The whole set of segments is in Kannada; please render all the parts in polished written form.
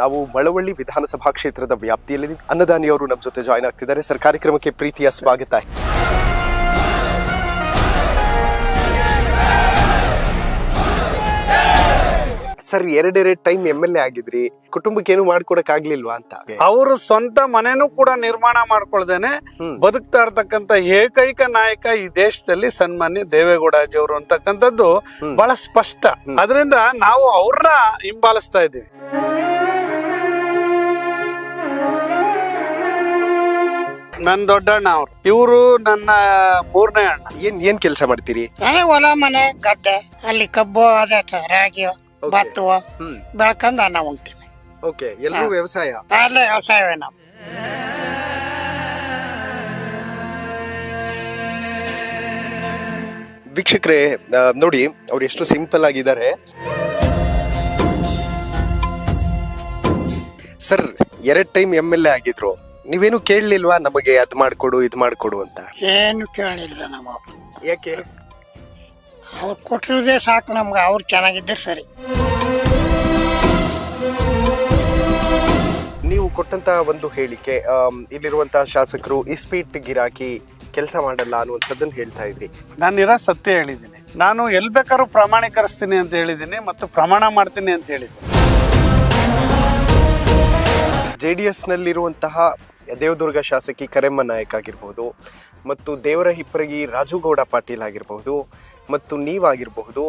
ನಾವು ಮಳವಳ್ಳಿ ವಿಧಾನಸಭಾ ಕ್ಷೇತ್ರದ ವ್ಯಾಪ್ತಿಯಲ್ಲಿ ಅನ್ನದಾನಿ ಅವರು ನಮ್ಮ ಜೊತೆ ಜಾಯ್ನ್ ಆಗ್ತಿದ್ದಾರೆ. ಸರ್, ಕಾರ್ಯಕ್ರಮಕ್ಕೆ ಪ್ರೀತಿಯ ಸ್ವಾಗತ. ಸರ್, ಎರಡೆರಡು ಟೈಮ್ MLA ಆಗಿದ್ರಿ, ಕುಟುಂಬಕ್ಕೆ ಏನು ಮಾಡ್ಕೊಡಕ್ ಆಗ್ಲಿಲ್ವಾ ಅಂತ? ಅವರು ಸ್ವಂತ ಮನೆನೂ ಕೂಡ ನಿರ್ಮಾಣ ಮಾಡ್ಕೊಳ್ದೇನೆ ಬದುಕ್ತಾ ಇರ್ತಕ್ಕಂತ ಏಕೈಕ ನಾಯಕ ಈ ದೇಶದಲ್ಲಿ ಸನ್ಮಾನ್ಯ ದೇವೇಗೌಡಾಜಿ ಅವರು ಅಂತಕ್ಕಂಥದ್ದು ಬಹಳ ಸ್ಪಷ್ಟ. ಅದರಿಂದ ನಾವು ಅವ್ರನ್ನ ಹಿಂಬಾಲಿಸ್ತಾ ಇದ್ದೀವಿ. ನನ್ ದೊಡ್ಡಣ್ಣ ಅವ್ರು, ಇವರು ನನ್ನ ಮೂರನೇ ಅಣ್ಣ. ಏನ್ ಕೆಲಸ ಮಾಡ್ತೀರಿ? ಹೊಲ ಮನೆ ಗದ್ದೆ, ಅಲ್ಲಿ ಕಬ್ಬು ಅದೇ ರಾಗಿ ಭತ್ತ ಬೆಳ್ಕೊಂಡ್ ಅನ್ನ ಉಣ್ತೀವಿ. ಓಕೆ, ಎಲ್ಲರೂ ವ್ಯವಸಾಯ? ಅಲ್ಲೇ ವ್ಯವಸಾಯವೇ ನಾವು. ವೀಕ್ಷಕರೇ, ನೋಡಿ ಅವ್ರು ಎಷ್ಟು ಸಿಂಪಲ್ ಆಗಿದ್ದಾರೆ. ಸರ್, 2 ಟೈಮ್ MLA ಆಗಿದ್ರು, ನೀವೇನು ಕೇಳಲಿಲ್ವಾ ನಮಗೆ ಅದ್ ಮಾಡ್ಕೊಡು ಇದ್ ಮಾಡ್ಕೊಡು ಅಂತ? ಏನು ಕೇಳಿಲ್ಲ ನಮ್ಮ. ಯಾಕೆ? ಅವ್ರು ಕೊಟ್ಟಿರೋದೇ ಸಾಕು ನಮ್ಗೆ. ಅವ್ರು ಚೆನ್ನಾಗಿದ್ದರೆ ಸರಿ. ನೀವು ಕೊಟ್ಟಂತ ಒಂದು ಹೇಳಿಕೆ, ಇಲ್ಲಿರುವಂತಹ ಶಾಸಕರು ಇಸ್ಪೀಟ್ ಗಿರಾಕಿ, ಕೆಲಸ ಮಾಡಲ್ಲ ಅನ್ನುವಂಥದ್ದನ್ನು ಹೇಳ್ತಾ ಇದ್ರಿ. ನಾನಿರೋ ಸತ್ಯ ಹೇಳಿದ್ದೀನಿ. ನಾನು ಎಲ್ ಬೇಕಾದ್ರೂ ಪ್ರಾಮಾಣೀಕರಿಸ್ತೀನಿ ಅಂತ ಹೇಳಿದ್ದೀನಿ ಮತ್ತು ಪ್ರಮಾಣ ಮಾಡ್ತೀನಿ ಅಂತ ಹೇಳಿದ್ದೀನಿ. JDS ನಲ್ಲಿರುವಂತಹ ದೇವದುರ್ಗ ಶಾಸಕಿ ಕರೆಮ್ಮ ನಾಯಕ್ ಆಗಿರ್ಬೋದು, ಮತ್ತು ದೇವರ ಹಿಪ್ಪರಗಿ ರಾಜುಗೌಡ ಪಾಟೀಲ್ ಆಗಿರಬಹುದು, ಮತ್ತು ನೀವಾಗಿರಬಹುದು,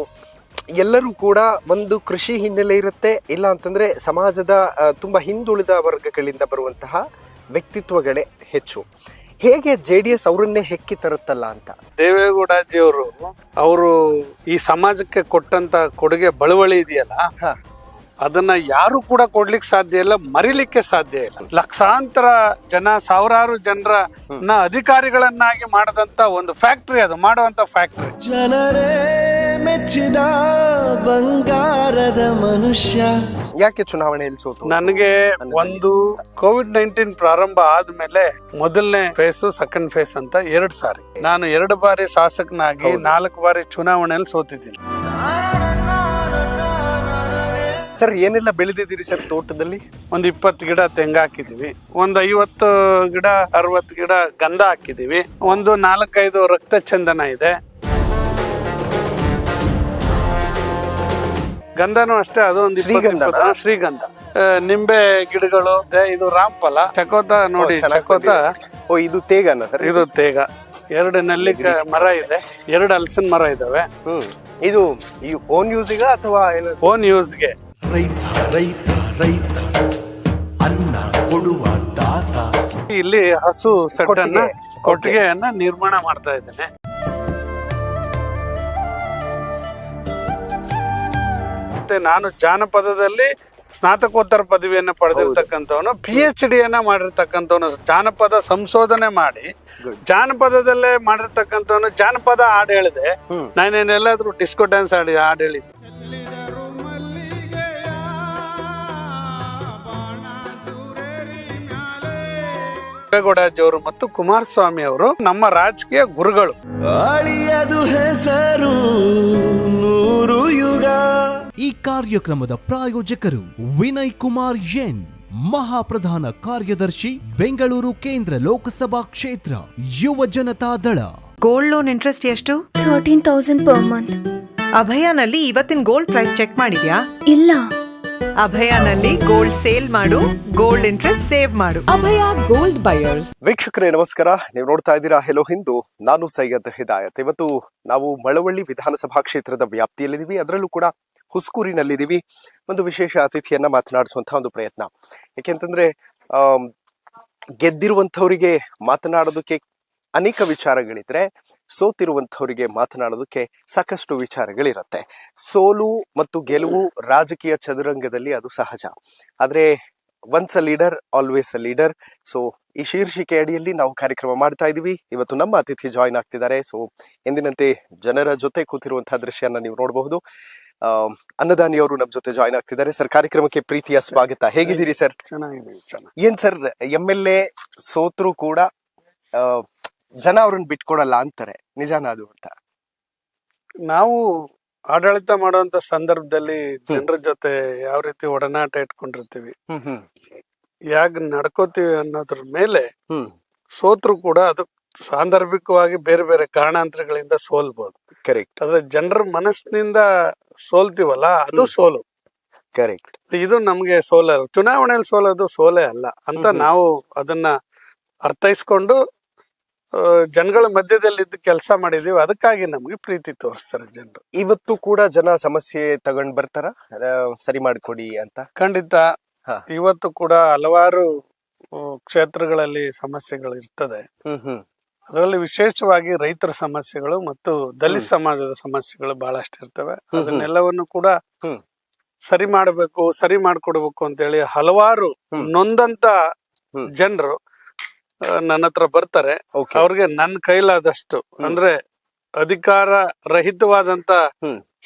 ಎಲ್ಲರೂ ಕೂಡ ಒಂದು ಕೃಷಿ ಹಿನ್ನೆಲೆ ಇರುತ್ತೆ, ಇಲ್ಲ ಅಂತಂದ್ರೆ ಸಮಾಜದ ತುಂಬಾ ಹಿಂದುಳಿದ ವರ್ಗಗಳಿಂದ ಬರುವಂತಹ ವ್ಯಕ್ತಿತ್ವಗಳೇ ಹೆಚ್ಚು. ಹೇಗೆ JDS ಅವರನ್ನೇ ಹೆಕ್ಕಿ ತರುತ್ತಲ್ಲ ಅಂತ? ದೇವೇಗೌಡಾಜಿ ಅವರು ಈ ಸಮಾಜಕ್ಕೆ ಕೊಟ್ಟಂತ ಕೊಡುಗೆ ಬಳುವಳಿ ಇದೆಯಲ್ಲ, ಅದನ್ನ ಯಾರು ಕೂಡ ಕೊಡ್ಲಿಕ್ಕೆ ಸಾಧ್ಯ ಇಲ್ಲ, ಮರಿಲಿಕ್ಕೆ ಸಾಧ್ಯ ಇಲ್ಲ. ಲಕ್ಷಾಂತರ ಜನ, ಸಾವಿರಾರು ಜನರನ್ನ ಅಧಿಕಾರಿಗಳನ್ನಾಗಿ ಮಾಡದಂತ ಒಂದು ಫ್ಯಾಕ್ಟ್ರಿ, ಅದು ಮಾಡುವಂತ ಫ್ಯಾಕ್ಟ್ರಿ. ಜನರೇ ಮೆಚ್ಚಿದ ಬಂಗಾರದ ಮನುಷ್ಯ. ಯಾಕೆ ಚುನಾವಣೆಯಲ್ಲಿ ಸೋತು? ನನಗೆ ಒಂದು COVID-19 ಪ್ರಾರಂಭ ಆದ್ಮೇಲೆ ಮೊದಲನೇ ಫೇಸ್, ಸೆಕೆಂಡ್ ಫೇಸ್ ಅಂತ 2 ಸಾರಿ ನಾನು 2 ಬಾರಿ ಶಾಸಕನಾಗಿ 4 ಬಾರಿ ಚುನಾವಣೆಯಲ್ಲಿ ಸೋತಿದ್ದೀನಿ. ಸರ್, ಏನೆಲ್ಲ ಬೆಳೆದಿದ್ದೀರಿ ಸರ್ ತೋಟದಲ್ಲಿ? ಒಂದು 20 ಗಿಡ ತೆಂಗು ಹಾಕಿದೀವಿ, ಒಂದು 50 ಗಿಡ 60 ಗಿಡ ಗಂಧ ಹಾಕಿದೀವಿ, ಒಂದು 4-5 ರಕ್ತ ಚಂದನ ಇದೆ. ಗಂಧನೂ ಅಷ್ಟೇ, ಅದು ಒಂದು ಶ್ರೀಗಂಧ. ನಿಂಬೆ ಗಿಡಗಳು, ಇದು ರಾಮಫಲ, ಚಕೋತ ನೋಡಿ, ಚಕೋತ. ಇದು ತೇಗನ ಸರ್? ಇದು ತೇಗ. 2 ನೆಲ್ಲಿಕಾಯಿ ಮರ ಇದೆ, 2 ಹಲಸಿನ ಮರ ಇದಾವೆ. ಇದು ಓನ್ ಯೂಸ್ಗ ಅಥವಾ ಓನ್ ಯೂಸ್ಗೆ? ರೈತ ರೈತ ರೈತ ಅನ್ನ ಕೊಡುವ ದಾತ. ಇಲ್ಲಿ ಹಸು ಸೆಟ್ಟನ್ನ, ಕೊಟ್ಟಿಗೆಯನ್ನ ನಿರ್ಮಾಣ ಮಾಡ್ತಾ ಇದ್ದೇನೆ. ಮತ್ತೆ ನಾನು ಜಾನಪದದಲ್ಲಿ ಸ್ನಾತಕೋತ್ತರ ಪದವಿಯನ್ನ ಪಡೆದಿರ್ತಕ್ಕಂಥವನು, PhD ಮಾಡಿರ್ತಕ್ಕಂಥವನು, ಜಾನಪದ ಸಂಶೋಧನೆ ಮಾಡಿ ಜಾನಪದದಲ್ಲೇ ಮಾಡಿರ್ತಕ್ಕಂಥವನು. ಜಾನಪದ ಹಾಡು ಹೇಳಿದೆ, ನಾನೇನೆಲ್ಲಾದ್ರೂ ಡಿಸ್ಕೋ ಡ್ಯಾನ್ಸ್ ಹಾಡು ಹೇಳಿದ್ದೆ. ದೇವೇಗೌಡಾಜಿ ಅವರು ಮತ್ತು ಕುಮಾರಸ್ವಾಮಿ ಅವರು ನಮ್ಮ ರಾಜಕೀಯ ಗುರುಗಳು. ಅಳಿಯದು ಹೆಸರು ನೂರು ಯುಗ. ಈ ಕಾರ್ಯಕ್ರಮದ ಪ್ರಾಯೋಜಕರು ವಿನಯ್ ಕುಮಾರ್ ಎನ್, ಮಹಾಪ್ರಧಾನ ಕಾರ್ಯದರ್ಶಿ, ಬೆಂಗಳೂರು ಕೇಂದ್ರ ಲೋಕಸಭಾ ಕ್ಷೇತ್ರ, ಯುವ ಜನತಾ ದಳ. ಗೋಲ್ಡ್ ಲೋನ್ ಇಂಟ್ರೆಸ್ಟ್ ಎಷ್ಟು? 13,000 per month. ಅಭಯನಲ್ಲಿ ಇವತ್ತಿನ ಗೋಲ್ಡ್ ಪ್ರೈಸ್ ಚೆಕ್ ಮಾಡಿದ್ಯಾ? ಇಲ್ಲ. ಅಭಯನಲ್ಲಿ ಗೋಲ್ಡ್ ಸೇಲ್ ಮಾಡು, ಗೋಲ್ಡ್ ಇಂಟ್ರೆಸ್ಟ್ ಸೇವ್ ಮಾಡು. ಅಭಯ ಗೋಲ್ಡ್ ಬಯರ್ಸ್. ವೀಕ್ಷಕರೇ ನಮಸ್ಕಾರ, ನೀವು ನೋಡ್ತಾ ಇದ್ದೀರಾ ಹೆಲೋ ಹಿಂದೂ. ನಾನು ಸೈಯದ್ ಹಿದಾಯತ್. ಇವತ್ತು ನಾವು ಮಳವಳ್ಳಿ ವಿಧಾನಸಭಾ ಕ್ಷೇತ್ರದ ವ್ಯಾಪ್ತಿಯಲ್ಲಿದ್ದೀವಿ, ಅದರಲ್ಲೂ ಕೂಡ ಹುಸ್ಕೂರಿನಲ್ಲಿದ್ದೀವಿ. ಒಂದು ವಿಶೇಷ ಅತಿಥಿಯನ್ನ ಮಾತನಾಡಿಸುವಂತಹ ಒಂದು ಪ್ರಯತ್ನ. ಯಾಕೆಂತಂದ್ರೆ ಗೆದ್ದಿರುವಂತವರಿಗೆ ಮಾತನಾಡೋದಕ್ಕೆ ಅನೇಕ ವಿಚಾರಗಳಿದ್ರೆ, ಸೋತಿರುವಂತವರಿಗೆ ಮಾತನಾಡೋದಕ್ಕೆ ಸಾಕಷ್ಟು ವಿಚಾರಗಳಿರುತ್ತೆ. ಸೋಲು ಮತ್ತು ಗೆಲುವು ರಾಜಕೀಯ ಚದುರಂಗದಲ್ಲಿ ಅದು ಸಹಜ. ಆದ್ರೆ once a leader always a leader. So ಈ ಶೀರ್ಷಿಕೆ ಅಡಿಯಲ್ಲಿ ನಾವು ಕಾರ್ಯಕ್ರಮ ಮಾಡ್ತಾ ಇದೀವಿ. ಇವತ್ತು ನಮ್ಮ ಅತಿಥಿ ಜಾಯಿನ್ ಆಗ್ತಿದ್ದಾರೆ. ಸೊ ಎಂದಿನಂತೆ ಜನರ ಜೊತೆ ಕೂತಿರುವಂತಹ ದೃಶ್ಯನ ನೀವು ನೋಡಬಹುದು. ಅನ್ನದಾನಿ ಅವರು ನಮ್ಮ ಜೊತೆ ಜಾಯಿನ್ ಆಗ್ತಿದ್ದಾರೆ. ಸರ್, ಕಾರ್ಯಕ್ರಮಕ್ಕೆ ಪ್ರೀತಿಯ ಸ್ವಾಗತ. ಹೇಗಿದ್ದೀರಿ ಸರ್? ಚೆನ್ನಾಗಿದೆ. ಏನ್ ಸರ್, MLA ಸೋತ್ರು ಕೂಡ ಜನ ಅವ್ರನ್ನ ಬಿಟ್ಕೊಡಲ್ಲ ಅಂತಾರೆ, ನಿಜಾನ ಅದು ಅಂತ? ನಾವು ಆಡಳಿತ ಮಾಡುವಂತ ಸಂದರ್ಭದಲ್ಲಿ ಜನರ ಜೊತೆ ಯಾವ ರೀತಿ ಒಡನಾಟ ಇಟ್ಕೊಂಡಿರ್ತೀವಿ, ಯಾಗ್ ನಡ್ಕೋತೀವಿ ಅನ್ನೋದ್ರ ಮೇಲೆ ಸೋತ್ರು ಕೂಡ ಅದು ಸಾಂದರ್ಭಿಕವಾಗಿ ಬೇರೆ ಬೇರೆ ಕಾರಣಾಂತರಗಳಿಂದ ಸೋಲ್ಬಹುದು. ಕರೆಕ್ಟ್. ಆದ್ರೆ ಜನರ ಮನಸ್ಸಿನಿಂದ ಸೋಲ್ತೀವಲ್ಲ ಅದು ಸೋಲು. ಕರೆಕ್ಟ್. ಇದು ನಮ್ಗೆ ಸೋಲ. ಚುನಾವಣೆಯಲ್ಲಿ ಸೋಲೋದು ಸೋಲೇ ಅಲ್ಲ ಅಂತ ನಾವು ಅದನ್ನ ಅರ್ಥೈಸ್ಕೊಂಡು ಜನಗಳ ಮಧ್ಯದಲ್ಲಿ ಇದ್ದು ಕೆಲಸ ಮಾಡಿದೀವಿ. ಅದಕ್ಕಾಗಿ ನಮ್ಗೆ ಪ್ರೀತಿ ತೋರಿಸ್ತಾರೆ ಜನರು. ಇವತ್ತು ಕೂಡ ಜನ ಸಮಸ್ಯೆ ತಗೊಂಡ್ ಬರ್ತಾರ ಸರಿ ಮಾಡ್ಕೊಡಿ ಅಂತ? ಖಂಡಿತ. ಇವತ್ತು ಕೂಡ ಹಲವಾರು ಕ್ಷೇತ್ರಗಳಲ್ಲಿ ಸಮಸ್ಯೆಗಳು ಇರ್ತದೆ. ಅದರಲ್ಲಿ ವಿಶೇಷವಾಗಿ ರೈತರ ಸಮಸ್ಯೆಗಳು ಮತ್ತು ದಲಿತ ಸಮಾಜದ ಸಮಸ್ಯೆಗಳು ಬಹಳಷ್ಟು ಇರ್ತವೆ. ಅದನ್ನೆಲ್ಲವನ್ನು ಕೂಡ ಸರಿ ಮಾಡಬೇಕು, ಸರಿ ಮಾಡ್ಕೊಡ್ಬೇಕು ಅಂತ ಹೇಳಿ ಹಲವಾರು ನೊಂದಂತ ಜನರು ನನ್ನ ಹತ್ರ ಬರ್ತಾರೆ. ಅವ್ರಿಗೆ ನನ್ನ ಕೈಲಾದಷ್ಟು ಅಂದ್ರೆ ಅಧಿಕಾರ ರಹಿತವಾದಂತ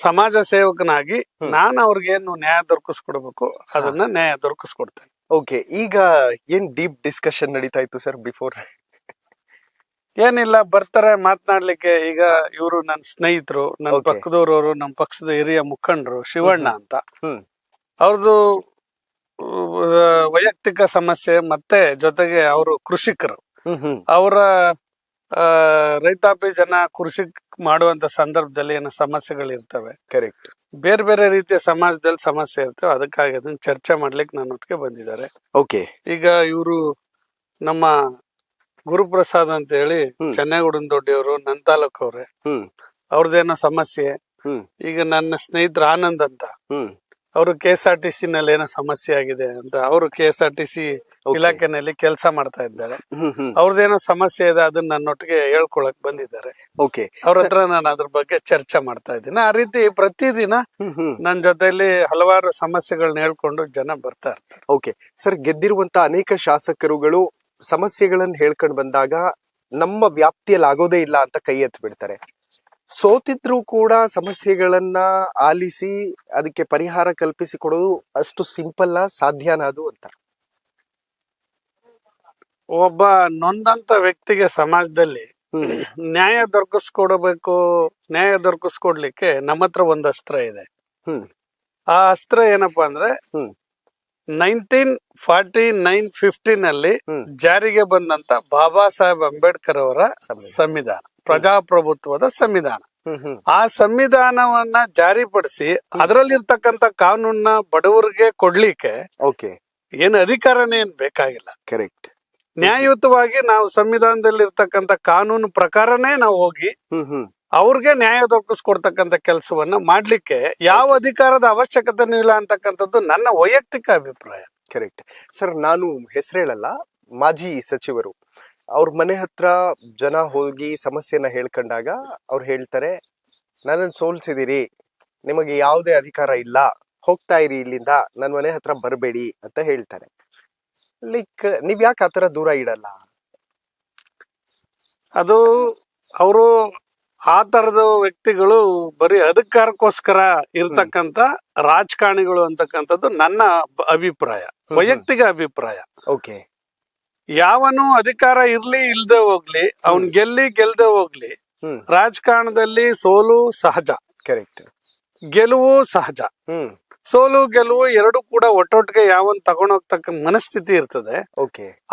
ಸಮಾಜ ಸೇವಕನಾಗಿ ನಾನು ಅವ್ರಿಗೇನು ನ್ಯಾಯ ದೊರಕಿಸ್ಕೊಡ್ಬೇಕು ಅದನ್ನ ನ್ಯಾಯ ದೊರಕಿಸ್ಕೊಡ್ತೇನೆ. ಓಕೆ, ಈಗ ಏನ್ ಡೀಪ್ ಡಿಸ್ಕಷನ್ ನಡೀತಾ ಇತ್ತು ಸರ್ ಬಿಫೋರ್? ಏನಿಲ್ಲ, ಬರ್ತಾರೆ ಮಾತನಾಡ್ಲಿಕ್ಕೆ. ಈಗ ಇವರು ನನ್ನ ಸ್ನೇಹಿತರು, ನನ್ನ ಪಕ್ಕದವ್ರವರು, ನಮ್ಮ ಪಕ್ಷದ ಹಿರಿಯ ಮುಖಂಡರು ಶಿವಣ್ಣ ಅಂತ. ಅವ್ರದ್ದು ವೈಯಕ್ತಿಕ ಸಮಸ್ಯೆ ಮತ್ತೆ ಜೊತೆಗೆ ಅವರು ಕೃಷಿಕರು. ಅವರ ರೈತಾಪಿ ಜನ ಕೃಷಿ ಮಾಡುವಂತ ಸಂದರ್ಭದಲ್ಲಿ ಏನೋ ಸಮಸ್ಯೆಗಳಿರ್ತವೆ. ಕರೆಕ್ಟ್. ಬೇರೆ ಬೇರೆ ರೀತಿಯ ಸಮಾಜದಲ್ಲಿ ಸಮಸ್ಯೆ ಇರ್ತವೆ. ಅದಕ್ಕಾಗಿ ಅದನ್ನ ಚರ್ಚೆ ಮಾಡ್ಲಿಕ್ಕೆ ನನ್ನ ಒಟ್ಟಿಗೆ ಬಂದಿದ್ದಾರೆ. ಓಕೆ. ಈಗ ಇವರು ನಮ್ಮ ಗುರುಪ್ರಸಾದ್ ಅಂತ ಹೇಳಿ ಚೆನ್ನೈಗೌಡನ ದೊಡ್ಡಿಯವರು, ನನ್ನ ತಾಲೂಕು ಅವ್ರೆ. ಅವ್ರದ್ದೇನೋ ಸಮಸ್ಯೆ. ಈಗ ನನ್ನ ಸ್ನೇಹಿತರು ಆನಂದ್ ಅಂತ, ಅವರು KSRTC ನಲ್ಲಿ ಏನೋ ಸಮಸ್ಯೆ ಆಗಿದೆ ಅಂತ ಅವರು KSRTC ಇಲಾಖೆನಲ್ಲಿ ಕೆಲಸ ಮಾಡ್ತಾ ಇದ್ದಾರೆ. ಅವ್ರದ್ದೇನೋ ಸಮಸ್ಯೆ ಇದೆ, ಅದನ್ನ ನನ್ನೊಟ್ಟಿಗೆ ಹೇಳ್ಕೊಳಕ್ ಬಂದಿದ್ದಾರೆ. ಅವ್ರ ಹತ್ರ ನಾನು ಅದ್ರ ಬಗ್ಗೆ ಚರ್ಚೆ ಮಾಡ್ತಾ ಇದ್ದೀನಿ. ಆ ರೀತಿ ಪ್ರತಿದಿನ ನನ್ನ ಜೊತೆಲಿ ಹಲವಾರು ಸಮಸ್ಯೆಗಳನ್ನ ಹೇಳ್ಕೊಂಡು ಜನ ಬರ್ತಾ ಇರ್ತಾರೆ. ಓಕೆ ಸರ್, ಗೆದ್ದಿರುವಂತ ಅನೇಕ ಶಾಸಕರುಗಳು ಸಮಸ್ಯೆಗಳನ್ನ ಹೇಳ್ಕೊಂಡು ಬಂದಾಗ ನಮ್ಮ ವ್ಯಾಪ್ತಿಯಲ್ಲಿ ಆಗೋದೇ ಇಲ್ಲ ಅಂತ ಕೈ ಎತ್ತು ಬಿಡ್ತಾರೆ. ಸೋತಿದ್ರು ಕೂಡ ಸಮಸ್ಯೆಗಳನ್ನ ಆಲಿಸಿ ಅದಕ್ಕೆ ಪರಿಹಾರ ಕಲ್ಪಿಸಿ ಕೊಡೋದು ಅಷ್ಟು ಸಿಂಪಲ್ ಸಾಧ್ಯನಾ ಅದು ಅಂತ? ಒಬ್ಬ ನೊಂದಂತ ವ್ಯಕ್ತಿಗೆ ಸಮಾಜದಲ್ಲಿ ನ್ಯಾಯ ದೊರಕಿಸ್ಕೊಡ್ಬೇಕು. ನ್ಯಾಯ ದೊರಕಿಸ್ಕೊಡ್ಲಿಕ್ಕೆ ನಮ್ಮ ಹತ್ರ ಒಂದು ಅಸ್ತ್ರ ಇದೆ. ಆ ಅಸ್ತ್ರ ಏನಪ್ಪಾ ಅಂದ್ರೆ 1949-50 ನಲ್ಲಿ ಜಾರಿಗೆ ಬಂದಂತ ಬಾಬಾ ಸಾಹೇಬ್ ಅಂಬೇಡ್ಕರ್ ಅವರ ಸಂವಿಧಾನ, ಪ್ರಜಾಪ್ರಭುತ್ವದ ಸಂವಿಧಾನ. ಆ ಸಂವಿಧಾನವನ್ನ ಜಾರಿಪಡಿಸಿ ಅದರಲ್ಲಿರ್ತಕ್ಕಂಥ ಕಾನೂನ ಬಡವರಿಗೆ ಕೊಡ್ಲಿಕ್ಕೆ ಏನು ಅಧಿಕಾರನೇ ಏನ್ ಬೇಕಾಗಿಲ್ಲ. ಕರೆಕ್ಟ್. ನ್ಯಾಯಯುತವಾಗಿ ನಾವು ಸಂವಿಧಾನದಲ್ಲಿ ಇರ್ತಕ್ಕಂಥ ಕಾನೂನು ಪ್ರಕಾರನೇ ನಾವು ಹೋಗಿ ಅವ್ರಿಗೆ ನ್ಯಾಯ ದೊರಕಿಸ್ಕೊಡ್ತಕ್ಕಂಥ ಕೆಲಸವನ್ನ ಮಾಡ್ಲಿಕ್ಕೆ ಯಾವ ಅಧಿಕಾರದ ಅವಶ್ಯಕತೆನೂ ಇಲ್ಲ ಅಂತಕ್ಕಂಥದ್ದು ನನ್ನ ವೈಯಕ್ತಿಕ ಅಭಿಪ್ರಾಯ. Correct sir. ನಾನು ಹೆಸರು ಹೇಳಲ್ಲ, ಮಾಜಿ ಸಚಿವರು ಅವ್ರ ಮನೆ ಹತ್ರ ಜನ ಹೋಗಿ ಸಮಸ್ಯೆನ ಹೇಳ್ಕೊಂಡಾಗ ಅವ್ರು ಹೇಳ್ತಾರೆ, ನನ್ನನ್ನು ಸೋಲ್ಸಿದಿರಿ, ನಿಮಗೆ ಯಾವುದೇ ಅಧಿಕಾರ ಇಲ್ಲ, ಹೋಗ್ತಾ ಇರಿ ಇಲ್ಲಿಂದ, ನನ್ನ ಮನೆ ಹತ್ರ ಬರಬೇಡಿ ಅಂತ ಹೇಳ್ತಾರೆ. ಲೈಕ್ ನೀವ್ ಯಾಕೆ ಆತರ ದೂರ ಇಡಲ್ಲ? ಅದು ಅವರು ಆ ತರದ ವ್ಯಕ್ತಿಗಳು ಬರೀ ಅಧಿಕಾರಕ್ಕೋಸ್ಕರ ಇರ್ತಕ್ಕಂತ ರಾಜಕಾರಣಿಗಳು ಅಂತಕ್ಕಂಥದ್ದು ನನ್ನ ಅಭಿಪ್ರಾಯ, ವೈಯಕ್ತಿಕ ಅಭಿಪ್ರಾಯ. ಓಕೆ. ಯಾವನು ಅಧಿಕಾರ ಇರ್ಲಿ ಇಲ್ದೆ ಹೋಗ್ಲಿ, ಅವನ್ ಗೆಲ್ದೆ ಹೋಗ್ಲಿ, ರಾಜಕಾರಣದಲ್ಲಿ ಸೋಲು ಸಹಜ, ಕರೆಕ್ಟ್, ಗೆಲುವು ಸಹಜ. ಸೋಲು ಗೆಲುವು ಎರಡು ಕೂಡ ಒಟ್ಟೊಟ್ಟಿಗೆ ಯಾವನ್ ತಗೊಂಡೋಗ್ತಕ್ಕ ಮನಸ್ಥಿತಿ ಇರ್ತದೆ.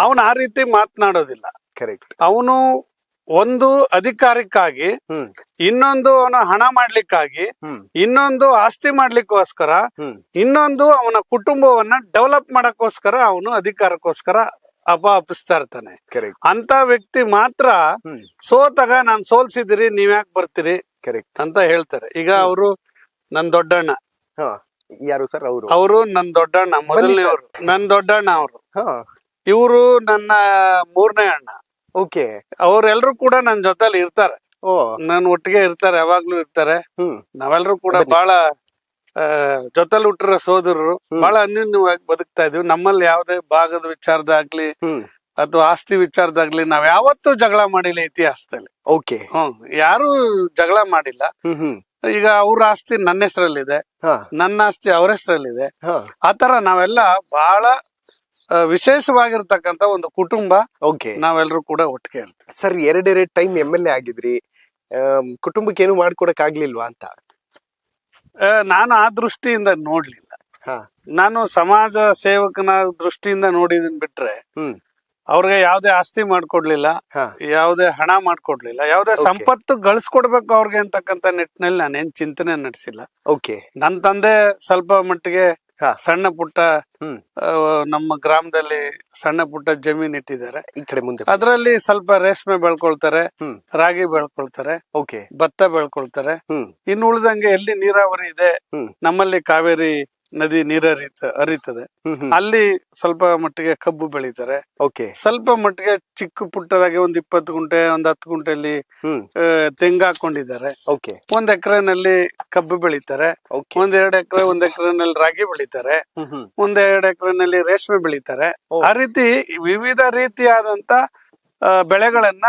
ಅವನ್ ಆ ರೀತಿ ಮಾತನಾಡೋದಿಲ್ಲ. ಕರೆಕ್ಟ್. ಅವನು ಒಂದು ಅಧಿಕಾರಕ್ಕಾಗಿ, ಇನ್ನೊಂದು ಅವನ ಹಣ ಮಾಡ್ಲಿಕ್ಕಾಗಿ, ಇನ್ನೊಂದು ಆಸ್ತಿ ಮಾಡ್ಲಿಕ್ಕೋಸ್ಕರ, ಇನ್ನೊಂದು ಅವನ ಕುಟುಂಬವನ್ನ ಡೆವಲಪ್ ಮಾಡಕ್ಕೋಸ್ಕರ ಅವನು ಅಧಿಕಾರಕ್ಕೋಸ್ಕರ ಅಪಹರಿಸ್ತಾ ಇರ್ತಾನೆ. ಅಂತ ವ್ಯಕ್ತಿ ಮಾತ್ರ ಸೋತಾಗ ನಾನ್ ಸೋಲ್ಸಿದಿರಿ, ನೀವ್ ಯಾಕೆ ಬರ್ತೀರಿ ಅಂತ ಹೇಳ್ತಾರೆ. ಈಗ ಅವರು ನನ್ ದೊಡ್ಡಣ್ಣ. ಯಾರು ಸರ್ ಅವರು? ಅವರು ನನ್ ದೊಡ್ಡಣ್ಣ, ಮೊದಲನೇವ್ರು ನನ್ ದೊಡ್ಡಣ್ಣ ಅವರು. ಇವರು ನನ್ನ ಮೂರನೇ ಅಣ್ಣ. ಓಕೆ. ಅವ್ರೆಲ್ರು ಕೂಡ ನನ್ ಜೊತೆಲಿ ಇರ್ತಾರೆ, ನನ್ ಒಟ್ಟಿಗೆ ಇರ್ತಾರೆ, ಯಾವಾಗ್ಲೂ ಇರ್ತಾರೆ. ನಾವೆಲ್ಲರೂ ಕೂಡ ಬಹಳ ಜೊತೆಲಿ ಹುಟ್ಟಿರೋ ಸೋದರರು, ಬಹಳ ಅನ್ಯೋನ್ಯವಾಗಿ ಬದುಕ್ತಾ ಇದೀವಿ. ನಮ್ಮಲ್ಲಿ ಯಾವುದೇ ಭಾಗದ ವಿಚಾರದಾಗ್ಲಿ ಅಥವಾ ಆಸ್ತಿ ವಿಚಾರದಾಗ್ಲಿ ನಾವ್ ಯಾವತ್ತೂ ಜಗಳ ಮಾಡಿಲ್ಲ ಇತಿಹಾಸದಲ್ಲಿ. ಓಕೆ. ಯಾರು ಜಗಳ ಮಾಡಿಲ್ಲ. ಈಗ ಅವ್ರ ಆಸ್ತಿ ನನ್ನ ಹೆಸರಲ್ಲಿದೆ, ನನ್ನ ಆಸ್ತಿ ಅವ್ರ ಹೆಸರಲ್ಲಿದೆ. ಆತರ ನಾವೆಲ್ಲ ಬಹಳ ವಿಶೇಷವಾಗಿರ್ತಕ್ಕಂತ ಒಂದು ಕುಟುಂಬ. ನಾವೆಲ್ಲರೂ ಕೂಡ ಒಟ್ಟಿಗೆ ಇರ್ತೀವಿ. ಸರ್, ಎರಡೆರಡು ಟೈಮ್ MLA ಆಗಿದ್ರಿ, ಕುಟುಂಬಕ್ಕೆ ಏನು ಮಾಡ್ಕೊಡಕ್ ಆಗ್ಲಿಲ್ವಾ ಅಂತ? ನಾನು ಆ ದೃಷ್ಟಿಯಿಂದ ನೋಡ್ಲಿಲ್ಲ. ಹಾ. ನಾನು ಸಮಾಜ ಸೇವಕನ ದೃಷ್ಟಿಯಿಂದ ನೋಡಿದನ್ ಬಿಟ್ರೆ ಹ್ಮ್. ಅವ್ರಿಗೆ ಯಾವ್ದೇ ಆಸ್ತಿ ಮಾಡ್ಕೊಡ್ಲಿಲ್ಲ, ಹಾ. ಯಾವ್ದೇ ಹಣ ಮಾಡ್ಕೊಡ್ಲಿಲ್ಲ, ಯಾವ್ದೇ ಸಂಪತ್ತು ಗಳಿಸ್ಕೊಡ್ಬೇಕು ಅವ್ರಿಗೆ ಅಂತಕ್ಕಂತ ನಿಟ್ಟಿನಲ್ಲಿ ನಾನೇನ್ ಚಿಂತನೆ ನಡೆಸಿಲ್ಲ. ಓಕೆ. ನನ್ ತಂದೆ ಸ್ವಲ್ಪ ಮಟ್ಟಿಗೆ ಹಾ. ಸಣ್ಣ ಪುಟ್ಟ ಹ್ಮ್. ನಮ್ಮ ಗ್ರಾಮದಲ್ಲಿ ಸಣ್ಣ ಪುಟ್ಟ ಜಮೀನ್ ಇಟ್ಟಿದ್ದಾರೆ. ಈ ಕಡೆ ಮುಂದೆ. ಅದ್ರಲ್ಲಿ ಸ್ವಲ್ಪ ರೇಷ್ಮೆ ಬೆಳ್ಕೊಳ್ತಾರೆ, ಹ್ಮ್. ರಾಗಿ ಬೆಳ್ಕೊಳ್ತಾರೆ, ಓಕೆ. ಭತ್ತ ಬೆಳ್ಕೊಳ್ತಾರೆ. ಹ್ಮ್. ಇನ್ನು ಉಳಿದಂಗೆ ಎಲ್ಲಿ ನೀರಾವರಿ ಇದೆ, ಹ್ಮ್. ನಮ್ಮಲ್ಲಿ ಕಾವೇರಿ ನದಿ ನೀರು ಹರಿತದೆ, ಹ್ಮ್. ಹ್ಮ್. ಅಲ್ಲಿ ಸ್ವಲ್ಪ ಮಟ್ಟಿಗೆ ಕಬ್ಬು ಬೆಳೀತಾರೆ. ಓಕೆ. ಸ್ವಲ್ಪ ಮಟ್ಟಿಗೆ ಚಿಕ್ಕ ಪುಟ್ಟದಾಗಿ ಒಂದ್ 20 ಗುಂಟೆ, ಒಂದ್ 10 ಗುಂಟೆಯಲ್ಲಿ ಹ್ಮ್. ತೆಂಗು ಹಾಕೊಂಡಿದ್ದಾರೆ. ಓಕೆ. 1 ಎಕರೆನಲ್ಲಿ ಕಬ್ಬು ಬೆಳೀತಾರೆ, ಓಕೆ. 1 ಎಕರೆನಲ್ಲಿ ರಾಗಿ ಬೆಳೀತಾರೆ, ಹ್ಮ್. ಹ್ಮ್. 1 ಎಕರೆನಲ್ಲಿ ರೇಷ್ಮೆ ಬೆಳೀತಾರೆ. ಓ. ಆ ರೀತಿ ವಿವಿಧ ರೀತಿಯಾದಂತ ಬೆಳೆಗಳನ್ನ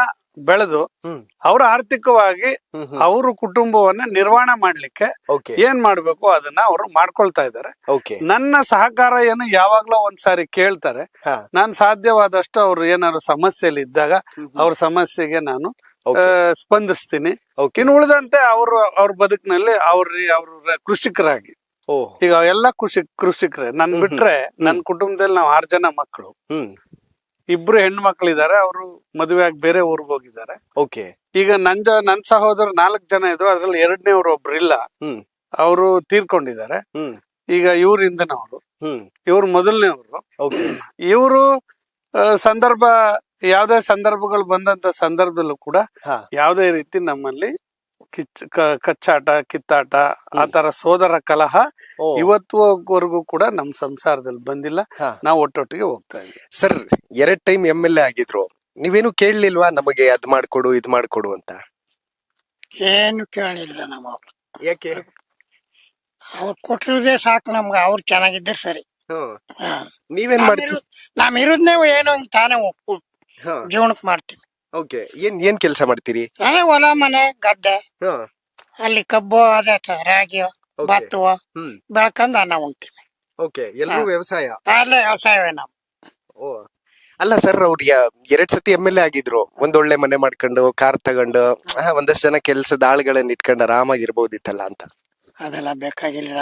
ಬೆಳೆದು ಹ್ಮ್. ಅವ್ರ ಆರ್ಥಿಕವಾಗಿ ಹ್ಮ್. ಹ್ಮ್. ಅವ್ರ ಕುಟುಂಬವನ್ನ ನಿರ್ವಹಣೆ ಮಾಡ್ಲಿಕ್ಕೆ ಓಕೆ. ಏನ್ ಮಾಡ್ಬೇಕು ಅದನ್ನ ಅವರು ಮಾಡ್ಕೊಳ್ತಾ ಇದ್ದಾರೆ. ಓಕೆ. ನನ್ನ ಸಹಕಾರ ಏನು ಯಾವಾಗ್ಲೂ ಒಂದ್ಸಾರಿ ಕೇಳ್ತಾರೆ. ಹಾ. ನಾನ್ ಸಾಧ್ಯವಾದಷ್ಟು ಅವ್ರು ಏನಾದ್ರು ಸಮಸ್ಯೆಯಲ್ಲಿ ಇದ್ದಾಗ ಅವ್ರ ಸಮಸ್ಯೆಗೆ ನಾನು ಓಕೆ. ಸ್ಪಂದಿಸ್ತೀನಿ. ಓಕೆ. ಇನ್ನು ಉಳಿದಂತೆ ಅವ್ರ ಬದುಕಿನಲ್ಲಿ ಅವ್ರ ಕೃಷಿಕರಾಗಿ, ಓ. ಈಗ ಎಲ್ಲ ಕೃಷಿಕರೇ. ನನ್ ಬಿಟ್ರೆ ನನ್ನ ಕುಟುಂಬದಲ್ಲಿ ನಾವು 6 ಜನ ಮಕ್ಕಳು. ಹ್ಮ್. 2 ಹೆಣ್ಣು ಮಕ್ಕಳಿದ್ದಾರೆ, ಅವರು ಮದುವೆ ಆಗಿ ಬೇರೆ ಊರಿಗೆ ಹೋಗಿದ್ದಾರೆ. ಓಕೆ. ಈಗ ನನ್ ಸಹೋದರ 4 ಜನ ಇದ್ರು, ಅದ್ರಲ್ಲಿ 2ನೇವ್ರು ಒಬ್ರು ಇಲ್ಲ, ಹ್ಮ್. ಅವರು ತೀರ್ಕೊಂಡಿದ್ದಾರೆ. ಹ್ಮ್. ಈಗ ಇವ್ರ ಹಿಂದನವರು, ಹ್ಮ್. ಇವ್ರು ಮೊದಲನೇವ್ರು. ಓಕೆ. ಇವರು ಯಾವ್ದೇ ಸಂದರ್ಭಗಳು ಬಂದಂತ ಸಂದರ್ಭದಲ್ಲೂ ಕೂಡ ಹಾ. ಯಾವ್ದೇ ರೀತಿ ನಮ್ಮಲ್ಲಿ ಕಚ್ಚಾಟ, ಕಿತ್ತಾಟ, ಆ ತರ ಸೋದರ ಕಲಹ ಓ. ಇವತ್ತುವರೆಗೂ ಕೂಡ ನಮ್ ಸಂಸಾರದಲ್ಲಿ ಬಂದಿಲ್ಲ. ಹಾ. ನಾವು ಒಟ್ಟೊಟ್ಟಿಗೆ ಹೋಗ್ತಾ ಇದ್ದೀವಿ. ಸರ್, 2 ಟೈಮ್ MLA ಆಗಿದ್ರು, ನೀವೇನು ಕೇಳಲಿಲ್ವಾ ನಮಗೆ ಅದ್ ಮಾಡ್ಕೊಡು ಇದ್ ಮಾಡ್ಕೊಡು ಅಂತ? ಏನು ಕೇಳಿಲ್ಲ ನಮ್ಮವ್ರು. ಯಾಕೆ? ಅವ್ರು ಕೊಟ್ಟಿರೋದೇ ಸಾಕು ನಮ್ಗೆ. ಅವ್ರು ಚೆನ್ನಾಗಿದ್ದಾರೆ ಸರಿ. ಹ್ಮ್. ಹಾ. ನೀವೇನ್ ಮಾಡ್ತೀವಿ? ನಾವ್ ಇರೋದ್ನೇ ಏನೋ ಹಿಂಗ್ ತಾನೇ ಜೀವನಕ್ ಮಾಡ್ತೀವಿ. ಓಕೆ. ಏನ್ ಕೆಲಸ ಮಾಡ್ತೀರಿ? ಅದೇ ಹೊಲ ಮನೆ ಗದ್ದೆ, ಹಾ. ಅಲ್ಲಿ ಕಬ್ಬು ಅದೇ ರಾಗಿ Okay. ಭತ್ತವ ಹ್ಮ್. ಬೆಳ್ಕೊಂಡ್ ಅನ್ನ ಉಣ್ತೀವಿ. ಓಕೆ. ಎಲ್ಲರೂ ವ್ಯವಸಾಯ. ಅಲ್ಲೇ ವ್ಯವಸಾಯವೇ ನಾವು. ಓ. ಅಲ್ಲ ಸರ್, ಅವ್ರು 2 ಸತಿ MLA ಆಗಿದ್ರು, ಒಂದೊಳ್ಳೆ ಮನೆ ಮಾಡ್ಕೊಂಡು ಕಾರ್ ತಗೊಂಡು ಒಂದಷ್ಟು ಜನ ಕೆಲ್ಸದ ಆಳುಗಳನ್ನ ಇಟ್ಕೊಂಡು ಆರಾಮಾಗಿರ್ಬೋದಿತ್ತಲ್ಲ ಅಂತ. ಅದೆಲ್ಲ ಬೇಕಾಗಿಲ್ಲ.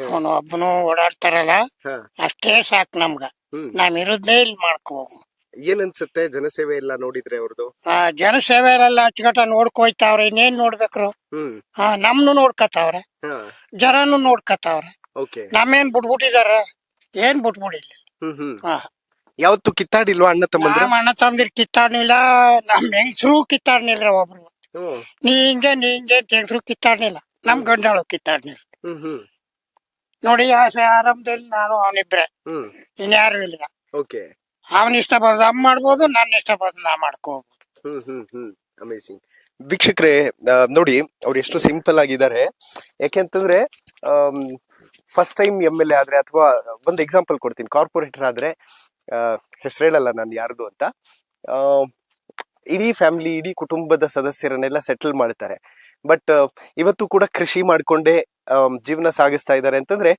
ಅವನು ಒಬ್ಬನು ಓಡಾಡ್ತಾರಲ್ಲ, ಹಾ. ಅಷ್ಟೇ ಸಾಕು ನಮ್ಗ. ಹ್ಮ್. ನಾವ್ ಇರೋದ್ನೇ ಇಲ್ಲಿ ಮಾಡ್ಕೋ. ಏನ್ ಅನ್ಸುತ್ತೆ ಜನಸೇವೆ ಎಲ್ಲ ನೋಡಿದ್ರೆ ಅವ್ರದ್ದು? ಜನಸೇವೆಲ್ಲ ಅಚ್ಚುಕಟ್ಟ ನೋಡ್ಕೋಯ್ತಾವ್ರೆ. ಇನ್ನೇನ್ ನೋಡ್ಬೇಕ್ರು? ಹ್ಮ್. ನಮ್ನು ನೋಡ್ಕತಾವ್ರೆ, ಹಾ. ಜನನು ನೋಡ್ಕತಾವ್ರೆ. ಓಕೆ. ನಮ್ಮೇನ್ ಬಿಟ್ಬಿಟ್ಟಿದಾರ? ಏನ್ ಬಿಟ್ಬಿಡಿಲ್ಲ. ಹ್ಮ್. ಹ್ಮ್. ಹಾ. ಯಾವತ್ತು ಕಿತ್ತಾಡಿಲ್ವಾ ಅಣ್ಣ ತಮ್ಮಂದ್ರ? ನಮ್ಮ ಅಣ್ಣ ತಮ್ಮದಿರ್ ಕಿತ್ತಾಡ್ನಿಲ್ಲ, ನಮ್ ಹೆಂಗಸ್ರು ಕಿತ್ತಾಡ್ನಿಲ್ರ. ಒಬ್ರು ಹ್ಮ್. ನೀ ಹಿಂಗೆ ಹೆಂಗಸ್ರು ಕಿತ್ತಾಡ್ನಿಲ್ಲ, ನಮ್ ಗಂಡಾಳು ಕಿತ್ತಾಡ್ನಿಲ್ಲ. ಹ್ಮ್. ಹ್ಮ್. ನೋಡಿ ಆರಂಭದಲ್ಲಿ ನಾನು ಅವನಿಬ್ರೆ, ಹ್ಮ್. ಇನ್ಯಾರು ಇಲ್ಲ. ಓಕೆ. ಅವನ್ ಇಷ್ಟ ಬಂದ ಅಮ್ಮ ಮಾಡ್ಬೋದು, ನನ್ನ ಇಷ್ಟ ಬಂದ ನಾ ಮಾಡ್ಕೋಬಹುದು. ಹ್ಮ್. ಹ್ಮ್. ಹ್ಮ್. ಅಮೇಸಿಂಗ್. ವೀಕ್ಷಕರೇ, ನೋಡಿ ಅವ್ರು ಎಷ್ಟು ಸಿಂಪಲ್ ಆಗಿದ್ದಾರೆ. ಯಾಕೆಂತಂದ್ರೆ ಫಸ್ಟ್ ಟೈಮ್ MLA ಆದ್ರೆ, ಅಥವಾ ಒಂದು ಎಕ್ಸಾಂಪಲ್ ಕೊಡ್ತೀನಿ, ಕಾರ್ಪೊರೇಟರ್ ಆದ್ರೆ, ಹೆಸರು ಹೇಳಲ್ಲ ನಾನು ಯಾರ್ದು ಅಂತ, ಇಡೀ ಫ್ಯಾಮಿಲಿ, ಇಡೀ ಕುಟುಂಬದ ಸದಸ್ಯರನ್ನೆಲ್ಲ ಸೆಟಲ್ ಮಾಡ್ತಾರೆ. ಬಟ್ ಇವತ್ತು ಕೂಡ ಕೃಷಿ ಮಾಡ್ಕೊಂಡೇ ಜೀವನ ಸಾಗಿಸ್ತಾ ಇದ್ದಾರೆ ಅಂತಂದ್ರೆ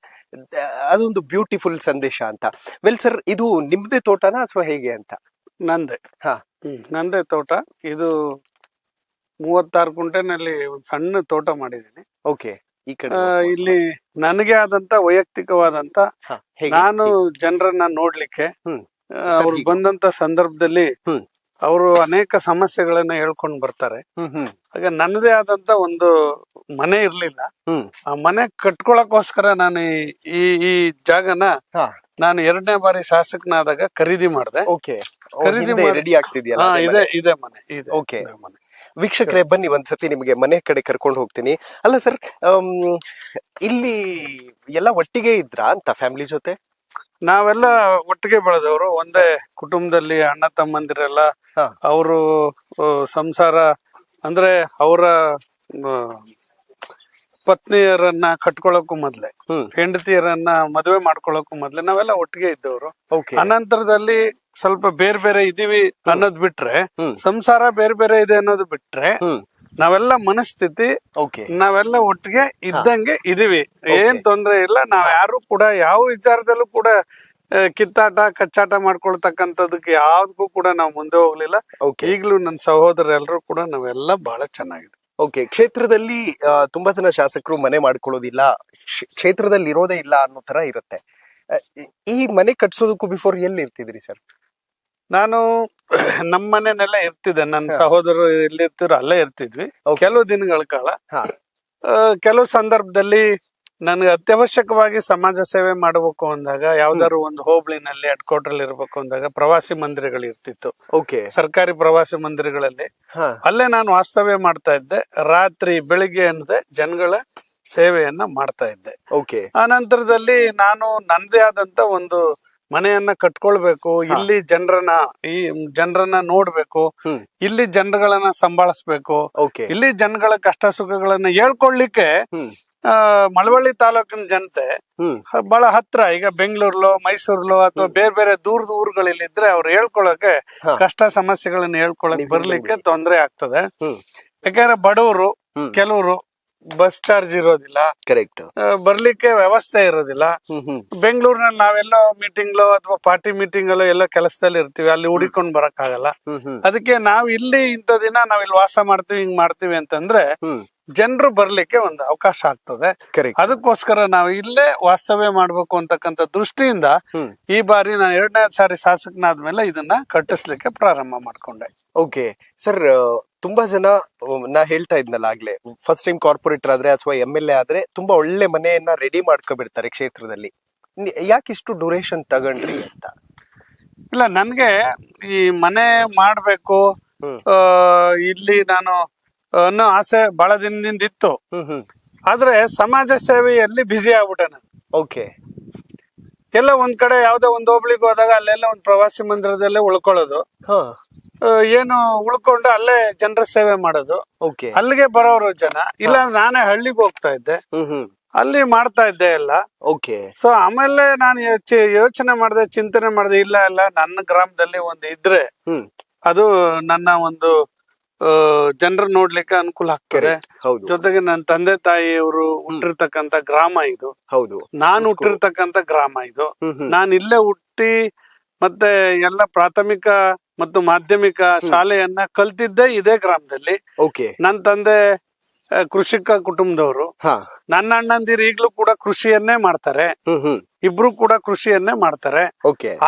ಅದೊಂದು ಬ್ಯೂಟಿಫುಲ್ ಸಂದೇಶ ಅಂತ. ವೆಲ್ ಸರ್, ಇದು ನಿಮ್ದೇ ತೋಟನಾ ಅಥವಾ ಹೇಗೆ ಅಂತ? ನಂದೆ. ಹಾ. ನಂದೇ ತೋಟ. ಇದು 36 ಗುಂಟೆನಲ್ಲಿ ಒಂದು ಸಣ್ಣ ತೋಟ ಮಾಡಿದ್ದೀನಿ. ಓಕೆ. ಈ ಕಡೆ ಇಲ್ಲಿ ನನಗೆ ಆದಂತ ವೈಯಕ್ತಿಕವಾದಂತ, ಹಾ, ಹೇಗೆ? ನಾನು ಜನರನ್ನ ನೋಡ್ಲಿಕ್ಕೆ, ಹ್ಮ್. ಅವ್ರು ಹೀಗೆ. ಬಂದಂತ ಸಂದರ್ಭದಲ್ಲಿ ಹ್ಮ್. ಅವರು ಅನೇಕ ಸಮಸ್ಯೆಗಳನ್ನ ಹೇಳ್ಕೊಂಡ್ ಬರ್ತಾರೆ. ಹ್ಮ್. ಹ್ಮ್. ಹಾಗೆ ನನ್ನದೇ ಆದಂತ ಒಂದು ಮನೆ ಇರ್ಲಿಲ್ಲ. ಹ್ಮ್. ಆ ಮನೆ ಕಟ್ಕೊಳಕೋಸ್ಕರ ನಾನು ಈ ಜಾಗನ ಹಾ. ನಾನು 2ನೇ ಬಾರಿ ಶಾಸಕನಾದಾಗ ಖರೀದಿ ಮಾಡಿದೆ. ಓಕೆ. ಖರೀದಿ ರೆಡಿ ಆಗ್ತಿದ್ಯಲ್ಲ? ಇದೆ ಮನೆ. ಓಕೆ. ವೀಕ್ಷಕರೇ, ಬನ್ನಿ ಒಂದ್ಸತಿ ನಿಮಗೆ ಮನೆ ಕಡೆ ಕರ್ಕೊಂಡು ಹೋಗ್ತೀನಿ. ಅಲ್ಲ ಸರ್, ಇಲ್ಲಿ ಎಲ್ಲ ಒಟ್ಟಿಗೆ ಇದ್ರಾ ಅಂತ ಫ್ಯಾಮಿಲಿ ಜೊತೆ? ನಾವೆಲ್ಲ ಒಟ್ಟಿಗೆ ಬೆಳೆದವರು, ಒಂದೇ ಕುಟುಂಬದಲ್ಲಿ ಅಣ್ಣ ತಮ್ಮಂದಿರೆಲ್ಲ. ಹಾ. ಅವರು ಸಂಸಾರ ಅಂದ್ರೆ ಅವರ ಪತ್ನಿಯರನ್ನ ಕಟ್ಕೊಳಕ್ಕೂ ಮೊದ್ಲೆ, ಹ್ಮ್. ಹೆಂಡತಿಯರನ್ನ ಮದುವೆ ಮಾಡ್ಕೊಳಕ್ಕೂ ಮೊದ್ಲೆ ನಾವೆಲ್ಲ ಒಟ್ಟಿಗೆ ಇದ್ದವರು. ಓಕೆ. ಅನಂತರದಲ್ಲಿ ಸ್ವಲ್ಪ ಬೇರೆ ಬೇರೆ ಇದೀವಿ ಅನ್ನೋದ್ ಬಿಟ್ರೆ, ಹ್ಮ್. ಸಂಸಾರ ಬೇರೆ ಬೇರೆ ಇದೆ ಅನ್ನೋದು ಬಿಟ್ರೆ, ಹ್ಮ್. ನಾವೆಲ್ಲ ಮನಸ್ಥಿತಿ, ಓಕೆ. ನಾವೆಲ್ಲ ಒಟ್ಟಿಗೆ ಇದ್ದಂಗೆ ಇದೀವಿ. ಏನ್ ತೊಂದ್ರೆ ಇಲ್ಲ. ನಾವ್ ಯಾರು ಕೂಡ ಯಾವ ವಿಚಾರದಲ್ಲೂ ಕೂಡ ಕಿತ್ತಾಟ ಕಚ್ಚಾಟ ಮಾಡ್ಕೊಳ್ತಕ್ಕಂಥದಕ್ಕೆ ಯಾವ್ದಕ್ಕೂ ಕೂಡ ನಾವು ಮುಂದೆ ಹೋಗ್ಲಿಲ್ಲ. ಓಕೆ. ಈಗ್ಲೂ ನನ್ನ ಸಹೋದರ ಎಲ್ರು ಕೂಡ ನಾವೆಲ್ಲ ಬಹಳ ಚೆನ್ನಾಗಿದೆ. ಓಕೆ, ಕ್ಷೇತ್ರದಲ್ಲಿ ತುಂಬಾ ಜನ ಶಾಸಕರು ಮನೆ ಮಾಡ್ಕೊಳ್ಳೋದಿಲ್ಲ, ಕ್ಷೇತ್ರದಲ್ಲಿ ಇರೋದೇ ಇಲ್ಲ ಅನ್ನೋ ತರ ಇರುತ್ತೆ. ಈ ಮನೆ ಕಟ್ಸೋದಕ್ಕೂ ಬಿಫೋರ್ ಎಲ್ಲಿ ಇರ್ತಿದ್ರಿ ಸರ್? ನಾನು ನಮ್ಮ ಮನೆಯಲ್ಲೇ ಇರ್ತಿದ್ದೆ, ನನ್ನ ಸಹೋದರರು ಎಲ್ಲಿರ್ತಿದ್ರು ಅಲ್ಲೇ ಇರ್ತಿದ್ವಿ ಕೆಲವು ದಿನಗಳ ಕಾಲ. ಕೆಲವು ಸಂದರ್ಭದಲ್ಲಿ ನನ್ಗೆ ಅತ್ಯವಶ್ಯಕವಾಗಿ ಸಮಾಜ ಸೇವೆ ಮಾಡಬೇಕು ಅಂದಾಗ, ಯಾವ್ದಾದ್ರು ಒಂದು ಹೋಬಳಿನಲ್ಲಿ ಹೆಡ್ ಕ್ವಾರ್ಟರ್ ಇರ್ಬೇಕು ಅಂದಾಗ ಪ್ರವಾಸಿ ಮಂದಿರಗಳು ಇರ್ತಿತ್ತು. ಸರ್ಕಾರಿ ಪ್ರವಾಸಿ ಮಂದಿರಗಳಲ್ಲಿ ಅಲ್ಲೇ ನಾನು ವಾಸ್ತವ್ಯ ಮಾಡ್ತಾ ಇದ್ದೆ. ರಾತ್ರಿ ಬೆಳಿಗ್ಗೆ ಅನ್ನದೆ ಜನಗಳ ಸೇವೆಯನ್ನ ಮಾಡ್ತಾ ಇದ್ದೆ. ಆ ನಂತರದಲ್ಲಿ ನಾನು ನನ್ನದೇ ಆದಂತ ಒಂದು ಮನೆಯನ್ನ ಕಟ್ಕೊಳ್ಬೇಕು, ಇಲ್ಲಿ ಜನರನ್ನ ನೋಡ್ಬೇಕು, ಇಲ್ಲಿ ಜನಗಳನ್ನ ಸಂಭಾಳಿಸ್ಬೇಕು, ಇಲ್ಲಿ ಜನಗಳ ಕಷ್ಟ ಸುಖಗಳನ್ನ ಹೇಳ್ಕೊಳ್ಲಿಕ್ಕೆ ಮಳವಳ್ಳಿ ತಾಲೂಕಿನ ಜನತೆ ಬಹಳ ಹತ್ರ. ಈಗ ಬೆಂಗಳೂರ್ಲೋ ಮೈಸೂರ್ಲೋ ಅಥವಾ ಬೇರೆ ಬೇರೆ ದೂರದ ಊರುಗಳಲ್ಲಿ ಇದ್ರೆ ಅವ್ರು ಹೇಳ್ಕೊಳಕ್ಕೆ ಕಷ್ಟ ಸಮಸ್ಯೆಗಳನ್ನ ಹೇಳ್ಕೊಳಕ್ ಬರ್ಲಿಕ್ಕೆ ತೊಂದರೆ ಆಗ್ತದೆ. ಯಾಕಂದ್ರೆ ಬಡವರು ಕೆಲವರು ಬಸ್ ಚಾರ್ಜ್ ಇರೋದಿಲ್ಲ, ಕರೆಕ್ಟ್, ಬರ್ಲಿಕ್ಕೆ ವ್ಯವಸ್ಥೆ ಇರೋದಿಲ್ಲ. ಬೆಂಗಳೂರಿನಲ್ಲಿ ನಾವೆಲ್ಲೋ ಮೀಟಿಂಗ್ಲೋ ಅಥವಾ ಪಾರ್ಟಿ ಮೀಟಿಂಗ್ ಅಲ್ಲೋ ಎಲ್ಲೋ ಕೆಲಸದಲ್ಲಿ ಇರ್ತೀವಿ, ಅಲ್ಲಿ ಹುಡಿಕೊಂಡ್ ಬರಕ್ ಆಗಲ್ಲ. ಅದಕ್ಕೆ ನಾವ್ ಇಲ್ಲಿ ಇಂಥ ದಿನ ನಾವ್ ಇಲ್ಲಿ ವಾಸ ಮಾಡ್ತೀವಿ, ಹಿಂಗ್ ಮಾಡ್ತೀವಿ ಅಂತಂದ್ರೆ ಜನರು ಬರ್ಲಿಕ್ಕೆ ಒಂದು ಅವಕಾಶ ಆಗ್ತದೆ. ಅದಕ್ಕೋಸ್ಕರ ನಾವು ಇಲ್ಲೇ ವಾಸ್ತವ್ಯ ಮಾಡ್ಬೇಕು ಅಂತಕ್ಕಂಥ ದೃಷ್ಟಿಯಿಂದ ಈ ಬಾರಿ ನಾನು 2ನೇ ಸಾರಿ ಶಾಸಕನಾದ್ಮೇಲೆ ಇದನ್ನ ಕಟ್ಟಿಸ್ಲಿಕ್ಕೆ ಪ್ರಾರಂಭ ಮಾಡ್ಕೊಂಡೆ. ಓಕೆ ಸರ್, ತುಂಬಾ ಜನ ನಾ ಹೇಳ್ತಾ ಇದ್ನಲ್ಲ ಆಗ್ಲೇ, ಫಸ್ಟ್ ಟೈಮ್ ಕಾರ್ಪೊರೇಟರ್ ಆದ್ರೆ ಅಥವಾ MLA ಆದ್ರೆ ತುಂಬಾ ಒಳ್ಳೆ ಮನೆಯನ್ನ ರೆಡಿ ಮಾಡ್ಕೊಬಿಡ್ತಾರೆ ಕ್ಷೇತ್ರದಲ್ಲಿ. ಯಾಕಿಷ್ಟು ಡ್ಯೂರೇಷನ್ ತಗೊಂಡ್ರಿ ಅಂತ? ಇಲ್ಲ, ನನ್ಗೆ ಈ ಮನೆ ಮಾಡ್ಬೇಕು ಇಲ್ಲಿ ನಾನು ಅನ್ನೋ ಆಸೆ ಬಹಳ ದಿನದಿಂದ ಇತ್ತು. ಆದ್ರೆ ಸಮಾಜ ಸೇವೆಯಲ್ಲಿ ಬ್ಯುಸಿ ಆಗ್ಬಿಟ್ಟೆ ನಾನು. ಎಲ್ಲ ಒಂದ್ ಕಡೆ ಯಾವ್ದೋ ಒಂದ್ ಹೋಬಳಿಗೆ ಹೋದಾಗ ಅಲ್ಲೆಲ್ಲ ಒಂದ್ ಪ್ರವಾಸಿ ಮಂದಿರದಲ್ಲೇ ಉಳ್ಕೊಳ್ಳೋದು, ಏನು ಉಳ್ಕೊಂಡು ಅಲ್ಲೇ ಜನರ ಸೇವೆ ಮಾಡೋದು. ಅಲ್ಲಿಗೆ ಬರೋರು ಜನ ಇಲ್ಲ, ನಾನೇ ಹಳ್ಳಿಗೆ ಹೋಗ್ತಾ ಇದ್ದೆ, ಅಲ್ಲಿ ಮಾಡ್ತಾ ಇದ್ದೆ ಎಲ್ಲ. ಸೊ ಆಮೇಲೆ ನಾನು ಯೋಚನೆ ಮಾಡಿದೆ, ಚಿಂತನೆ ಮಾಡಿದೆ, ಇಲ್ಲ ನನ್ನ ಗ್ರಾಮದಲ್ಲಿ ಒಂದು ಇದ್ರೆ ಅದು ನನ್ನ ಒಂದು ಜನರು ನೋಡ್ಲಿಕ್ಕೆ ಅನುಕೂಲ ಆಗ್ತಾರೆ. ಜೊತೆಗೆ ನನ್ನ ತಂದೆ ತಾಯಿಯವರು ಹುಟ್ಟಿರ್ತಕ್ಕಂತ ಗ್ರಾಮ ಇದು, ನಾನು ಹುಟ್ಟಿರ್ತಕ್ಕಂತ ಗ್ರಾಮ ಇದು. ನಾನು ಇಲ್ಲೇ ಹುಟ್ಟಿ ಮತ್ತೆ ಎಲ್ಲ ಪ್ರಾಥಮಿಕ ಮತ್ತು ಮಾಧ್ಯಮಿಕ ಶಾಲೆಯನ್ನ ಕಲ್ತಿದ್ದೆ ಇದೇ ಗ್ರಾಮದಲ್ಲಿ. ನನ್ನ ತಂದೆ ಕೃಷಿಕ ಕುಟುಂಬದವರು, ನನ್ನ ಅಣ್ಣಂದಿರು ಈಗ್ಲೂ ಕೂಡ ಕೃಷಿಯನ್ನೇ ಮಾಡ್ತಾರೆ, ಇಬ್ರು ಕೂಡ ಕೃಷಿಯನ್ನೇ ಮಾಡ್ತಾರೆ.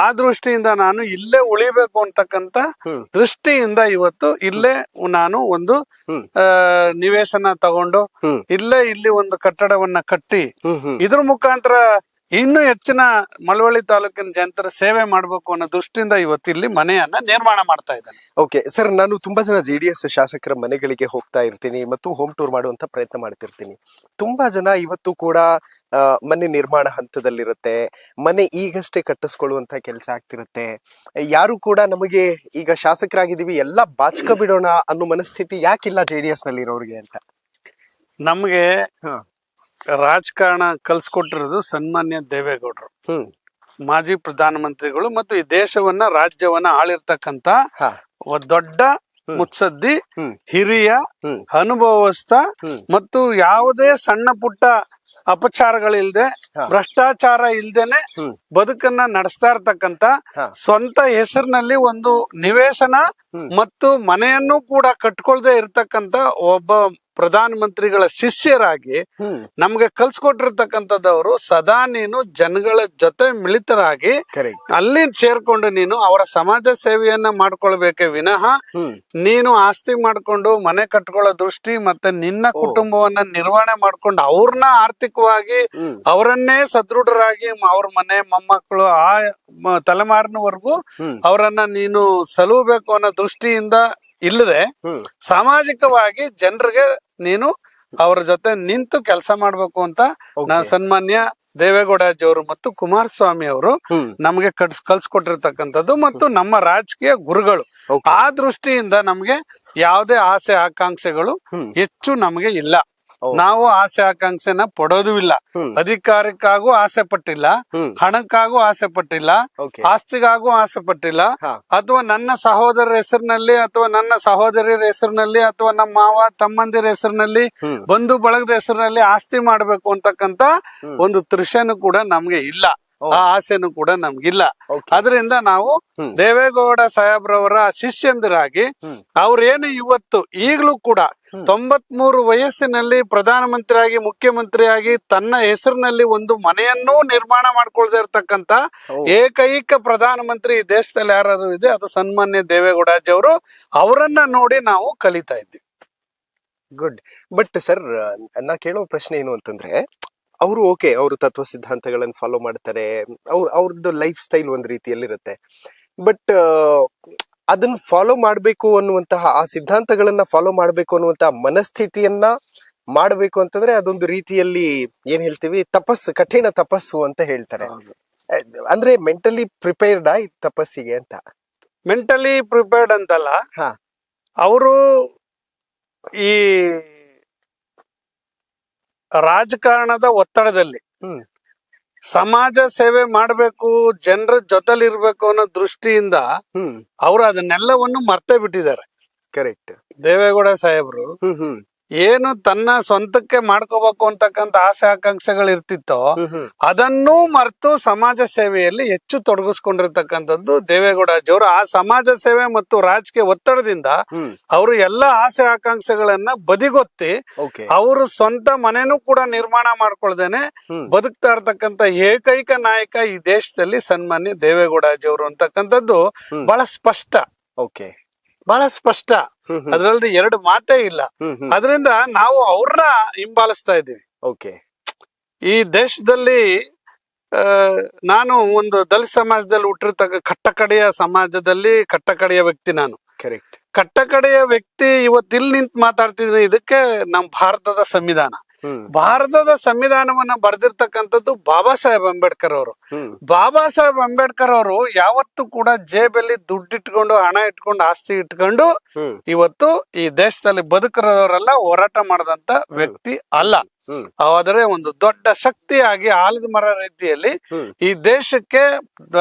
ಆ ದೃಷ್ಟಿಯಿಂದ ನಾನು ಇಲ್ಲೇ ಉಳಿಬೇಕು ಅಂತಕ್ಕಂತ ದೃಷ್ಟಿಯಿಂದ ಇವತ್ತು ಇಲ್ಲೇ ನಾನು ಒಂದು ನಿವೇಶನ ತಗೊಂಡು ಇಲ್ಲಿ ಒಂದು ಕಟ್ಟಡವನ್ನ ಕಟ್ಟಿ ಇದ್ರ ಮುಖಾಂತರ ಇನ್ನೂ ಹೆಚ್ಚಿನ ಮಳವಳ್ಳಿ ತಾಲೂಕಿನ ಜನತರ ಸೇವೆ ಮಾಡ್ಬೇಕು ಅನ್ನೋ ದೃಷ್ಟಿಯಿಂದ ಇವತ್ತು ಇಲ್ಲಿ ಮನೆಯನ್ನ ನಿರ್ಮಾಣ ಮಾಡ್ತಾ ಇದ್ದಾನೆ. ಓಕೆ ಸರ್, ನಾನು ತುಂಬಾ ಜನ JDS ಶಾಸಕರ ಮನೆಗಳಿಗೆ ಹೋಗ್ತಾ ಇರ್ತೀನಿ ಮತ್ತು ಹೋಮ್ ಟೂರ್ ಮಾಡುವಂತ ಪ್ರಯತ್ನ ಮಾಡ್ತಿರ್ತೀನಿ. ತುಂಬಾ ಜನ ಇವತ್ತು ಕೂಡ ಮನೆ ನಿರ್ಮಾಣ ಹಂತದಲ್ಲಿರುತ್ತೆ, ಮನೆ ಈಗಷ್ಟೇ ಕಟ್ಟಿಸ್ಕೊಳ್ಳುವಂತ ಕೆಲಸ ಆಗ್ತಿರುತ್ತೆ. ಯಾರು ಕೂಡ ನಮಗೆ ಈಗ ಶಾಸಕರಾಗಿದ್ದೀವಿ ಎಲ್ಲ ಬಾಚ್ಕ ಬಿಡೋಣ ಅನ್ನೋ ಮನಸ್ಥಿತಿ ಯಾಕಿಲ್ಲ JDS ನಲ್ಲಿ ಇರೋರಿಗೆ ಅಂತ? ನಮ್ಗೆ ರಾಜಕಾರಣ ಕಲ್ಸ್ಕೊಟ್ಟಿರೋದು ಸನ್ಮಾನ್ಯ ದೇವೇಗೌಡರು, ಮಾಜಿ ಪ್ರಧಾನಮಂತ್ರಿಗಳು ಮತ್ತು ಈ ದೇಶವನ್ನ ರಾಜ್ಯವನ್ನ ಆಳಿರ್ತಕ್ಕಂತ ದೊಡ್ಡ ಮುತ್ಸದ್ದಿ, ಹಿರಿಯ ಅನುಭವಸ್ಥ ಮತ್ತು ಯಾವುದೇ ಸಣ್ಣ ಪುಟ್ಟ ಅಪಚಾರಗಳಿಲ್ದೆ ಭ್ರಷ್ಟಾಚಾರ ಇಲ್ದೇನೆ ಬದುಕನ್ನ ನಡೆಸ್ತಾ ಇರ್ತಕ್ಕಂತ, ಸ್ವಂತ ಹೆಸರಿನಲ್ಲಿ ಒಂದು ನಿವೇಶನ ಮತ್ತು ಮನೆಯನ್ನು ಕೂಡ ಕಟ್ಕೊಳ್ದೆ ಇರ್ತಕ್ಕಂತ ಒಬ್ಬ ಪ್ರಧಾನ ಮಂತ್ರಿಗಳ ಶಿಷ್ಯರಾಗಿ ನಮ್ಗೆ ಕಲ್ಸ್ಕೊಟ್ಟಿರ್ತಕ್ಕಂಥದ್ದವರು ಸದಾ ನೀನು ಜನಗಳ ಜೊತೆ ಮಿಳಿತರಾಗಿ ಅಲ್ಲಿ ಸೇರ್ಕೊಂಡು ನೀನು ಅವರ ಸಮಾಜ ಸೇವೆಯನ್ನ ಮಾಡ್ಕೊಳ್ಬೇಕೆ ವಿನಃ ನೀನು ಆಸ್ತಿ ಮಾಡ್ಕೊಂಡು ಮನೆ ಕಟ್ಕೊಳ್ಳೋ ದೃಷ್ಟಿ ಮತ್ತೆ ನಿನ್ನ ಕುಟುಂಬವನ್ನ ನಿರ್ವಹಣೆ ಮಾಡ್ಕೊಂಡು ಅವ್ರನ್ನ ಆರ್ಥಿಕವಾಗಿ ಅವರನ್ನೇ ಸದೃಢರಾಗಿ ಅವ್ರ ಮನೆ ಮೊಮ್ಮಕ್ಕಳು ಆ ತಲೆಮಾರಿನವರೆಗೂ ಅವರನ್ನ ನೀನು ಸಲುಬೇಕು ಅನ್ನೋ ದೃಷ್ಟಿಯಿಂದ ಇಲ್ಲದೆ ಸಾಮಾಜಿಕವಾಗಿ ಜನರಿಗೆ ನೀನು ಅವರ ಜೊತೆ ನಿಂತು ಕೆಲಸ ಮಾಡ್ಬೇಕು ಅಂತ ಸನ್ಮಾನ್ಯ ದೇವೇಗೌಡಜಿಯವರು ಮತ್ತು ಕುಮಾರಸ್ವಾಮಿ ಅವರು ನಮ್ಗೆ ಕಲ್ಸ್ಕೊಟ್ಟಿರ್ತಕ್ಕಂಥದ್ದು ಮತ್ತು ನಮ್ಮ ರಾಜಕೀಯ ಗುರುಗಳು. ಆ ದೃಷ್ಟಿಯಿಂದ ನಮ್ಗೆ ಯಾವುದೇ ಆಸೆ ಆಕಾಂಕ್ಷೆಗಳು ಹೆಚ್ಚು ನಮ್ಗೆ ಇಲ್ಲ. ನಾವು ಆಸೆ ಆಕಾಂಕ್ಷೆನ ಪಡೋದು ಇಲ್ಲ, ಅಧಿಕಾರಕ್ಕಾಗೂ ಆಸೆ ಪಟ್ಟಿಲ್ಲ, ಹಣಕ್ಕಾಗೂ ಆಸೆ ಪಟ್ಟಿಲ್ಲ, ಆಸ್ತಿಗಾಗೂ ಆಸೆ ಪಟ್ಟಿಲ್ಲ, ಅಥವಾ ನನ್ನ ಸಹೋದರರ ಹೆಸರಿನಲ್ಲಿ ಅಥವಾ ನನ್ನ ಸಹೋದರಿಯರ ಹೆಸರಿನಲ್ಲಿ ಅಥವಾ ನಮ್ಮ ಮಾವ ತಮ್ಮಂದಿರ ಹೆಸರಿನಲ್ಲಿ ಬಂಧು ಬಳಗದ ಹೆಸರಿನಲ್ಲಿ ಆಸ್ತಿ ಮಾಡ್ಬೇಕು ಅಂತಕ್ಕಂತ ಒಂದು ತೃಷನು ಕೂಡ ನಮ್ಗೆ ಇಲ್ಲ. ಆ ಆಸೆನೂ ಕೂಡ ನಮ್ಗಿಲ್ಲ. Okay. ಅದರಿಂದ ನಾವು ದೇವೇಗೌಡ ಸಾಹೇಬ್ರವರ ಶಿಷ್ಯಂದಿರಾಗಿ ಅವ್ರೇನು ಇವತ್ತು ಈಗಲೂ ಕೂಡ 93 ವಯಸ್ಸಿನಲ್ಲಿ ಪ್ರಧಾನಮಂತ್ರಿಯಾಗಿ ಮುಖ್ಯಮಂತ್ರಿಯಾಗಿ ತನ್ನ ಹೆಸರಿನಲ್ಲಿ ಒಂದು ಮನೆಯನ್ನೂ ನಿರ್ಮಾಣ ಮಾಡ್ಕೊಳ್ದೇ ಇರ್ತಕ್ಕಂತ ಏಕೈಕ ಪ್ರಧಾನಮಂತ್ರಿ ಈ ದೇಶದಲ್ಲಿ ಯಾರಾದ್ರೂ ಇದೆ ಅದು ಸನ್ಮಾನ್ಯ ದೇವೇಗೌಡಾಜಿ ಅವರು. ಅವರನ್ನ ನೋಡಿ ನಾವು ಕಲಿತಾ ಇದ್ದೀವಿ. ಗುಡ್. ಬಟ್ ಸರ್, ನಾ ಕೇಳೋ ಪ್ರಶ್ನೆ ಏನು ಅಂತಂದ್ರೆ, ಅವರು ತತ್ವ ಸಿದ್ಧಾಂತಗಳನ್ನು ಫಾಲೋ ಮಾಡ್ತಾರೆ, ಅವ್ರದ್ದು ಲೈಫ್ ಸ್ಟೈಲ್ ಒಂದ್ ರೀತಿಯಲ್ಲಿರುತ್ತೆ. ಬಟ್ ಅದನ್ನ ಫಾಲೋ ಮಾಡ್ಬೇಕು ಅನ್ನುವಂತಹ, ಆ ಸಿದ್ಧಾಂತಗಳನ್ನ ಫಾಲೋ ಮಾಡ್ಬೇಕು ಅನ್ನುವಂತಹ ಮನಸ್ಥಿತಿಯನ್ನ ಮಾಡ್ಬೇಕು ಅಂತಂದ್ರೆ ಅದೊಂದು ರೀತಿಯಲ್ಲಿ ಏನ್ ಹೇಳ್ತೀವಿ, ಕಠಿಣ ತಪಸ್ಸು ಅಂತ ಹೇಳ್ತಾರೆ. ಅಂದ್ರೆ ಮೆಂಟಲಿ ಪ್ರಿಪೇರ್ಡ್ ಈ ತಪಸ್ಸಿಗೆ ಅಂತ? ಮೆಂಟಲಿ ಪ್ರಿಪೇರ್ಡ್ ಅಂತಲ್ಲ, ಹಾ, ಅವರು ಈ ರಾಜಕಾರಣದ ಒತ್ತಡದಲ್ಲಿ ಸಮಾಜ ಸೇವೆ ಮಾಡಬೇಕು, ಜನರ ಜೊತೆಲಿರ್ಬೇಕು ಅನ್ನೋ ದೃಷ್ಟಿಯಿಂದ ಅವರು ಅದನ್ನೆಲ್ಲವನ್ನು ಮರ್ತೇ ಬಿಟ್ಟಿದ್ದಾರೆ. ಕರೆಕ್ಟ್. ದೇವೇಗೌಡ ಸಾಹೇಬ್ರು ಏನು ತನ್ನ ಸ್ವಂತಕ್ಕೆ ಮಾಡ್ಕೋಬೇಕು ಅಂತಕ್ಕಂತ ಆಸೆ ಆಕಾಂಕ್ಷೆಗಳು ಇರ್ತಿತ್ತೋ ಅದನ್ನೂ ಮರೆತು ಸಮಾಜ ಸೇವೆಯಲ್ಲಿ ಹೆಚ್ಚು ತೊಡಗಿಸ್ಕೊಂಡಿರ್ತಕ್ಕಂಥದ್ದು ದೇವೇಗೌಡಜಿಯವರು. ಆ ಸಮಾಜ ಸೇವೆ ಮತ್ತು ರಾಜಕೀಯ ಒತ್ತಡದಿಂದ ಅವರು ಎಲ್ಲ ಆಸೆ ಆಕಾಂಕ್ಷೆಗಳನ್ನ ಬದಿಗೊತ್ತಿ ಅವರು ಸ್ವಂತ ಮನೆನೂ ಕೂಡ ನಿರ್ಮಾಣ ಮಾಡ್ಕೊಳ್ದೇನೆ ಬದುಕ್ತಾ ಇರ್ತಕ್ಕಂಥ ಏಕೈಕ ನಾಯಕ ಈ ದೇಶದಲ್ಲಿ ಸನ್ಮಾನ್ಯ ದೇವೇಗೌಡಜಿಯವರು ಅಂತಕ್ಕಂಥದ್ದು ಬಹಳ ಸ್ಪಷ್ಟ. ಓಕೆ, ಬಹಳ ಸ್ಪಷ್ಟ, ಅದ್ರಲ್ಲಿ ಎರಡು ಮಾತೇ ಇಲ್ಲ. ಅದರಿಂದ ನಾವು ಅವ್ರನ್ನ ಹಿಂಬಾಲಿಸ್ತಾ ಇದ್ದೀವಿ. ಓಕೆ. ಈ ದೇಶದಲ್ಲಿ ನಾನು ಒಂದು ದಲಿತ ಸಮಾಜದಲ್ಲಿ ಹುಟ್ಟಿರ್ತಕ್ಕ ಕಟ್ಟಕಡೆಯ ಸಮಾಜದಲ್ಲಿ ಕಟ್ಟಕಡೆಯ ವ್ಯಕ್ತಿ ನಾನು. ಕರೆಕ್ಟ್. ಕಟ್ಟಕಡೆಯ ವ್ಯಕ್ತಿ ಇವತ್ತು ಇಲ್ಲಿ ನಿಂತು ಮಾತಾಡ್ತಿದ್ರೆ ಇದಕ್ಕೆ ನಮ್ಮ ಭಾರತದ ಸಂವಿಧಾನ. ಭಾರತದ ಸಂವಿಧಾನವನ್ನ ಬರೆದಿರ್ತಕ್ಕಂಥದ್ದು ಬಾಬಾ ಸಾಹೇಬ್ ಅಂಬೇಡ್ಕರ್ ಅವರು. ಬಾಬಾ ಸಾಹೇಬ್ ಅಂಬೇಡ್ಕರ್ ಅವರು ಯಾವತ್ತೂ ಕೂಡ ಜೇಬಲ್ಲಿ ದುಡ್ಡಿಟ್ಕೊಂಡು, ಹಣ ಇಟ್ಕೊಂಡು, ಆಸ್ತಿ ಇಟ್ಕೊಂಡು ಇವತ್ತು ಈ ದೇಶದಲ್ಲಿ ಬದುಕಿರೋರೆಲ್ಲ ಹೋರಾಟ ಮಾಡದಂತ ವ್ಯಕ್ತಿ ಅಲ್ಲ. ಆದರೆ ಒಂದು ದೊಡ್ಡ ಶಕ್ತಿಯಾಗಿ ಆಲದ ಮರ ರೀತಿಯಲ್ಲಿ ಈ ದೇಶಕ್ಕೆ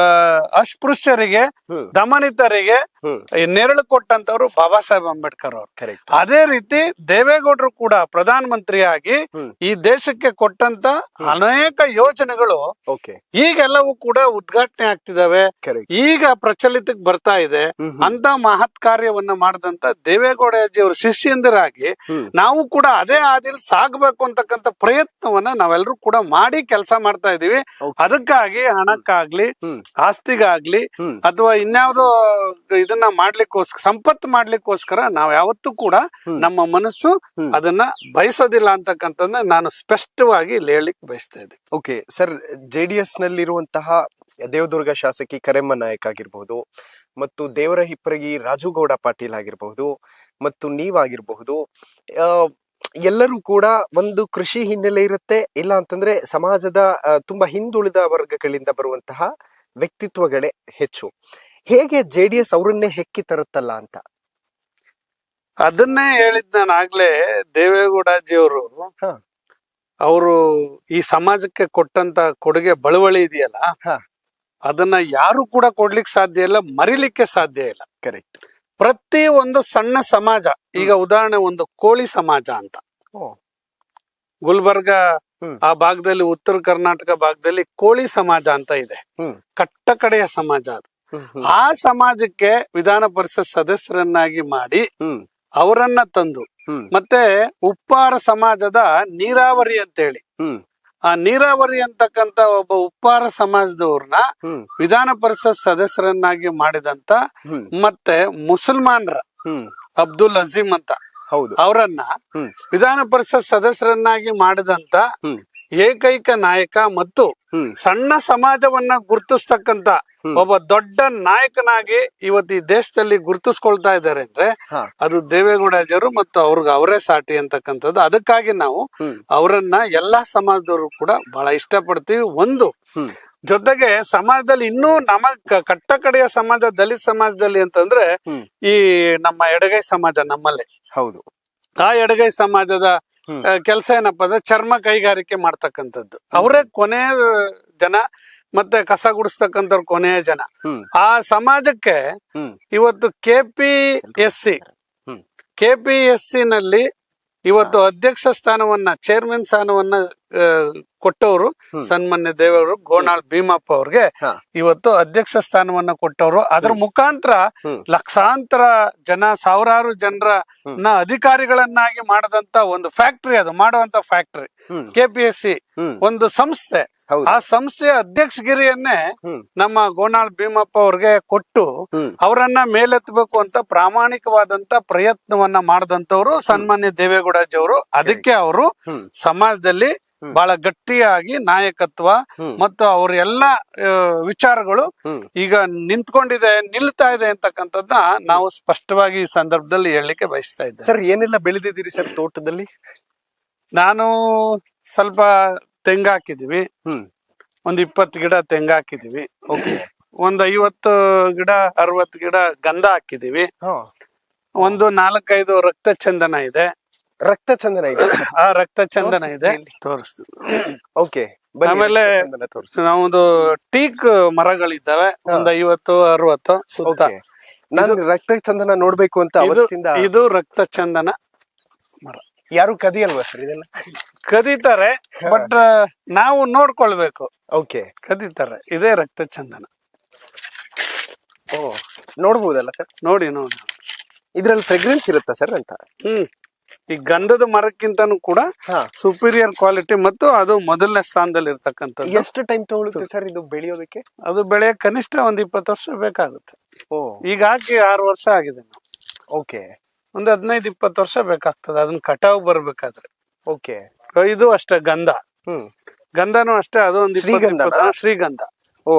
ಅಸ್ಪೃಶ್ಯರಿಗೆ, ದಮನಿತರಿಗೆ ನೆರಳು ಕೊಟ್ಟಂತವ್ರು ಬಾಬಾ ಸಾಹೇಬ್ ಅಂಬೇಡ್ಕರ್ ಅವರು. ಅದೇ ರೀತಿ ದೇವೇಗೌಡರು ಕೂಡ ಪ್ರಧಾನಮಂತ್ರಿಯಾಗಿ ಈ ದೇಶಕ್ಕೆ ಕೊಟ್ಟಂತ ಅನೇಕ ಯೋಜನೆಗಳು ಈಗೆಲ್ಲವೂ ಕೂಡ ಉದ್ಘಾಟನೆ ಆಗ್ತಿದಾವೆ, ಈಗ ಪ್ರಚಲಿತಕ್ಕೆ ಬರ್ತಾ ಇದೆ. ಅಂತ ಮಹತ್ ಕಾರ್ಯವನ್ನ ಮಾಡದಂತ ದೇವೇಗೌಡಜಿಯವರು ಶಿಷ್ಯಂದಿರಾಗಿ ನಾವು ಕೂಡ ಅದೇ ಹಾದಿಯಲ್ಲಿ ಸಾಗಬೇಕು ಅಂತಕ್ಕಂಥ ಪ್ರಯತ್ನವನ್ನ ನಾವೆಲ್ಲರೂ ಕೂಡ ಮಾಡಿ ಕೆಲಸ ಮಾಡ್ತಾ ಇದೀವಿ. ಅದಕ್ಕಾಗಿ ಹಣಕ್ಕಾಗ್ಲಿ, ಆಸ್ತಿಗಾಗ್ಲಿ, ಅಥವಾ ಇನ್ಯಾವುದೋ ಇದನ್ನ ಮಾಡ್ಲಿಕ್ಕೋಸ್ಕರ, ಸಂಪತ್ತು ಮಾಡ್ಲಿಕ್ಕೋಸ್ಕರ ನಾವ್ ಯಾವತ್ತೂ ಕೂಡ ನಮ್ಮ ಮನಸ್ಸು ಅದನ್ನ ಬಯಸೋದಿಲ್ಲ ಅಂತಕ್ಕಂಥದ್ದನ್ನ ನಾನು ಸ್ಪಷ್ಟವಾಗಿ ಇಲ್ಲಿ ಹೇಳಲಿಕ್ಕೆ ಬಯಸ್ತಾ ಇದ್ದೀನಿ. ಓಕೆ ಸರ್, JDS ನಲ್ಲಿರುವಂತಹ ದೇವದುರ್ಗ ಶಾಸಕಿ ಕರೆಮ್ಮ ನಾಯಕ್ ಆಗಿರ್ಬಹುದು, ಮತ್ತು ದೇವರ ಹಿಪ್ಪರಗಿ ರಾಜುಗೌಡ ಪಾಟೀಲ್ ಆಗಿರಬಹುದು, ಮತ್ತು ನೀವಾಗಿರಬಹುದು, ಎಲ್ಲರೂ ಕೂಡ ಒಂದು ಕೃಷಿ ಹಿನ್ನೆಲೆ ಇರುತ್ತೆ, ಇಲ್ಲ ಅಂತಂದ್ರೆ ಸಮಾಜದ ತುಂಬಾ ಹಿಂದುಳಿದ ವರ್ಗಗಳಿಂದ ಬರುವಂತಹ ವ್ಯಕ್ತಿತ್ವಗಳೇ ಹೆಚ್ಚು. ಹೇಗೆ JDS ಅವರನ್ನೇ ಹೆಕ್ಕಿ ತರುತ್ತಲ್ಲ ಅಂತ? ಅದನ್ನೇ ಹೇಳಿದ್ ನಾನು ಆಗ್ಲೇ. ದೇವೇಗೌಡಜಿಯವರು ಅವರು ಈ ಸಮಾಜಕ್ಕೆ ಕೊಟ್ಟಂತ ಕೊಡುಗೆ ಬಳುವಳಿ ಇದೆಯಲ್ಲ, ಅದನ್ನ ಯಾರು ಕೂಡ ಕೊಡ್ಲಿಕ್ಕೆ ಸಾಧ್ಯ ಇಲ್ಲ, ಮರಿಲಿಕ್ಕೆ ಸಾಧ್ಯ ಇಲ್ಲ. ಕರೆಕ್ಟ್. ಪ್ರತಿ ಒಂದು ಸಣ್ಣ ಸಮಾಜ, ಈಗ ಉದಾಹರಣೆ ಒಂದು ಕೋಳಿ ಸಮಾಜ ಅಂತ, ಗುಲ್ಬರ್ಗ ಆ ಭಾಗದಲ್ಲಿ, ಉತ್ತರ ಕರ್ನಾಟಕ ಭಾಗದಲ್ಲಿ ಕೋಳಿ ಸಮಾಜ ಅಂತ ಇದೆ, ಕಟ್ಟಕಡೆಯ ಸಮಾಜ ಅದು. ಆ ಸಮಾಜಕ್ಕೆ ವಿಧಾನ ಪರಿಷತ್ ಸದಸ್ಯರನ್ನಾಗಿ ಮಾಡಿ ಅವರನ್ನ ತಂದು, ಮತ್ತೆ ಉಪ್ಪಾರ ಸಮಾಜದ ನೀರಾವರಿ ಅಂತ ಹೇಳಿ, ಆ ನೀರಾವರಿ ಅಂತಕ್ಕಂತ ಒಬ್ಬ ಉಪ್ಪಾರ ಸಮಾಜದವ್ರನ್ನ ವಿಧಾನ ಪರಿಷತ್ ಸದಸ್ಯರನ್ನಾಗಿ ಮಾಡಿದಂತ, ಮತ್ತೆ ಮುಸಲ್ಮಾನರ ಅಬ್ದುಲ್ ಅಜೀಂ ಅಂತ ಅವರನ್ನ ವಿಧಾನ ಪರಿಷತ್ ಸದಸ್ಯರನ್ನಾಗಿ ಮಾಡಿದಂತ ಏಕೈಕ ನಾಯಕ ಮತ್ತು ಸಣ್ಣ ಸಮಾಜವನ್ನ ಗುರುತಿಸ್ತಕ್ಕಂತ ಒಬ್ಬ ದೊಡ್ಡ ನಾಯಕನಾಗಿ ಇವತ್ತು ಈ ದೇಶದಲ್ಲಿ ಗುರುತಿಸ್ಕೊಳ್ತಾ ಇದ್ದಾರೆ ಅಂದ್ರೆ ಅದು ದೇವೇಗೌಡಜಿಯವರು ಮತ್ತು ಅವರೇ ಸಾಟಿ ಅಂತಕ್ಕಂಥದ್ದು. ಅದಕ್ಕಾಗಿ ನಾವು ಅವರನ್ನ ಎಲ್ಲಾ ಸಮಾಜದವರು ಕೂಡ ಬಹಳ ಇಷ್ಟಪಡ್ತೀವಿ. ಒಂದು ಜೊತೆಗೆ ಸಮಾಜದಲ್ಲಿ ಇನ್ನೂ ಕಟ್ಟಕಡೆಯ ಸಮಾಜ, ದಲಿತ ಸಮಾಜದಲ್ಲಿ ಅಂತಂದ್ರೆ ಈ ನಮ್ಮ ಎಡಗೈ ಸಮಾಜ ನಮ್ಮಲ್ಲಿ. ಹೌದು. ಆ ಎಡಗೈ ಸಮಾಜದ ಕೆಲಸ ಏನಪ್ಪಾ ಅಂದ್ರೆ ಚರ್ಮ ಕೈಗಾರಿಕೆ ಮಾಡ್ತಕ್ಕಂಥದ್ದು. ಅವರೇ ಕೊನೆಯ ಜನ, ಮತ್ತೆ ಕಸ ಗುಡಿಸ್ತಕ್ಕಂಥವ್ರು ಕೊನೆಯ ಜನ. ಆ ಸಮಾಜಕ್ಕೆ ಇವತ್ತು KPSC ನಲ್ಲಿ ಇವತ್ತು ಅಧ್ಯಕ್ಷ ಸ್ಥಾನವನ್ನ ಚೇರ್ಮನ್ ಸ್ಥಾನವನ್ನ ಕೊಟ್ಟವರು ಸನ್ಮಾನ್ಯ ದೇವರು ಗೋನಾಳ್ ಭೀಮಪ್ಪ ಅವ್ರಿಗೆ ಇವತ್ತು ಅಧ್ಯಕ್ಷ ಸ್ಥಾನವನ್ನ ಕೊಟ್ಟವರು. ಅದ್ರ ಮುಖಾಂತರ ಲಕ್ಷಾಂತರ ಜನ, ಸಾವಿರಾರು ಜನರನ್ನ ಅಧಿಕಾರಿಗಳನ್ನಾಗಿ ಮಾಡದಂತ ಒಂದು ಫ್ಯಾಕ್ಟರಿ, ಅದು ಮಾಡುವಂತ ಫ್ಯಾಕ್ಟರಿ KPSC ಒಂದು ಸಂಸ್ಥೆ. ಆ ಸಂಸ್ಥೆಯ ಅಧ್ಯಕ್ಷಗಿರಿಯನ್ನೇ ನಮ್ಮ ಗೋನಾಳ್ ಭೀಮಪ್ಪ ಅವ್ರಿಗೆ ಕೊಟ್ಟು ಅವರನ್ನ ಮೇಲೆತ್ತಬೇಕು ಅಂತ ಪ್ರಾಮಾಣಿಕವಾದಂತ ಪ್ರಯತ್ನವನ್ನ ಮಾಡದಂತವ್ರು ಸನ್ಮಾನ್ಯ ದೇವೇಗೌಡಜಿ ಅವರು. ಅದಕ್ಕೆ ಅವರು ಸಮಾಜದಲ್ಲಿ ಬಹಳ ಗಟ್ಟಿಯಾಗಿ ನಾಯಕತ್ವ ಮತ್ತು ಅವ್ರ ಎಲ್ಲ ವಿಚಾರಗಳು ಈಗ ನಿಲ್ತಾ ಇದೆ ಅಂತಕ್ಕಂಥದ್ದ ನಾವು ಸ್ಪಷ್ಟವಾಗಿ ಈ ಸಂದರ್ಭದಲ್ಲಿ ಹೇಳಲಿಕ್ಕೆ ಬಯಸ್ತಾ ಇದ್ದೆ. ಸರ್, ಏನೆಲ್ಲ ಬೆಳೆದಿದ್ದೀರಿ ಸರ್ ತೋಟದಲ್ಲಿ? ನಾನು ಸ್ವಲ್ಪ ತೆಂಗು ಹಾಕಿದೀವಿ, ಒಂದ್ 20 ಗಿಡ ತೆಂಗು ಹಾಕಿದೀವಿ, ಒಂದ್ 50 ಗಿಡ 60 ಗಿಡ ಗಂಧ ಹಾಕಿದೀವಿ, ಒಂದು 4-5 ರಕ್ತ ಚಂದನ ಇದೆ. ರಕ್ತ ಚಂದನ ಇದೆ? ಆ ರಕ್ತ ಚಂದನ ಇದೆ, ತೋರಿಸ್ತೀವಿ. ಓಕೆ. ಆಮೇಲೆ ನಮ್ದು ಟೀಕ್ ಮರಗಳಿದ್ದಾವೆ, ಒಂದ್ 50-60 ಸುತ್ತ. ನಾನು ರಕ್ತ ಚಂದನ ನೋಡ್ಬೇಕು ಅಂತ ಅವತ್ತಿಂದ. ಇದು ರಕ್ತ ಚಂದನ ಮರ. ಯಾರು ಕದಿಯಲ್ವಾ ಸರ್ ಇದನ್ನ? ಕದೀತಾರೆ, ಬಟ್ ನಾವು ನೋಡ್ಕೊಳ್ಬೇಕು. ಓಕೆ, ಕದೀತಾರೆ. ಇದೇ ರಕ್ತ ಚಂದನ. ಓ, ನೋಡ್ಬೋದಲ್ಲ ಸರ್? ನೋಡಿ ಇದ್ರಲ್ಲಿ ಫ್ರೆಗ್ರೆನ್ಸ್ ಇರುತ್ತಾ ಸರ್ ಅಂತ? ಈ ಗಂಧದ ಮರಕ್ಕಿಂತನೂ ಕೂಡ ಸುಪೀರಿಯರ್ ಕ್ವಾಲಿಟಿ ಮತ್ತು ಅದು ಮೊದಲನೇ ಸ್ಥಾನದಲ್ಲಿ ಇರ್ತಕ್ಕಂಥದ್ದು. ಎಷ್ಟು ಟೈಮ್ ತಗೊಳುತ್ತೆ ಸರ್ ಇದು ಬೆಳೆಯೋದಕ್ಕೆ? ಅದು ಬೆಳೆಯ ಕನಿಷ್ಠ ಒಂದ್ 20 ವರ್ಷ ಬೇಕಾಗುತ್ತೆ. ಈಗ ಹಾಕಿ 6 ವರ್ಷ ಆಗಿದೆ ನಾವು. ಓಕೆ. ಒಂದು 15-20 ವರ್ಷ ಬೇಕಾಗ್ತದೆ ಅದನ್ನ ಕಟಾವ್ ಬರ್ಬೇಕಾದ್ರೆ. ಓಕೆ. ಇದು ಅಷ್ಟೇ ಗಂಧ. ಗಂಧನೂ ಅಷ್ಟೇ, ಅದು ಒಂದು ಶ್ರೀಗಂಧ. ಓ,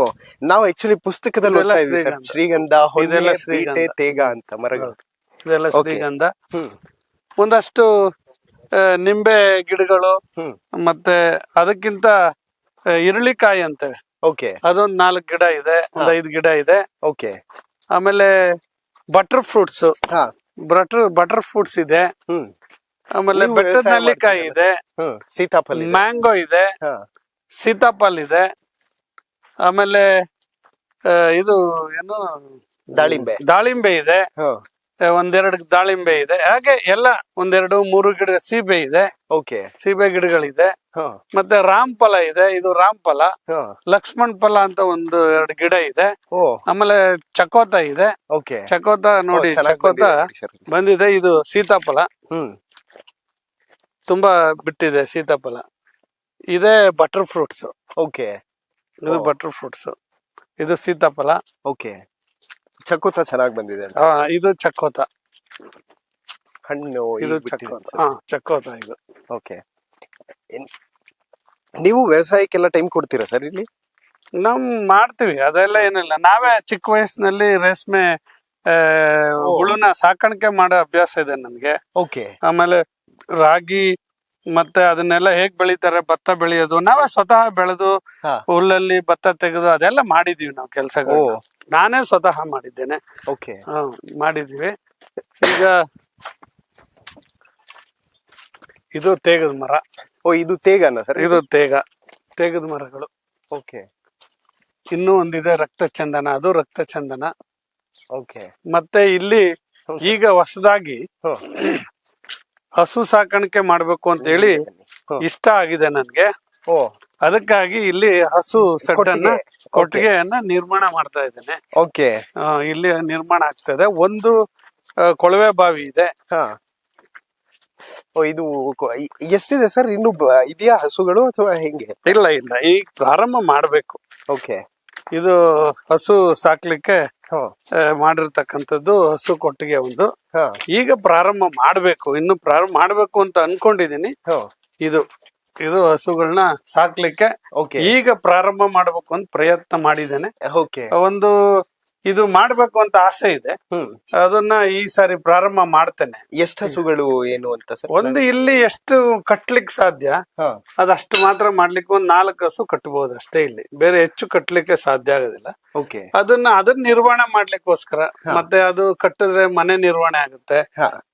ನಾವು ಆಕ್ಚುಲಿ ಪುಸ್ತಕದಲ್ಲಿ ಓದ್ತಾ ಇದ್ವಿ ಸರ್, ಶ್ರೀಗಂಧ, ಹೊನ್ನೆ, ಪೀಟೆ, ತೇಗ ಅಂತ ಮರಗಳು. ಇದೆಲ್ಲ ಶ್ರೀಗಂಧ. ಒಂದಷ್ಟು ನಿಂಬೆ ಗಿಡಗಳು, ಮತ್ತೆ ಅದಕ್ಕಿಂತ ಇರಳಿಕಾಯಿ ಅಂತೇವೆ. ಓಕೆ. ಅದೊಂದ್ 4 ಗಿಡ ಇದೆ, ಒಂದ್ 5 ಗಿಡ ಇದೆ. ಓಕೆ. ಆಮೇಲೆ ಬಟರ್ ಫ್ರೂಟ್ಸ್, ಬಟರ್ ಫ್ರೂಟ್ಸ್ ಇದೆ. ಆಮೇಲೆ ಬೆಟ್ಟದ ನೆಲ್ಲಿಕಾಯಿ ಇದೆ, ಸೀತಾಫಲ, ಮ್ಯಾಂಗೋ ಇದೆ, ಸೀತಾಫಲ್ ಇದೆ. ಆಮೇಲೆ ಇದು ಏನು, ದಾಳಿಂಬೆ ಇದೆ, 1-2 ದಾಳಿಂಬೆ ಇದೆ. ಹಾಗೆ ಎಲ್ಲ 1-2-3 ಗಿಡ ಸೀಬೆ ಇದೆ. ಓಕೆ. ಸೀಬೆ ಗಿಡಗಳಿದೆ. ಮತ್ತೆ ರಾಮ್ಫಲ ಇದೆ, ಇದು ರಾಮ್ಫಲ. ಲಕ್ಷ್ಮಣ್ ಫಲ ಅಂತ 1-2 ಗಿಡ ಇದೆ. ಆಮೇಲೆ ಚಕೋತ ಇದೆ. ಚಕೋತ ನೋಡಿ, ಚಕೋತ ಬಂದಿದೆ. ಇದು ಸೀತಾಫಲ, ತುಂಬಾ ಬಿಟ್ಟಿದೆ ಸೀತಾಫಲ. ಇದೇ ಬಟರ್ ಫ್ರೂಟ್ಸ್. ಓಕೆ. ಇದು ಬಟರ್ ಫ್ರೂಟ್ಸ್, ಇದು ಸೀತಾಫಲ. ಓಕೆ. ಚಕೋತ ಚೆನ್ನಾಗಿ ಬಂದಿದೆ. ಇದು ಚಕೋತ ಹಣ್ಣು, ಇದು ಚಕೋತ ಇದು. ಓಕೆ. ನೀವು ವ್ಯವಸಾಯಕ್ಕೆಲ್ಲ ಟೈಮ್ ಕೊಡ್ತೀರಾ ಸರ್ ಇಲ್ಲಿ? ನಮ್ ಮಾಡ್ತೀವಿ, ಅದೆಲ್ಲ ಏನಿಲ್ಲ. ನಾವೇ ಚಿಕ್ಕ ವಯಸ್ಸಿನಲ್ಲಿ ರೇಷ್ಮೆ ಹುಳುನ ಸಾಕಾಣಿಕೆ ಮಾಡೋ ಅಭ್ಯಾಸ ಇದೆ ನನ್ಗೆ. ಓಕೆ. ಆಮೇಲೆ ರಾಗಿ ಮತ್ತೆ ಅದನ್ನೆಲ್ಲ ಹೇಗ್ ಬೆಳಿತಾರೆ, ಭತ್ತ ಬೆಳೆಯೋದು ನಾವೇ ಸ್ವತಃ ಬೆಳೆದು ಹುಲ್ಲಲ್ಲಿ ಭತ್ತ ತೆಗೆದು ಅದೆಲ್ಲ ಮಾಡಿದೀವಿ ನಾವು ಕೆಲಸಗಳು. ನಾನೇ ಸ್ವತಃ ಮಾಡಿದ್ದೇನೆ. ಓಕೆ. ಮಾಡಿದೀವಿ. ಈಗ ಇದು ತೇಗದ ಮರ. ಇದು ತೇಗನ ಸರ್? ಇದು ತೇಗದ ಮರಗಳು. ಓಕೆ. ಇನ್ನೂ ಒಂದಿದೆ ರಕ್ತ ಚಂದನ, ಅದು ರಕ್ತ ಚಂದನ. ಓಕೆ. ಮತ್ತೆ ಇಲ್ಲಿ ಈಗ ಹೊಸದಾಗಿ ಹಸು ಸಾಕಾಣಿಕೆ ಮಾಡ್ಬೇಕು ಅಂತ ಹೇಳಿ ಇಷ್ಟ ಆಗಿದೆ ನನ್ಗೆ. ಅದಕ್ಕಾಗಿ ಇಲ್ಲಿ ಹಸು ಕೊಟ್ಟಿಗೆಯನ್ನ ನಿರ್ಮಾಣ ಮಾಡ್ತಾ ಇದ್ದೇನೆ. ಓಕೆ. ಇಲ್ಲಿ ನಿರ್ಮಾಣ ಆಗ್ತದೆ. ಒಂದು ಕೊಳವೆ ಬಾವಿ ಇದೆ. ಇದು ಎಷ್ಟಿದೆ ಸರ್? ಇನ್ನು ಇದೆಯಾ ಹಸುಗಳು ಅಥವಾ ಹೆಂಗೆ? ಇಲ್ಲ, ಈಗ ಪ್ರಾರಂಭ ಮಾಡ್ಬೇಕು. ಓಕೆ. ಇದು ಹಸು ಸಾಕ್ಲಿಕ್ಕೆ ಮಾಡಿರ್ತಕ್ಕಂಥದ್ದು ಹಸು ಕೊಟ್ಟಿಗೆ ಒಂದು. ಈಗ ಪ್ರಾರಂಭ ಮಾಡ್ಬೇಕು, ಇನ್ನು ಪ್ರಾರಂಭ ಮಾಡ್ಬೇಕು ಅಂತ ಅನ್ಕೊಂಡಿದೀನಿ. ಇದು ಹಸುಗಳನ್ನ ಸಾಕ್ಲಿಕ್ಕೆ ಈಗ ಪ್ರಾರಂಭ ಮಾಡ್ಬೇಕು ಅಂತ ಪ್ರಯತ್ನ ಮಾಡಿದ್ದೇನೆ. ಒಂದು ಇದು ಮಾಡ್ಬೇಕು ಅಂತ ಆಸೆ ಇದೆ, ಅದನ್ನ ಈ ಸಾರಿ ಪ್ರಾರಂಭ ಮಾಡ್ತೇನೆ. ಎಷ್ಟು ಹಸುಗಳು ಏನು ಅಂತ ಸರ್? ಒಂದು ಇಲ್ಲಿ ಎಷ್ಟು ಕಟ್ಲಿಕ್ಕೆ ಸಾಧ್ಯ ಅದಷ್ಟು ಮಾತ್ರ ಮಾಡ್ಲಿಕ್ಕೆ ಒಂದು 4 ಹಸು ಕಟ್ಟಬಹುದು ಅಷ್ಟೇ. ಇಲ್ಲಿ ಬೇರೆ ಹೆಚ್ಚು ಕಟ್ಲಿಕ್ಕೆ ಸಾಧ್ಯ ಆಗೋದಿಲ್ಲ. ಅದನ್ನ ನಿರ್ವಹಣೆ ಮಾಡ್ಲಿಕ್ಕೋಸ್ಕರ, ಮತ್ತೆ ಅದು ಕಟ್ಟಿದ್ರೆ ಮನೆ ನಿರ್ವಹಣೆ ಆಗುತ್ತೆ,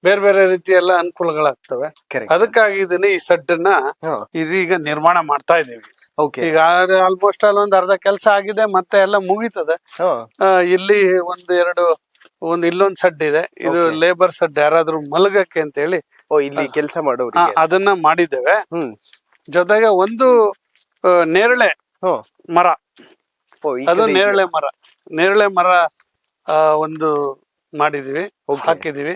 ಬೇರೆ ಬೇರೆ ರೀತಿ ಎಲ್ಲ ಅನುಕೂಲಗಳಾಗ್ತವೆ. ಅದಕ್ಕಾಗಿ ಇದನ್ನ ಈ ಸಡ್ಡನ್ನ ಇದೀಗ ನಿರ್ಮಾಣ ಮಾಡ್ತಾ ಇದೀವಿ. ಈಗ ಆಲ್ಮೋಸ್ಟ್ ಒಂದು ಅರ್ಧ ಕೆಲಸ ಆಗಿದೆ, ಮತ್ತೆ ಎಲ್ಲ ಮುಗೀತದೆ. ಇಲ್ಲಿ ಇಲ್ಲೊಂದ್ ಸಡ್ ಇದೆ, ಇದು ಲೇಬರ್ ಸಡ್, ಯಾರಾದ್ರೂ ಮಲಗಕ್ಕೆ ಅಂತ ಹೇಳಿ ಓ, ಇಲ್ಲಿ ಕೆಲಸ ಮಾಡೋರಿಗೆ. ಅದನ್ನ ಮಾಡಿದ್ದೇವೆ. ಹ್ಮ್. ಜೊತೆಗೆ ಒಂದು ನೇರಳೆ ಹ್ಮ್. ಮರ, ಓ, ಈ ಅದು ಕಡೆ ನೇರಳೆ ಮರ ಒಂದು ಮಾಡಿದೀವಿ, Okay. ಹಾಕಿದೀವಿ.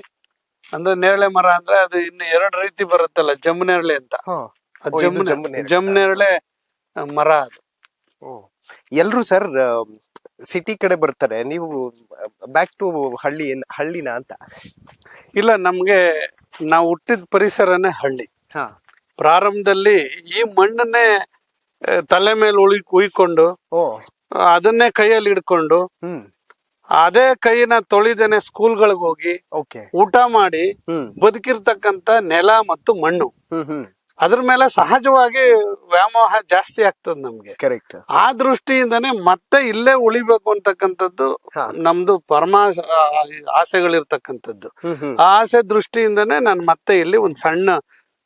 ಅಂದ್ರೆ ನೇರಳೆ ಮರ ಅಂದ್ರೆ ಅದು ಇನ್ನು 2 ರೀತಿ ಬರುತ್ತಲ್ಲ, ಜಮ್ಮನೇರಳೆ ಅಂತ. ಹ್ಮ್. ಅದು ಓ, ಇದು ಜಮ್ಮನೇರಳೆ. ಜಮ್ಮನೇರಳೆ ಮರ ಅದು. ಎಲ್ರು ಸರ್ ಸಿಟಿ ಕಡೆ ಬರ್ತಾರೆ, ನೀವು ಬ್ಯಾಕ್ ಟು ಹಳ್ಳಿನ ಅಂತ? ಇಲ್ಲ, ನಮ್ಗೆ ನಾವು ಹುಟ್ಟಿದ ಪರಿಸರನೇ ಹಳ್ಳಿ. ಹಾ. ಪ್ರಾರಂಭದಲ್ಲಿ ಈ ಮಣ್ಣನ್ನೇ ತಲೆ ಮೇಲೆ ಉಯ್ಕೊಂಡು ಓ. ಅದನ್ನೇ ಕೈಯಲ್ಲಿ ಹಿಡ್ಕೊಂಡು ಹ್ಮ್. ಅದೇ ಕೈನ ತೊಳಿದೇನೆ ಸ್ಕೂಲ್ಗಳಿಗೆ ಹೋಗಿ ಓಕೆ. ಊಟ ಮಾಡಿ ಹ್ಮ್. ಬದುಕಿರ್ತಕ್ಕಂತ ನೆಲ ಮತ್ತು ಮಣ್ಣು, ಹ್ಮ್. ಹ್ಮ್. ಅದ್ರ ಮೇಲೆ ಸಹಜವಾಗಿ ವ್ಯಾಮೋಹ ಜಾಸ್ತಿ ಆಗ್ತದ ನಮ್ಗೆ. ಕರೆಕ್ಟ್. ಆ ದೃಷ್ಟಿಯಿಂದನೇ ಮತ್ತೆ ಇಲ್ಲೇ ಉಳಿಬೇಕು ಅಂತಕ್ಕಂಥದ್ದು ಹಾ. ನಮ್ದು ಪರಮ ಆಸೆಗಳಿರ್ತಕ್ಕಂಥದ್ದು. ಹ್ಮ್. ಹ್ಮ್. ಆ ಆಸೆ ದೃಷ್ಟಿಯಿಂದನೇ ನಾನು ಮತ್ತೆ ಇಲ್ಲಿ ಒಂದ್ ಸಣ್ಣ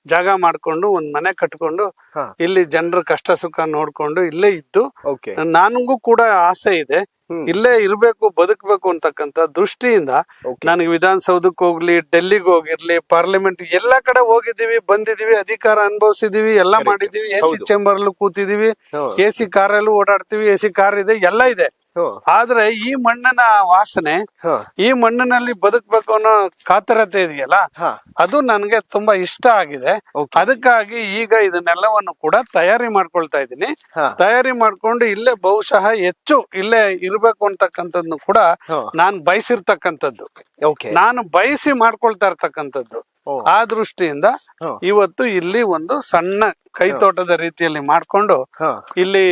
ಜಾಗ ಮಾಡ್ಕೊಂಡು ಒಂದ್ ಮನೆ ಕಟ್ಕೊಂಡು ಹಾ. ಇಲ್ಲಿ ಜನರ ಕಷ್ಟ ಸುಖ ನೋಡ್ಕೊಂಡು ಇಲ್ಲೇ ಇದ್ದು, ಓಕೆ. ನನಗೂ ಕೂಡ ಆಸೆ ಇದೆ ಹ್ಮ್. ಇಲ್ಲೇ ಇರ್ಬೇಕು, ಬದುಕಬೇಕು ಅಂತಕ್ಕಂಥ ದೃಷ್ಟಿಯಿಂದ Okay. ನನಗೆ ವಿಧಾನಸೌಧಕ್ಕೆ ಹೋಗ್ಲಿ, ಡೆಲ್ಲಿಗೆ ಹೋಗಿರ್ಲಿ, ಪಾರ್ಲಿಮೆಂಟ್ ಎಲ್ಲಾ ಕಡೆ ಹೋಗಿದೀವಿ, ಬಂದಿದೀವಿ, ಅಧಿಕಾರ ಅನುಭವಿಸಿದೀವಿ, ಎಲ್ಲಾ Correct. ಮಾಡಿದೀವಿ. ಎ ಸಿ ಹೌದು. ಚೇಂಬರ್ ಅಲ್ಲೂ ಕೂತಿದೀವಿ, ಹ್ಮ್. ಎ ಸಿ ಕಾರಲ್ಲೂ ಓಡಾಡ್ತೀವಿ, ಎ ಸಿ ಕಾರ್ ಇದೆ, ಎಲ್ಲ ಇದೆ. ಹ್ಮ್. ಆದ್ರೆ ಈ ಮಣ್ಣಿನ ವಾಸನೆ, ಹ್ಮ್. ಈ ಮಣ್ಣಿನಲ್ಲಿ ಬದುಕಬೇಕು ಅನ್ನೋ ಕಾತರತೆ ಇದೆಯಲ್ಲ, ಹಾ. ಅದು ನನಗೆ ತುಂಬಾ ಇಷ್ಟ ಆಗಿದೆ. Okay. ಅದಕ್ಕಾಗಿ ಈಗ ಇದನ್ನೆಲ್ಲವನ್ನು ಕೂಡ ತಯಾರಿ ಮಾಡ್ಕೊಳ್ತಾ ಇದ್ದೀನಿ. ಹಾ. ತಯಾರಿ ಮಾಡ್ಕೊಂಡು ಇಲ್ಲೇ ಬಹುಶಃ ಹೆಚ್ಚು ಇಲ್ಲೇ ಇರ್ಬೇಕು ಅಂತಕ್ಕಂಥದ್ನು ಕೂಡ ಹಾ. ನಾನ್ ಬಯಸಿರ್ತಕ್ಕಂಥದ್ದು, ಓಕೆ. ನಾನು ಬಯಸಿ ಮಾಡ್ಕೊಳ್ತಾ ಇರ್ತಕ್ಕಂಥದ್ದು. ಓ. ಆ ದೃಷ್ಟಿಯಿಂದ ಹಾ. ಇವತ್ತು ಇಲ್ಲಿ ಒಂದು ಸಣ್ಣ ಕೈತೋಟದ ರೀತಿಯಲ್ಲಿ ಮಾಡ್ಕೊಂಡು ಹಾ. ಇಲ್ಲಿ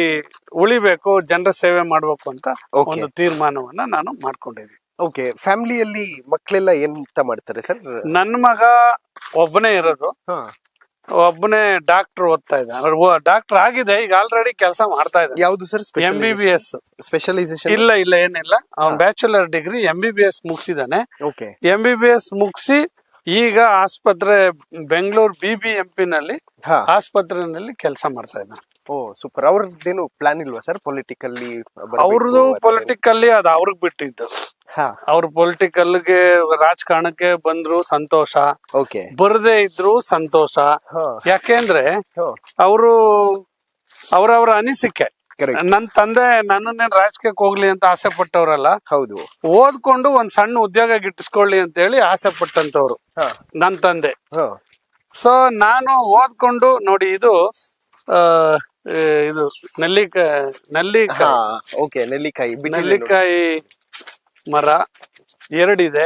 ಉಳಿಬೇಕು, ಜನರ ಸೇವೆ ಮಾಡ್ಬೇಕು ಅಂತ Okay. ಒಂದು ತೀರ್ಮಾನವನ್ನ ನಾನು ಮಾಡ್ಕೊಂಡಿದ್ದೀನಿ. ಓಕೆ. ಫ್ಯಾಮಿಲಿಯಲ್ಲಿ ಮಕ್ಕಳೆಲ್ಲ ಎಂತ ಮಾಡ್ತಾರೆ ಸರ್? ನನ್ನ ಮಗ ಒಬ್ಬನೇ ಇರೋದು, ಹಾ. ಒಬ್ಬನೇ ಡಾಕ್ಟರ್ ಓದ್ತಾ ಇದ್ದಾನೆ, ಡಾಕ್ಟರ್ ಆಗಿದೆ, ಈಗ ಆಲ್ರೆಡಿ ಕೆಲಸ ಮಾಡ್ತಾ ಇದ್ದಾನೆ. ಯಾವ್ದು ಸರ್? MBBS. ಸ್ಪೆಷಲೈಸೇಷನ್? ಇಲ್ಲ ಏನಿಲ್ಲ, ಅವ್ನ್ ಬ್ಯಾಚುಲರ್ ಡಿಗ್ರಿ MBBS ಮುಗಿಸಿದಾನೆ. ಓಕೆ. MBBS ಮುಗಿಸಿ ಈಗ ಆಸ್ಪತ್ರೆ ಬೆಂಗಳೂರು BBMP ನಲ್ಲಿ ಹಾ. ಆಸ್ಪತ್ರೆನಲ್ಲಿ ಕೆಲಸ ಮಾಡ್ತಾ ಇದ್ದಾನೆ. ಓ, ಸೂಪರ್. ಅವ್ರದ್ದೇನು ಪ್ಲಾನ್ ಇಲ್ವಾ ಸರ್ ಪೊಲಿಟಿಕಲ್ಲಿ? ಅವ್ರದ್ದು ಪೊಲಿಟಿಕಲ್ಲಿ ಅದು ಅವ್ರಿಗೆ ಬಿಟ್ಟಿದ್ದು. ಹಾ. ಅವ್ರ ಪೊಲಿಟಿಕಲ್ಗೆ ರಾಜಕಾರಣಕ್ಕೆ ಬಂದ್ರು ಸಂತೋಷ, ಓಕೆ. ಬರದೇ ಇದ್ರು ಸಂತೋಷ. ಹಾ. ಯಾಕೆಂದ್ರೆ ಹಾ. ಅವರು ಅವರವರ ಅನಿಸಿಕೆ. Correct. ನನ್ ತಂದೆ ನನ್ನನ್ನೇನ್ ರಾಜಕೀಯಕ್ಕೆ ಹೋಗ್ಲಿ ಅಂತ ಆಸೆ ಪಟ್ಟವ್ರಲ್ಲ, ಹೌದು. ಓದ್ಕೊಂಡು ಒಂದ್ ಸಣ್ಣ ಉದ್ಯೋಗ ಗಿಟ್ಟಿಸ್ಕೊಳ್ಳಿ ಅಂತ ಹೇಳಿ ಆಸೆ ಪಟ್ಟಂತವ್ರು ಹಾ. ನನ್ ತಂದೆ. ಹಾ. ಸೊ ನಾನು ಓದ್ಕೊಂಡು ನೋಡಿ, ಇದು ಇದು ನೆಲ್ಲಿಕಾಯಿ ಹಾ. ಓಕೆ. ನೆಲ್ಲಿಕಾಯಿ ಬಿಟ್ಟಿದೆ ನೋಡಿ. ನೆಲ್ಲಿಕಾಯಿ ಮರ 2 ಇದೆ.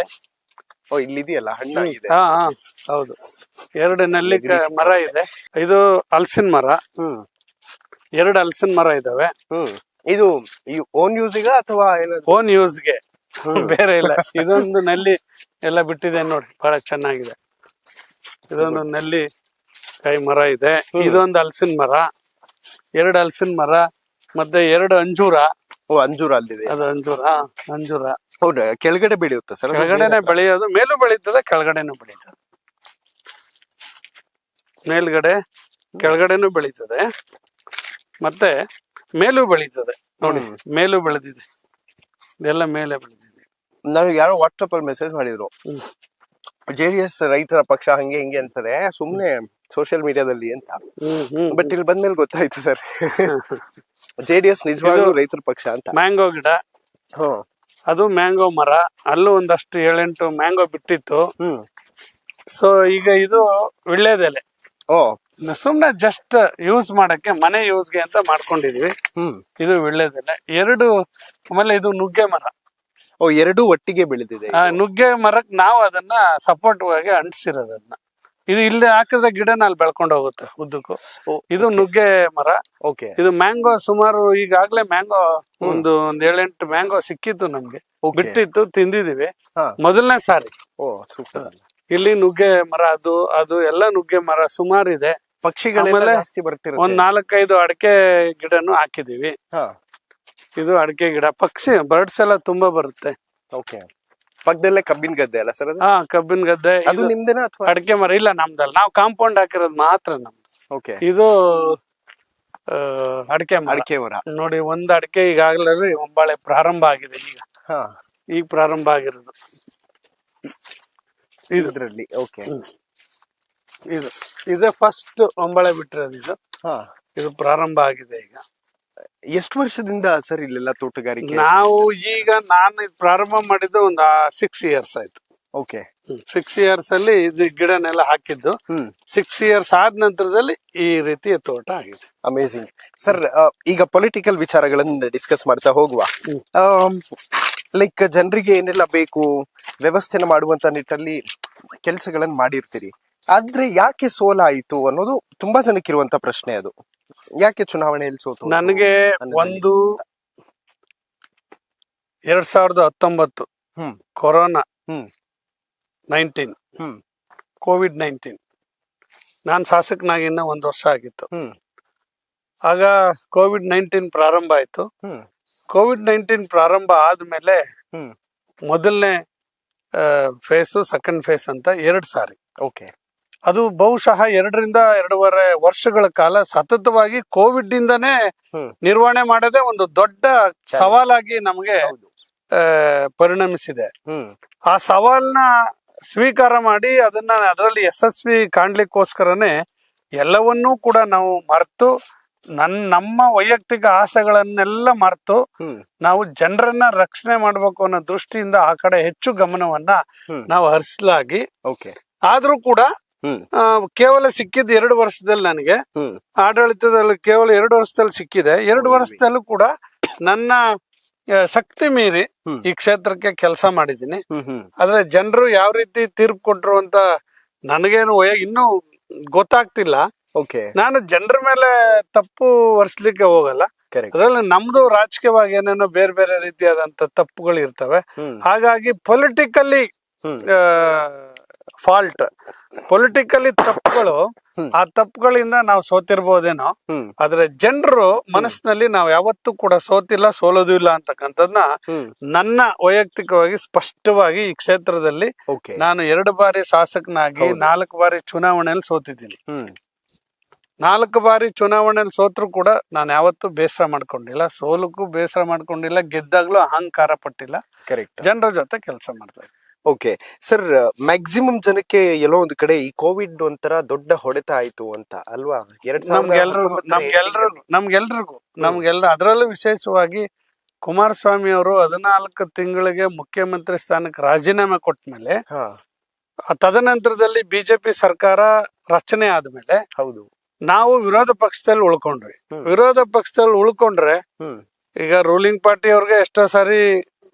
ಓ, ಇಲ್ಲಿದೆಯಲ್ಲ, ಹಣ್ಣಾಗಿದೆ. ಹಾ, ಹೌದು, 2 ನೆಲ್ಲಿಕಾಯಿ ಮರ ಇದೆ. ಇದು ಹಲಸಿನ ಮರ, ಹ್ಮ್. 2 ಹಲಸಿನ ಮರ ಇದಾವೆ. ಹ್ಮ್. ಇದು ಓನ್ ಯೂಸಿಗ ಅಥವಾ ಏನಾದ್ರು? ಓನ್ ಯೂಸ್ಗೆ, ಬೇರೆ ಇಲ್ಲ. ಇದೊಂದು ನಲ್ಲಿ ಎಲ್ಲ ಬಿಟ್ಟಿದೆ ನೋಡಿ, ಬಹಳ ಚೆನ್ನಾಗಿದೆ. ಇದೊಂದು ನಲ್ಲಿ ಕಾಯಿ ಮರ ಇದೆ, ಇದೊಂದು ಹಲಸಿನ ಮರ, 2 ಹಲಸಿನ ಮರ, ಮತ್ತೆ 2 ಅಂಜೂರ. ಓ, ಅಂಜೂರ ಅಲ್ಲಿದೆ. ಅದು ಅಂಜೂರ ಹೌದಾ? ಕೆಳಗಡೆ ಬೆಳೆಯುತ್ತೆ ಸರ್? ಕೆಳಗಡೆನೆ ಬೆಳೆಯೋದು, ಮೇಲೂ ಬೆಳೀತದೆ, ಕೆಳಗಡೆನೂ ಬೆಳೀತದೆ. ಮೇಲ್ಗಡೆ ಕೆಳಗಡೆನೂ ಬೆಳೀತದೆ, ಮತ್ತೆ ಮೇಲೂ ಬೆಳೀತದೆ ನೋಡಿ. ಮೇಲೂ ಬೆಳೆದಿದೆ, ಇದೆಲ್ಲ ಮೇಲೆ ಬೆಳೆದಿದೆ. ನನಗೆ ಯಾರೋ ವಾಟ್ಸಪ್ ಅಲ್ಲಿ ಮೆಸೇಜ್ ಮಾಡಿದ್ರು, JDS ರೈತರ ಪಕ್ಷ ಹಂಗೆ ಹಿಂಗೆ ಅಂತಾರೆ ಸುಮ್ನೆ ಸೋಷಿಯಲ್ ಮೀಡಿಯಾದಲ್ಲಿ ಅಂತ. ಬಟ್ ಇಲ್ಲಿ ಬಂದ್ಮೇಲೆ ಗೊತ್ತಾಯ್ತು ಸರ್, JDS ನಿಜವಾಗ್ಲೂ ರೈತರ ಪಕ್ಷ ಅಂತ. ಮ್ಯಾಂಗೋ ಗಿಡ, ಅದು ಮ್ಯಾಂಗೋ ಮರ, ಅಲ್ಲೂ ಒಂದಷ್ಟು 7-8 ಮ್ಯಾಂಗೋ ಬಿಟ್ಟಿತ್ತು. ಸೊ ಈಗ ಇದು ವಿಳ್ಳೆದೆಲೆ. ಓ, ಸುಮ್ನೆ ಜಸ್ಟ್ ಯೂಸ್ ಮಾಡಕ್ಕೆ, ಮನೆ ಯೂಸ್ಗೆ ಅಂತ ಮಾಡ್ಕೊಂಡಿದೀವಿ. ಇದು ವಿಳ್ಳೆದೆಲೆ 2. ಆಮೇಲೆ ಇದು ನುಗ್ಗೆ ಮರ. ಓ, 2 ಒಟ್ಟಿಗೆ ಬೆಳೆದಿದೆ. ನುಗ್ಗೆ ಮರಕ್ ನಾವು ಅದನ್ನ ಸಪೋರ್ಟ್ ಆಗಿ ಅಂಟಿಸಿರೋದು. ಅದನ್ನ ಇದು ಇಲ್ಲಿ ಹಾಕಿದ್ರೆ ಗಿಡನ ಅಲ್ಲಿ ಬೆಳ್ಕೊಂಡು ಹೋಗುತ್ತೆ ಉದ್ದಕ್ಕೂ. ಇದು ನುಗ್ಗೆ ಮರ. ಓಕೆ. ಇದು ಮ್ಯಾಂಗೋ ಸುಮಾರು ಈಗಾಗ್ಲೇ ಮ್ಯಾಂಗೋ ಒಂದು 7-8 ಮ್ಯಾಂಗೋ ಸಿಕ್ಕಿತ್ತು ನಮ್ಗೆ, ಬಿಟ್ಟಿತ್ತು, ತಿಂದಿದೀವಿ ಮೊದಲನೇ ಸಾರಿ. ಓ, ಸೂಪರ್. ಇಲ್ಲಿ ನುಗ್ಗೆ ಮರ, ಅದು ಎಲ್ಲ ನುಗ್ಗೆ ಮರ ಸುಮಾರು ಇದೆ. ಪಕ್ಷಿಗಳೆಲ್ಲ ಜಾಸ್ತಿ ಬರ್ತಿರುತ್ತೆ. ಒಂದ್ 4-5 ಅಡಕೆ ಗಿಡನು ಹಾಕಿದೀವಿ. ಇದು ಅಡಕೆ ಗಿಡ. ಪಕ್ಷಿ ಬರ್ಡ್ಸ್ ಎಲ್ಲ ತುಂಬಾ ಬರುತ್ತೆ. ಓಕೆ. ಪಕ್ಕದಲ್ಲೇ ಕಬ್ಬಿನ ಗದ್ದೆ ಅಲ್ಲ ಸರ್? ಹಾ, ಕಬ್ಬಿನ ಗದ್ದೆ. ಅದು ನಿಮ್ದೇನಾ ಅಥವಾ? ಅಡಕೆ ಮರ ಇಲ್ಲ ನಮ್ದಲ್ಲ, ನಾವು ಕಾಂಪೌಂಡ್ ಹಾಕಿರೋದು ಮಾತ್ರ ನಮ್ದು. ಓಕೆ. ಇದು ಅಡಕೆ ಮರ ನೋಡಿ. ಒಂದ್ ಅಡಕೆ ಈಗಾಗಲೇ ಒಂಬಾಳೆ ಪ್ರಾರಂಭ ಆಗಿದೆ. ಈಗ ಪ್ರಾರಂಭ ಆಗಿರೋದು ಇದ್ರಲ್ಲಿ. ಓಕೆ. ಇದೇ ಫಸ್ಟ್ ಒಂಬಳೆ ಬಿಟ್ಟಿರೋದು ಇದು. ಹಾ. ಇದು ಪ್ರಾರಂಭ ಆಗಿದೆ ಈಗ. ಎಷ್ಟು ವರ್ಷದಿಂದ ಸರ್ ಇಲ್ಲೆಲ್ಲ ತೋಟಗಾರಿಕೆ? ನಾವು ಈಗ ನಾನು ಇದು ಪ್ರಾರಂಭ ಮಾಡಿದ್ದು ಒಂದು 6 years ಆಯ್ತು. ಓಕೆ. 6 years ಅಲ್ಲಿ ಇದು ಗಿಡನೆಲ್ಲ ಹಾಕಿದ್ದು. 6 years ಆದ ನಂತರದಲ್ಲಿ ಈ ರೀತಿಯ ತೋಟ ಆಗಿದೆ. Amazing sir. ಈಗ ಪೊಲಿಟಿಕಲ್ ವಿಚಾರಗಳನ್ನ ಡಿಸ್ಕಸ್ ಮಾಡ್ತಾ ಹೋಗುವ. ಲೈಕ್ ಜನರಿಗೆ ಏನೆಲ್ಲ ಬೇಕು ವ್ಯವಸ್ಥೆನ ಮಾಡುವಂತ ನಿಟ್ಟಲ್ಲಿ ಕೆಲಸಗಳನ್ನ ಮಾಡಿರ್ತೀರಿ, ಆದ್ರೆ ಯಾಕೆ ಸೋಲಾಯಿತು ಅನ್ನೋದು ತುಂಬಾ ಜನಕ್ಕಿರುವಂತ ಪ್ರಶ್ನೆ. ಅದು ಯಾಕೆ ಚುನಾವಣೆಯಲ್ಲಿ ಸೋತು? ನನಗೆ ಒಂದು 2019 ಕೊರೋನಾ 19 COVID-19 ನಾನ್ ಶಾಸಕನಾಗಿನ್ನ 1 ವರ್ಷ ಆಗಿತ್ತು. ಆಗ COVID-19 ಪ್ರಾರಂಭ ಆಯ್ತು. COVID-19 ಪ್ರಾರಂಭ ಆದ್ಮೇಲೆ ಮೊದಲನೇ ಫೇಸ್, ಸೆಕೆಂಡ್ ಫೇಸ್ ಅಂತ 2 ಸಾರಿ. ಓಕೆ. ಅದು ಬಹುಶಃ 2 ರಿಂದ 2.5 ವರ್ಷಗಳ ಕಾಲ ಸತತವಾಗಿ ಕೋವಿಡ್ ಇಂದಾನೇ ನಿರ್ವಹಣೆ ಮಾಡೋದೇ ಒಂದು ದೊಡ್ಡ ಸವಾಲಾಗಿ ನಮಗೆ ಪರಿಣಮಿಸಿದೆ. ಆ ಸವಾಲ್ನ ಸ್ವೀಕಾರ ಮಾಡಿ ಅದರಲ್ಲಿ ಯಶಸ್ವಿ ಕಾಣ್ಲಿಕ್ಕೋಸ್ಕರನೇ ಎಲ್ಲವನ್ನೂ ಕೂಡ ನಾವು ಮರೆತು ನಮ್ಮ ವೈಯಕ್ತಿಕ ಆಸೆಗಳನ್ನೆಲ್ಲ ಮರೆತು ನಾವು ಜನರನ್ನ ರಕ್ಷಣೆ ಮಾಡ್ಬೇಕು ಅನ್ನೋ ದೃಷ್ಟಿಯಿಂದ ಆ ಕಡೆ ಹೆಚ್ಚು ಗಮನವನ್ನ ನಾವು ಹರಿಸಲಾಗಿ, ಆದ್ರೂ ಕೂಡ ಕೇವಲ ಸಿಕ್ಕಿದ್ದು 2 ವರ್ಷದಲ್ಲಿ ನನಗೆ ಆಡಳಿತದಲ್ಲಿ ಕೇವಲ 2 ವರ್ಷದಲ್ಲಿ ಸಿಕ್ಕಿದೆ. 2 ವರ್ಷದಲ್ಲೂ ಕೂಡ ನನ್ನ ಶಕ್ತಿ ಮೀರಿ ಈ ಕ್ಷೇತ್ರಕ್ಕೆ ಕೆಲಸ ಮಾಡಿದ್ದೀನಿ. ಆದ್ರೆ ಜನರು ಯಾವ ರೀತಿ ತೀರ್ಪು ಕೊಟ್ರು ಅಂತ ನನಗೇನು ಇನ್ನೂ ಗೊತ್ತಾಗ್ತಿಲ್ಲ. ನಾನು ಜನರ ಮೇಲೆ ತಪ್ಪು ಹೊರಿಸ್ಲಿಕ್ಕೆ ಹೋಗಲ್ಲ. ಅದ್ರಲ್ಲಿ ನಮ್ದು ರಾಜಕೀಯವಾಗಿ ಏನೇನೋ ಬೇರೆ ಬೇರೆ ರೀತಿಯಾದಂತ ತಪ್ಪುಗಳು ಇರ್ತವೆ. ಹಾಗಾಗಿ ಪೊಲಿಟಿಕಲಿ ಫಾಲ್ಟ್, ಪೊಲಿಟಿಕಲಿ ತಪ್ಪುಗಳು, ಆ ತಪ್ಪುಗಳಿಂದ ನಾವು ಸೋತಿರ್ಬೋದೇನೋ, ಆದ್ರೆ ಜನರು ಮನಸ್ಸಿನಲ್ಲಿ ನಾವು ಯಾವತ್ತೂ ಕೂಡ ಸೋತಿಲ್ಲ, ಸೋಲೋದು ಇಲ್ಲ ಅಂತಕ್ಕಂಥದ್ನ ನನ್ನ ವೈಯಕ್ತಿಕವಾಗಿ ಸ್ಪಷ್ಟವಾಗಿ ಈ ಕ್ಷೇತ್ರದಲ್ಲಿ ನಾನು 2 ಬಾರಿ ಶಾಸಕನಾಗಿ 4 ಬಾರಿ ಚುನಾವಣೆಯಲ್ಲಿ ಸೋತಿದ್ದೀನಿ. 4 ಬಾರಿ ಚುನಾವಣೆಯಲ್ಲಿ ಸೋತ್ರು ಕೂಡ ನಾನು ಯಾವತ್ತೂ ಬೇಸರ ಮಾಡ್ಕೊಂಡಿಲ್ಲ, ಸೋಲಕ್ಕೂ ಬೇಸರ ಮಾಡ್ಕೊಂಡಿಲ್ಲ, ಗೆದ್ದಾಗ್ಲೂ ಅಹಂಕಾರ ಪಟ್ಟಿಲ್ಲ, ಜನರ ಜೊತೆ ಕೆಲಸ ಮಾಡ್ತಾ ಇದ್ದೀನಿ. ಓಕೆ ಸರ್, ಮ್ಯಾಕ್ಸಿಮಮ್ ಜನಕ್ಕೆ ಎಲ್ಲೋ ಒಂದು ಕಡೆ ಈ ಕೋವಿಡ್ ಒಂಥರ ದೊಡ್ಡ ಹೊಡೆತ ಆಯ್ತು ಅಂತ ಅಲ್ವಾ? ನಮ್ಗೆಲ್ರ ಅದರಲ್ಲೂ ವಿಶೇಷವಾಗಿ ಕುಮಾರಸ್ವಾಮಿ ಅವರು 14 ತಿಂಗಳಿಗೆ ಮುಖ್ಯಮಂತ್ರಿ ಸ್ಥಾನಕ್ಕೆ ರಾಜೀನಾಮೆ ಕೊಟ್ಮೇಲೆ, ತದನಂತರದಲ್ಲಿ ಬಿಜೆಪಿ ಸರ್ಕಾರ ರಚನೆ ಆದ್ಮೇಲೆ ನಾವು ವಿರೋಧ ಪಕ್ಷದಲ್ಲಿ ಉಳ್ಕೊಂಡ್ವಿ. ವಿರೋಧ ಪಕ್ಷದಲ್ಲಿ ಉಳ್ಕೊಂಡ್ರೆ ಈಗ ರೂಲಿಂಗ್ ಪಾರ್ಟಿ ಅವ್ರಿಗೆ ಎಷ್ಟೋ ಸಾರಿ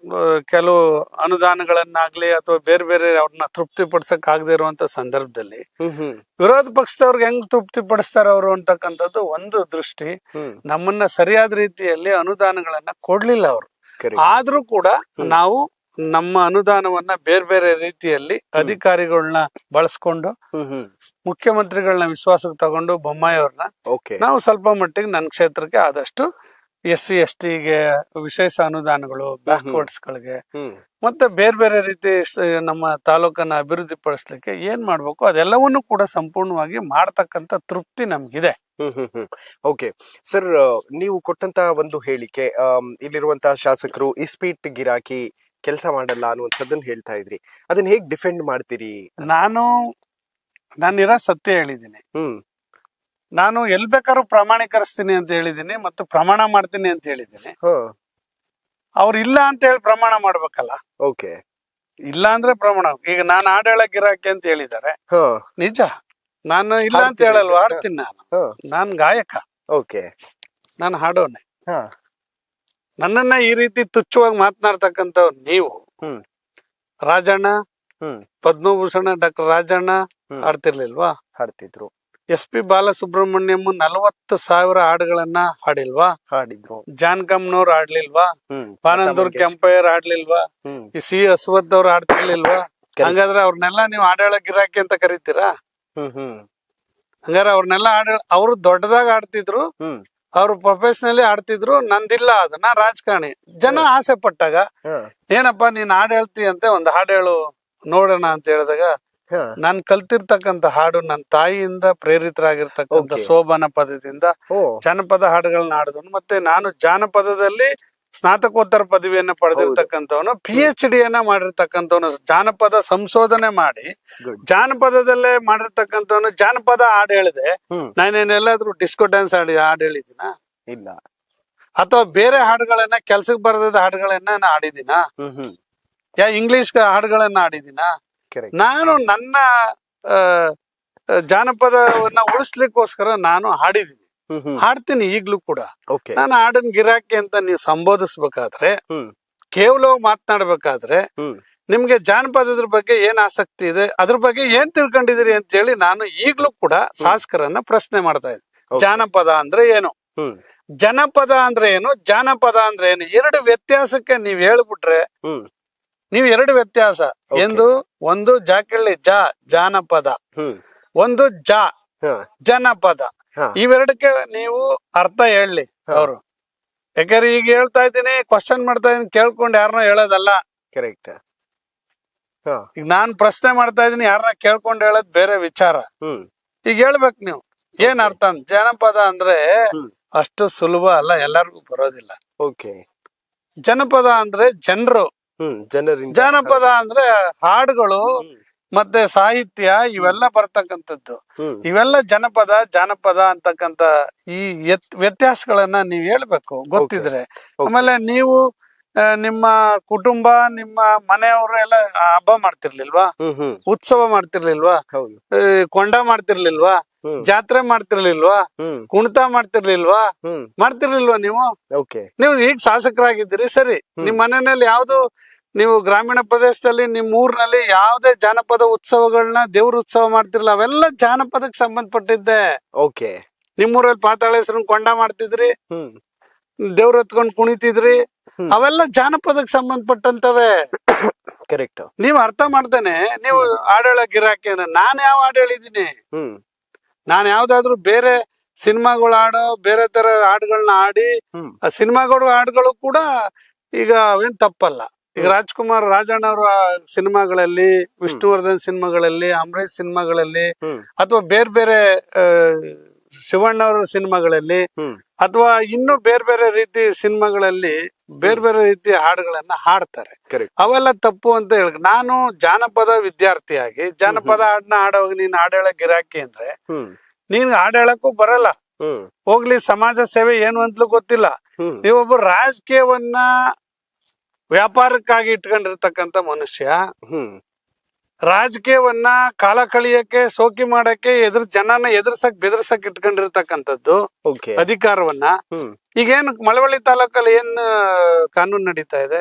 ಕೆಲವು ಅನುದಾನಗಳನ್ನಾಗ್ಲಿ ಅಥವಾ ಬೇರೆ ಬೇರೆ ಅವ್ರನ್ನ ತೃಪ್ತಿ ಪಡಿಸಕ್ ಆಗದೆ ಇರುವಂತ ಸಂದರ್ಭದಲ್ಲಿ ವಿರೋಧ ಪಕ್ಷದವ್ರಿಗೆ ಹೆಂಗ್ ತೃಪ್ತಿ ಪಡಿಸ್ತಾರ ಅವರು ಅಂತಕ್ಕಂಥದ್ದು ಒಂದು ದೃಷ್ಟಿ. ನಮ್ಮನ್ನ ಸರಿಯಾದ ರೀತಿಯಲ್ಲಿ ಅನುದಾನಗಳನ್ನ ಕೊಡ್ಲಿಲ್ಲ ಅವರು. ಆದ್ರೂ ಕೂಡ ನಾವು ನಮ್ಮ ಅನುದಾನವನ್ನ ಬೇರೆ ಬೇರೆ ರೀತಿಯಲ್ಲಿ ಅಧಿಕಾರಿಗಳನ್ನ ಬಳಸ್ಕೊಂಡು ಮುಖ್ಯಮಂತ್ರಿಗಳನ್ನ ವಿಶ್ವಾಸಕ್ಕೆ ತಗೊಂಡು ಬೊಮ್ಮಾಯಿ ಅವ್ರನ್ನ ನಾವು ಸ್ವಲ್ಪ ಮಟ್ಟಿಗೆ ನನ್ನ ಕ್ಷೇತ್ರಕ್ಕೆ ಆದಷ್ಟು SC STಗೆ ವಿಶೇಷ ಅನುದಾನಗಳು, ಬ್ಯಾಕ್ವರ್ಡ್ಸ್ ಗಳಿಗೆ ಮತ್ತೆ ಬೇರೆ ಬೇರೆ ರೀತಿ ನಮ್ಮ ತಾಲೂಕನ್ನ ಅಭಿವೃದ್ಧಿ ಪಡಿಸ್ಲಿಕ್ಕೆ ಏನ್ ಮಾಡ್ಬೇಕು ಅದೆಲ್ಲವನ್ನೂ ಕೂಡ ಸಂಪೂರ್ಣವಾಗಿ ಮಾಡ್ತಕ್ಕಂತ ತೃಪ್ತಿ ನಮ್ಗಿದೆ. ಓಕೆ ಸರ್, ನೀವು ಕೊಟ್ಟಂತ ಒಂದು ಹೇಳಿಕೆ, ಇಲ್ಲಿರುವಂತಹ ಶಾಸಕರು ಇಸ್ಪೀಟ್ ಗಿರಾಕಿ ಕೆಲಸ ಮಾಡಲ್ಲ ಅನ್ನುವಂಥದ್ದನ್ನ ಹೇಳ್ತಾ ಇದ್ರಿ, ಅದನ್ನ ಹೇಗ್ ಡಿಫೆಂಡ್ ಮಾಡ್ತೀರಿ? ನಾನಿರೋ ಸತ್ಯ ಹೇಳಿದ್ದೀನಿ. ನಾನು ಎಲ್ ಬೇಕಾದ್ರೂ ಪ್ರಾಮಾಣೀಕರಿಸ್ತೀನಿ ಅಂತ ಹೇಳಿದ್ದೀನಿ ಮತ್ತು ಪ್ರಮಾಣ ಮಾಡ್ತೀನಿ ಅಂತ ಹೇಳಿದ್ದೀನಿ. ಅವ್ರು ಇಲ್ಲ ಅಂತ ಹೇಳಿ ಪ್ರಮಾಣ ಮಾಡ್ಬೇಕಲ್ಲ. ಇಲ್ಲ ಅಂದ್ರೆ ಪ್ರಮಾಣ. ಈಗ ನಾನು ಹಾಡು ಗಿರಾಕಿ ಅಂತ ಹೇಳಿದ್ದಾರೆ, ನಿಜ. ನಾನು ಇಲ್ಲ ಅಂತ ಹೇಳಲ್ವಾ, ಹಾಡ್ತೀನಿ. ನಾನು ಗಾಯಕ, ನಾನು ಹಾಡೋನೆ. ನನ್ನನ್ನ ಈ ರೀತಿ ತುಚ್ಛವಾಗಿ ಮಾತನಾಡ್ತಕ್ಕಂಥವ್ರು ನೀವು. ರಾಜಣ್ಣ, ಪದ್ಮಭೂಷಣ ಡಾಕ್ಟರ್ ರಾಜಣ್ಣ ಹಾಡ್ತಿರ್ಲಿಲ್ವಾ? ಹಾಡ್ತಿದ್ರು. SP ಬಾಲಸುಬ್ರಹ್ಮಣ್ಯಂ 40,000 ಹಾಡುಗಳನ್ನ ಹಾಡಿಲ್ವಾ? ಹಾಡಿದ್ರು. ಜಾನ್ಕಮ್ನವ್ರು ಹಾಡ್ಲಿಲ್ವಾ? ಪಾನಂದೂರ್ ಕೆಂಪಯ್ಯರ್ ಹಾಡ್ಲಿಲ್ವಾ? ಈ C ಅಶ್ವಥ್ ಅವ್ರು ಹಾಡ್ತಿರ್ಲಿಲ್ವಾ? ಹಂಗಾದ್ರೆ ಅವ್ರನ್ನೆಲ್ಲ ನೀವು ಹಾಡೇಳ ಗಿರಾಕಿ ಅಂತ ಕರಿತೀರಾ? ಹಂಗಾರೆ ಅವ್ರನ್ನೆಲ್ಲ ಅವ್ರು ದೊಡ್ಡದಾಗ ಆಡ್ತಿದ್ರು, ಅವ್ರು ಪ್ರೊಫೆಷನಲಿ ಆಡ್ತಿದ್ರು. ನಂದಿಲ್ಲ, ಅದು ನಾ ರಾಜಕಾರಣಿ. ಜನ ಆಸೆ ಪಟ್ಟಾಗ ಏನಪ್ಪಾ ನೀನ್ ಹಾಡು ಹೇಳ್ತೀಯಂತೆ, ಒಂದು ಹಾಡು ಹೇಳು ನೋಡೋಣ ಅಂತ ಹೇಳಿದಾಗ ನಾನ್ ಕಲ್ತಿರ್ತಕ್ಕಂತ ಹಾಡು ನನ್ನ ತಾಯಿಯಿಂದ ಪ್ರೇರಿತರಾಗಿರ್ತಕ್ಕಂಥ ಸೋಬಾನ ಪದದಿಂದ ಜನಪದ ಹಾಡುಗಳನ್ನ ಹಾಡಿದ್ರು. ಮತ್ತೆ ನಾನು ಜಾನಪದದಲ್ಲಿ ಸ್ನಾತಕೋತ್ತರ ಪದವಿಯನ್ನ ಪಡೆದಿರ್ತಕ್ಕಂಥವನು PhD ಯನ್ನ ಮಾಡಿರ್ತಕ್ಕಂಥವನು, ಜಾನಪದ ಸಂಶೋಧನೆ ಮಾಡಿ Good. ಜಾನಪದದಲ್ಲೇ ಮಾಡಿರ್ತಕ್ಕಂಥವನು. ಜಾನಪದ ಹಾಡು ಹೇಳಿದೆ, ನಾನೇನೆಲ್ಲಾದ್ರೂ ಡಿಸ್ಕೋ ಡ್ಯಾನ್ಸ್ ಹಾಡು ಹೇಳಿದ್ದೀನ, ಇಲ್ಲ. ಅಥವಾ ಬೇರೆ ಹಾಡುಗಳನ್ನ ಕೆಲ್ಸಕ್ಕೆ ಬರದಿದ್ದ ಹಾಡುಗಳನ್ನ ನಾನು ಹಾಡಿದ್ದೀನ, ಇಂಗ್ಲಿಷ್ ಹಾಡುಗಳನ್ನ ಹಾಡಿದ್ದೀನ? Correct. ನಾನು ನನ್ನ ಜಾನಪದವನ್ನ ಉಳಿಸ್ಲಿಕ್ಕೋಸ್ಕರ ನಾನು ಹಾಡಿದ್ದೀನಿ, ಹಾಡ್ತೀನಿ ಈಗ್ಲೂ ಕೂಡ. ಓಕೆ. ನಾನು ಹಾಡಿನ ಗಿರಾಕಿ ಅಂತ ನೀವು ಸಂಬೋಧಿಸ್ಬೇಕಾದ್ರೆ, ಕೇವಲ ಮಾತನಾಡ್ಬೇಕಾದ್ರೆ, ನಿಮ್ಗೆ ಜಾನಪದದ ಬಗ್ಗೆ ಏನ್ ಆಸಕ್ತಿ ಇದೆ, ಅದ್ರ ಬಗ್ಗೆ ಏನ್ ತಿಳ್ಕೊಂಡಿದಿರಿ ಅಂತ ಹೇಳಿ ನಾನು ಈಗ್ಲೂ ಕೂಡ ಶಾಸಕರನ್ನ ಪ್ರಶ್ನೆ ಮಾಡ್ತಾ ಇದ್ದೀನಿ. ಜಾನಪದ ಅಂದ್ರೆ ಏನು, ಜನಪದ ಅಂದ್ರೆ ಏನು, ಜಾನಪದ ಅಂದ್ರೆ ಏನು? ಎರಡು ವ್ಯತ್ಯಾಸಕ್ಕೆ ನೀವ್ ಹೇಳ್ಬಿಟ್ರೆ, ನೀವು ಎರಡು ವ್ಯತ್ಯಾಸ ಎಂದು, ಒಂದು ಜಾಕಳ್ಳಿ ಜಾನಪದ, ಒಂದು ಜನಪದ, ಇವೆರಡಕ್ಕೆ ನೀವು ಅರ್ಥ ಹೇಳಿ ಅವರು. ಯಾಕಂದ್ರೆ ಈಗ ಹೇಳ್ತಾ ಇದ್ದೀನಿ, ಕ್ವಶನ್ ಮಾಡ್ತಾ ಇದೀನಿ, ಕೇಳ್ಕೊಂಡು ಯಾರನ್ನ ಹೇಳೋದಲ್ಲ. ಕರೆಕ್ಟ್. ಈಗ ನಾನ್ ಪ್ರಶ್ನೆ ಮಾಡ್ತಾ ಇದೀನಿ, ಯಾರನ್ನ ಕೇಳ್ಕೊಂಡು ಹೇಳೋದ್ ಬೇರೆ ವಿಚಾರ. ಈಗ ಹೇಳ್ಬೇಕು ನೀವು ಏನ್ ಅರ್ಥ ಅಂತ. ಜನಪದ ಅಂದ್ರೆ ಅಷ್ಟು ಸುಲಭ ಅಲ್ಲ, ಎಲ್ಲರಿಗೂ ಬರೋದಿಲ್ಲ. ಓಕೆ. ಜನಪದ ಅಂದ್ರೆ ಜನರು, ಜಾನಪದ ಅಂದ್ರೆ ಹಾಡುಗಳು ಮತ್ತೆ ಸಾಹಿತ್ಯ, ಇವೆಲ್ಲ ಬರ್ತಕ್ಕಂಥದ್ದು. ಇವೆಲ್ಲ ಜಾನಪದ ಅಂತಕ್ಕಂತ ಈ ವ್ಯತ್ಯಾಸಗಳನ್ನ ನೀವ್ ಹೇಳ್ಬೇಕು ಗೊತ್ತಿದ್ರೆ. ಆಮೇಲೆ ನೀವು ನಿಮ್ಮ ಕುಟುಂಬ, ನಿಮ್ಮ ಮನೆಯವರು ಎಲ್ಲ ಹಬ್ಬ ಮಾಡ್ತಿರ್ಲಿಲ್ವಾ, ಉತ್ಸವ ಮಾಡ್ತಿರ್ಲಿಲ್ವಾ, ಕೊಂಡ ಮಾಡ್ತಿರ್ಲಿಲ್ವಾ, ಜಾತ್ರೆ ಮಾಡ್ತಿರ್ಲಿಲ್ವಾ, ಕುಣಿತ ಮಾಡ್ತಿರ್ಲಿಲ್ವಾ ನೀವು? ನೀವು ಈಗ ಶಾಸಕರಾಗಿದ್ದೀರಿ, ಸರಿ. ನಿಮ್ ಮನೆಯಲ್ಲಿ ಯಾವ್ದು, ನೀವು ಗ್ರಾಮೀಣ ಪ್ರದೇಶದಲ್ಲಿ ನಿಮ್ ಊರಿನಲ್ಲಿ ಯಾವ್ದೇ ಜಾನಪದ ಉತ್ಸವಗಳನ್ನ, ದೇವ್ರ ಉತ್ಸವ ಮಾಡ್ತಿರ್ಲಿಲ್ಲ, ಅವೆಲ್ಲ ಜಾನಪದಕ್ಕೆ ಸಂಬಂಧಪಟ್ಟಿದ್ದೆ. ಓಕೆ. ನಿಮ್ಮೂರಲ್ಲಿ ಪಾತಾಳೇಶ್ವರನ್ ಕೊಂಡ ಮಾಡ್ತಿದ್ರಿ, ದೇವ್ರ ಹೊತ್ಕೊಂಡ್ ಕುಣಿತಿದ್ರಿ, ಅವೆಲ್ಲ ಜಾನಪದಕ್ಕೆ ಸಂಬಂಧಪಟ್ಟಂತವೆ. ಕರೆಕ್ಟ್. ನೀವ್ ಅರ್ಥ ಮಾಡ್ದೇನೆ ನೀವು ಹಾಡೇಳ ಗಿರಾಕಿ. ನಾನ್ ಯಾವ ಹಾಡು ಹೇಳಿದೀನಿ? ನಾನ್ ಯಾವ್ದಾದ್ರು ಬೇರೆ ಸಿನಿಮಾಗಳು ಹಾಡೋ, ಬೇರೆ ತರ ಹಾಡುಗಳನ್ನ ಹಾಡಿ, ಸಿನಿಮಾಗಳು ಹಾಡುಗಳು ಕೂಡ ಈಗ ಅವೇನ್ ತಪ್ಪಲ್ಲ. ಈಗ ರಾಜ್ಕುಮಾರ್, ರಾಜಣ್ಣ ಅವರ ಸಿನಿಮಾಗಳಲ್ಲಿ, ವಿಷ್ಣುವರ್ಧನ್ ಸಿನಿಮಾಗಳಲ್ಲಿ, ಅಂಬರೀಷ್ ಸಿನಿಮಾಗಳಲ್ಲಿ, ಅಥವಾ ಬೇರೆ ಬೇರೆ ಶಿವಣ್ಣ ಅವರ ಸಿನಿಮಾಗಳಲ್ಲಿ, ಅಥವಾ ಇನ್ನು ಬೇರೆ ಬೇರೆ ರೀತಿ ಸಿನಿಮಾಗಳಲ್ಲಿ ಬೇರೆ ಬೇರೆ ರೀತಿಯ ಹಾಡುಗಳನ್ನ ಹಾಡ್ತಾರೆ. ಅವೆಲ್ಲ ತಪ್ಪು ಅಂತ ಹೇಳ. ನಾನು ಜಾನಪದ ವಿದ್ಯಾರ್ಥಿಯಾಗಿ ಜಾನಪದ ಹಾಡನ್ನ ಹಾಡೋವಾಗ ನೀನ್ ಹಾಡೇಳ ಗಿರಾಕಿ ಅಂದ್ರೆ, ನೀನ್ ಹಾಡು ಹೇಳಕ್ಕೂ ಬರಲ್ಲ, ಹೋಗ್ಲಿ ಸಮಾಜ ಸೇವೆ ಏನು ಅಂತಲೂ ಗೊತ್ತಿಲ್ಲ. ನೀವೊಬ್ಬ ರಾಜಕೀಯವನ್ನ ವ್ಯಾಪಾರಕ್ಕಾಗಿ ಇಟ್ಕೊಂಡಿರ್ತಕ್ಕಂಥ ಮನುಷ್ಯ, ರಾಜಕೀಯವನ್ನ ಕಾಲ ಕಳಿಯಕ್ಕೆ, ಶೋಕಿ ಮಾಡಕ್ಕೆ, ಜನನ ಬೆದರ್ಸಕ್ ಇಟ್ಕೊಂಡಿರ್ತಕ್ಕಂಥದ್ದು ಅಧಿಕಾರವನ್ನ. ಈಗೇನು ಮಳವಳ್ಳಿ ತಾಲೂಕಲ್ಲಿ ಏನ್ ಕಾನೂನು ನಡೀತಾ ಇದೆ,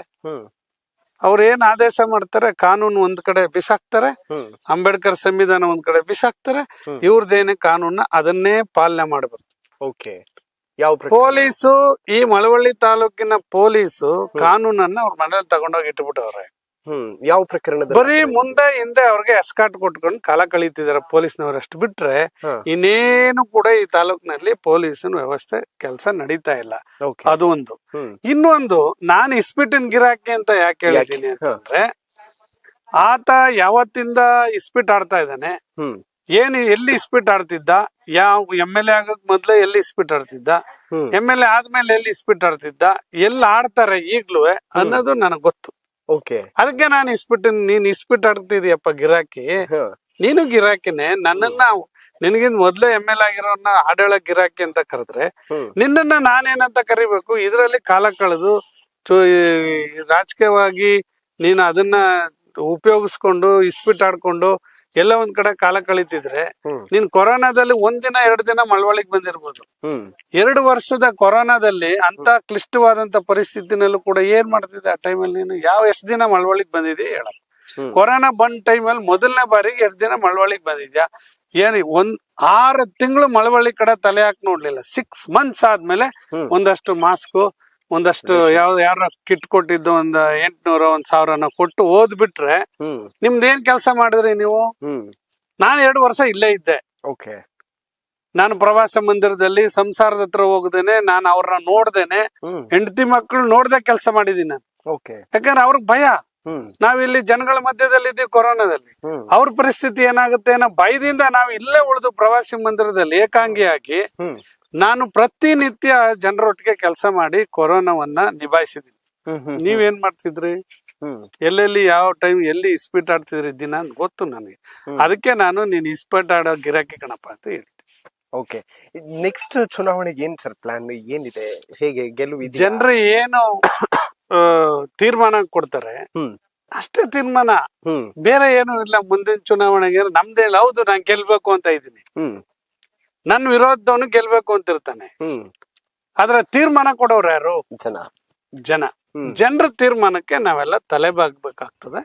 ಅವ್ರು ಏನ್ ಆದೇಶ ಮಾಡ್ತಾರೆ, ಕಾನೂನು ಒಂದ್ ಕಡೆ ಬಿಸಾಕ್ತಾರೆ, ಅಂಬೇಡ್ಕರ್ ಸಂವಿಧಾನ ಒಂದ್ ಕಡೆ ಬಿಸಾಕ್ತಾರೆ, ಇವ್ರದ್ದೇನೆ ಕಾನೂನ ಅದನ್ನೇ ಪಾಲನೆ ಮಾಡ್ಬೇಕು. ಪೊಲೀಸು, ಈ ಮಳವಳ್ಳಿ ತಾಲೂಕಿನ ಪೊಲೀಸು ಕಾನೂನನ್ನ ಅವ್ರ ಮನೇಲಿ ತಗೊಂಡೋಗಿ ಇಟ್ಬಿಟ್ಟವ್ರೆ. ಯಾವ ಪ್ರಕರಣ? ಬರೀ ಮುಂದೆ ಹಿಂದೆ ಅವ್ರಿಗೆ ಎಸ್ಕಾಟ್ ಕೊಟ್ಕೊಂಡು ಕಾಲ ಕಳೀತಿದಾರೆ ಪೊಲೀಸ್ನವ್ರು. ಅಷ್ಟು ಬಿಟ್ರೆ ಇನ್ನೇನು ಕೂಡ ಈ ತಾಲೂಕಿನಲ್ಲಿ ಪೊಲೀಸಿನ ವ್ಯವಸ್ಥೆ ಕೆಲಸ ನಡೀತಾ ಇಲ್ಲ. ಅದು ಒಂದು. ಇನ್ನೊಂದು, ನಾನು ಇಸ್ಪಿಟಿನ ಗಿರಾಕಿ ಅಂತ ಯಾಕೆ ಹೇಳಿದ್ದೀನಿ ಅಂತಂದ್ರೆ, ಆತ ಯಾವತ್ತಿಂದ ಇಸ್ಪಿಟ್ ಆಡ್ತಾ ಇದ್ದಾನೆ, ಎಲ್ಲಿ ಇಸ್ಪಿಟ್ ಆಡ್ತಿದ್ದ, ಯಾವ MLA ಆಗಕ್ ಮೊದ್ಲೇ ಎಲ್ಲಿ ಇಸ್ಪಿಟ್ ಆಡ್ತಿದ್ದ, MLA ಆದ್ಮೇಲೆ ಎಲ್ಲಿ ಇಸ್ಪಿಟ್ ಆಡ್ತಿದ್ದ, ಎಲ್ಲಿ ಆಡ್ತಾರೆ ಈಗ್ಲೂ ಅನ್ನೋದು ನನಗ್ ಗೊತ್ತು. ಅದಕ್ಕೆ ನಾನು ನೀನ್ ಇಸ್ಪಿಟ್ ಆಡ್ತಿದ್ಯಪ್ಪ ಗಿರಾಕಿ, ನೀನು ಗಿರಾಕಿನೇ. ನನ್ನನ್ನ ನಿನಗಿಂತ ಮೊದ್ಲೇ MLA ಆಗಿರೋನ್ನ ಹಾಡೇಳ ಗಿರಾಕಿ ಅಂತ ಕರೆದ್ರೆ, ನಿನ್ನನ್ನ ನಾನೇನಂತ ಕರಿಬೇಕು? ಇದ್ರಲ್ಲಿ ಕಾಲ ಕಳೆದು ರಾಜಕೀಯವಾಗಿ ನೀನು ಅದನ್ನ ಉಪಯೋಗಿಸ್ಕೊಂಡು ಇಸ್ಪಿಟ್ ಆಡ್ಕೊಂಡು ಎಲ್ಲ ಒಂದ್ ಕಡೆ ಕಾಲ ಕಳೀತಿದ್ರೆ, ನೀನ್ ಕೊರೋನಾದಲ್ಲಿ 1 ದಿನ 2 ದಿನ ಮಳವಳ್ಳಿಗೆ ಬಂದಿರ್ಬೋದು. 2 ವರ್ಷದ ಕೊರೋನಾದಲ್ಲಿ ಅಂತ ಕ್ಲಿಷ್ಟವಾದಂತ ಪರಿಸ್ಥಿತಿನಲ್ಲೂ ಕೂಡ ಏನ್ ಮಾಡ್ತಿದ್ದೆ ಆ ಟೈಮಲ್ಲಿ? ನೀನು ಎಷ್ಟು ದಿನ ಮಳವಳ್ಳಿಗೆ ಬಂದಿದ್ಯಾ ಹೇಳ? ಕೊರೋನಾ ಬಂದ್ ಟೈಮಲ್ಲಿ ಮೊದಲನೇ ಬಾರಿಗೆ ಎಷ್ಟು ದಿನ ಮಳವಳ್ಳಿಗೆ ಬಂದಿದ್ಯಾ? 6 ತಿಂಗಳು ಮಳವಳ್ಳಿ ಕಡೆ ತಲೆ ಹಾಕಿ ನೋಡ್ಲಿಲ್ಲ. 6 months ಆದ್ಮೇಲೆ ಒಂದಷ್ಟು ಮಾಸ್ಕ್, ಒಂದಷ್ಟು ಯಾರ ಕಿಟ್ ಕೊಟ್ಟಿದ್ದು, 800 1000 ಕೊಟ್ಟು ಓದ್ಬಿಟ್ರೆ ನಿಮ್ದೇನ್ ಕೆಲಸ ಮಾಡಿದ್ರಿ ನೀವು? ನಾನು 2 ವರ್ಷ ಇಲ್ಲೇ ಇದ್ದೆ. ನಾನು ಪ್ರವಾಸ ಮಂದಿರದಲ್ಲಿ ಸಂಸಾರದ ಹತ್ರ ಹೋಗದೇನೆ, ನಾನು ಅವ್ರನ್ನ ನೋಡ್ದೇನೆ, ಹೆಂಡತಿ ಮಕ್ಕಳು ನೋಡ್ದೆ ಕೆಲಸ ಮಾಡಿದೀನಿ ನಾನು. ಯಾಕಂದ್ರೆ ಅವ್ರಿಗೆ ಭಯ, ನಾವಿಲ್ಲಿ ಜನಗಳ ಮಧ್ಯದಲ್ಲಿ ಇದ್ದೀವಿ ಕೊರೋನಾದಲ್ಲಿ, ಅವ್ರ ಪರಿಸ್ಥಿತಿ ಏನಾಗುತ್ತೆ ಅನ್ನೋ ಭಯದಿಂದ ನಾವು ಇಲ್ಲೇ ಉಳಿದು ಪ್ರವಾಸಿ ಮಂದಿರದಲ್ಲಿ ಏಕಾಂಗಿಯಾಗಿ ನಾನು ಪ್ರತಿನಿತ್ಯ ಜನರೊಟ್ಟಿಗೆ ಕೆಲಸ ಮಾಡಿ ಕೊರೋನಾವನ್ನ ನಿಭಾಯಿಸಿದ್ದೀನಿ. ನೀವೇನ್ ಮಾಡ್ತಿದ್ರಿ? ಎಲ್ಲೆಲ್ಲಿ ಯಾವ ಟೈಮ್ ಎಲ್ಲಿ ಇಸ್ಪೀಟ್ ಆಡ್ತಿದ್ರಿ ದಿನ ಅಂತ ಗೊತ್ತು ನನಗೆ. ಅದಕ್ಕೆ ನಾನು ನೀನ್ ಇಸ್ಪೀಟ್ ಆಡೋ ಗಿರಾಕಿ ಕಣಪ್ಪ ಅಂತ ಹೇಳ್ತೀನಿ. ಓಕೆ, ನೆಕ್ಸ್ಟ್ ಚುನಾವಣೆಗೆ ಏನ್ ಸರ್ ಪ್ಲಾನ್ ಏನಿದೆ? ಹೇಗೆ ಗೆಲುವು? ಜನರು ಏನು ತೀರ್ಮಾನ ಕೊಡ್ತಾರೆ ಅಷ್ಟೇ ತೀರ್ಮಾನ, ಬೇರೆ ಏನು ಇಲ್ಲ. ಮುಂದಿನ ಚುನಾವಣೆಗೆ ನಮ್ದೇ ಇಲ್ಲ. ಹೌದು, ನಾನ್ ಗೆಲ್ಬೇಕು ಅಂತ ಇದ್ದೀನಿ, ನನ್ನ ವಿರೋಧದವನು ಗೆಲ್ಬೇಕು ಅಂತ ಇರ್ತಾನೆ. ಆದ್ರೆ ತೀರ್ಮಾನ ಕೊಡೋರು ಯಾರು? ಜನ. ಜನರ ತೀರ್ಮಾನಕ್ಕೆ ನಾವೆಲ್ಲ ತಲೆ ಬಾಗ್ಬೇಕಾಗ್ತದೆ.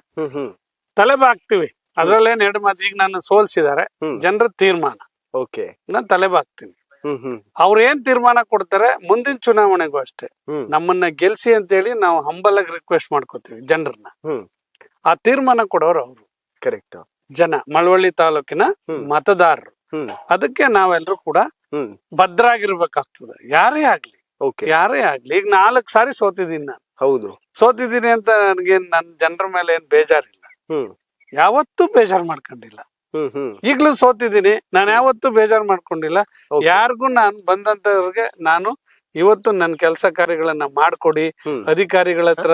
ತಲೆ ಬಾಗ್ತೀವಿ, ಅದ್ರಲ್ಲೇನ್ ಎರಡು ಮಾತು. ಈಗ ನನ್ನ ಸೋಲ್ಸಿದ್ದಾರೆ, ಜನರ ತೀರ್ಮಾನ, ನಾನ್ ತಲೆ ಬಾಗ್ತೀನಿ. ಅವ್ರ ಏನ್ ತೀರ್ಮಾನ ಕೊಡ್ತಾರೆ ಮುಂದಿನ ಚುನಾವಣೆಗೂ ಅಷ್ಟೇ ನಮ್ಮನ್ನ ಗೆಲ್ಸಿ ಅಂತ ಹೇಳಿ ನಾವು ಹಂಬಲ್ ಆಗಿ ರಿಕ್ವೆಸ್ಟ್ ಮಾಡ್ಕೋತೀವಿ ಜನರನ್ನ. ಆ ತೀರ್ಮಾನ ಕೊಡೋರು ಅವರು. ಕರೆಕ್ಟ್. ಜನ, ಮಳವಳ್ಳಿ ತಾಲೂಕಿನ ಮತದಾರರು. ಅದಕ್ಕೆ ನಾವೆಲ್ಲರೂ ಕೂಡ ಭದ್ರಾಗಿರ್ಬೇಕಾಗ್ತದೆ. ಯಾರೇ ಆಗ್ಲಿ. ಈಗ 4 ಸಾರಿ ಸೋತಿದ್ದೀನಿ ನಾನು. ಹೌದು, ಸೋತಿದ್ದೀನಿ ಅಂತ ನನ್ಗೇನ್ ನನ್ ಜನರ ಮೇಲೆ ಏನ್ ಬೇಜಾರಿಲ್ಲ, ಯಾವತ್ತೂ ಬೇಜಾರ್ ಮಾಡ್ಕೊಂಡಿಲ್ಲ. ಈಗ್ಲೂ ಸೋತಿದ್ದೀನಿ, ನಾನು ಯಾವತ್ತೂ ಬೇಜಾರ್ ಮಾಡ್ಕೊಂಡಿಲ್ಲ. ಯಾರಿಗೂ ನಾನು ಬಂದಂತವ್ರಿಗೆ ನಾನು ಇವತ್ತು ನನ್ನ ಕೆಲಸ ಕಾರ್ಯಗಳನ್ನ ಮಾಡ್ಕೊಡಿ, ಅಧಿಕಾರಿಗಳ ಹತ್ರ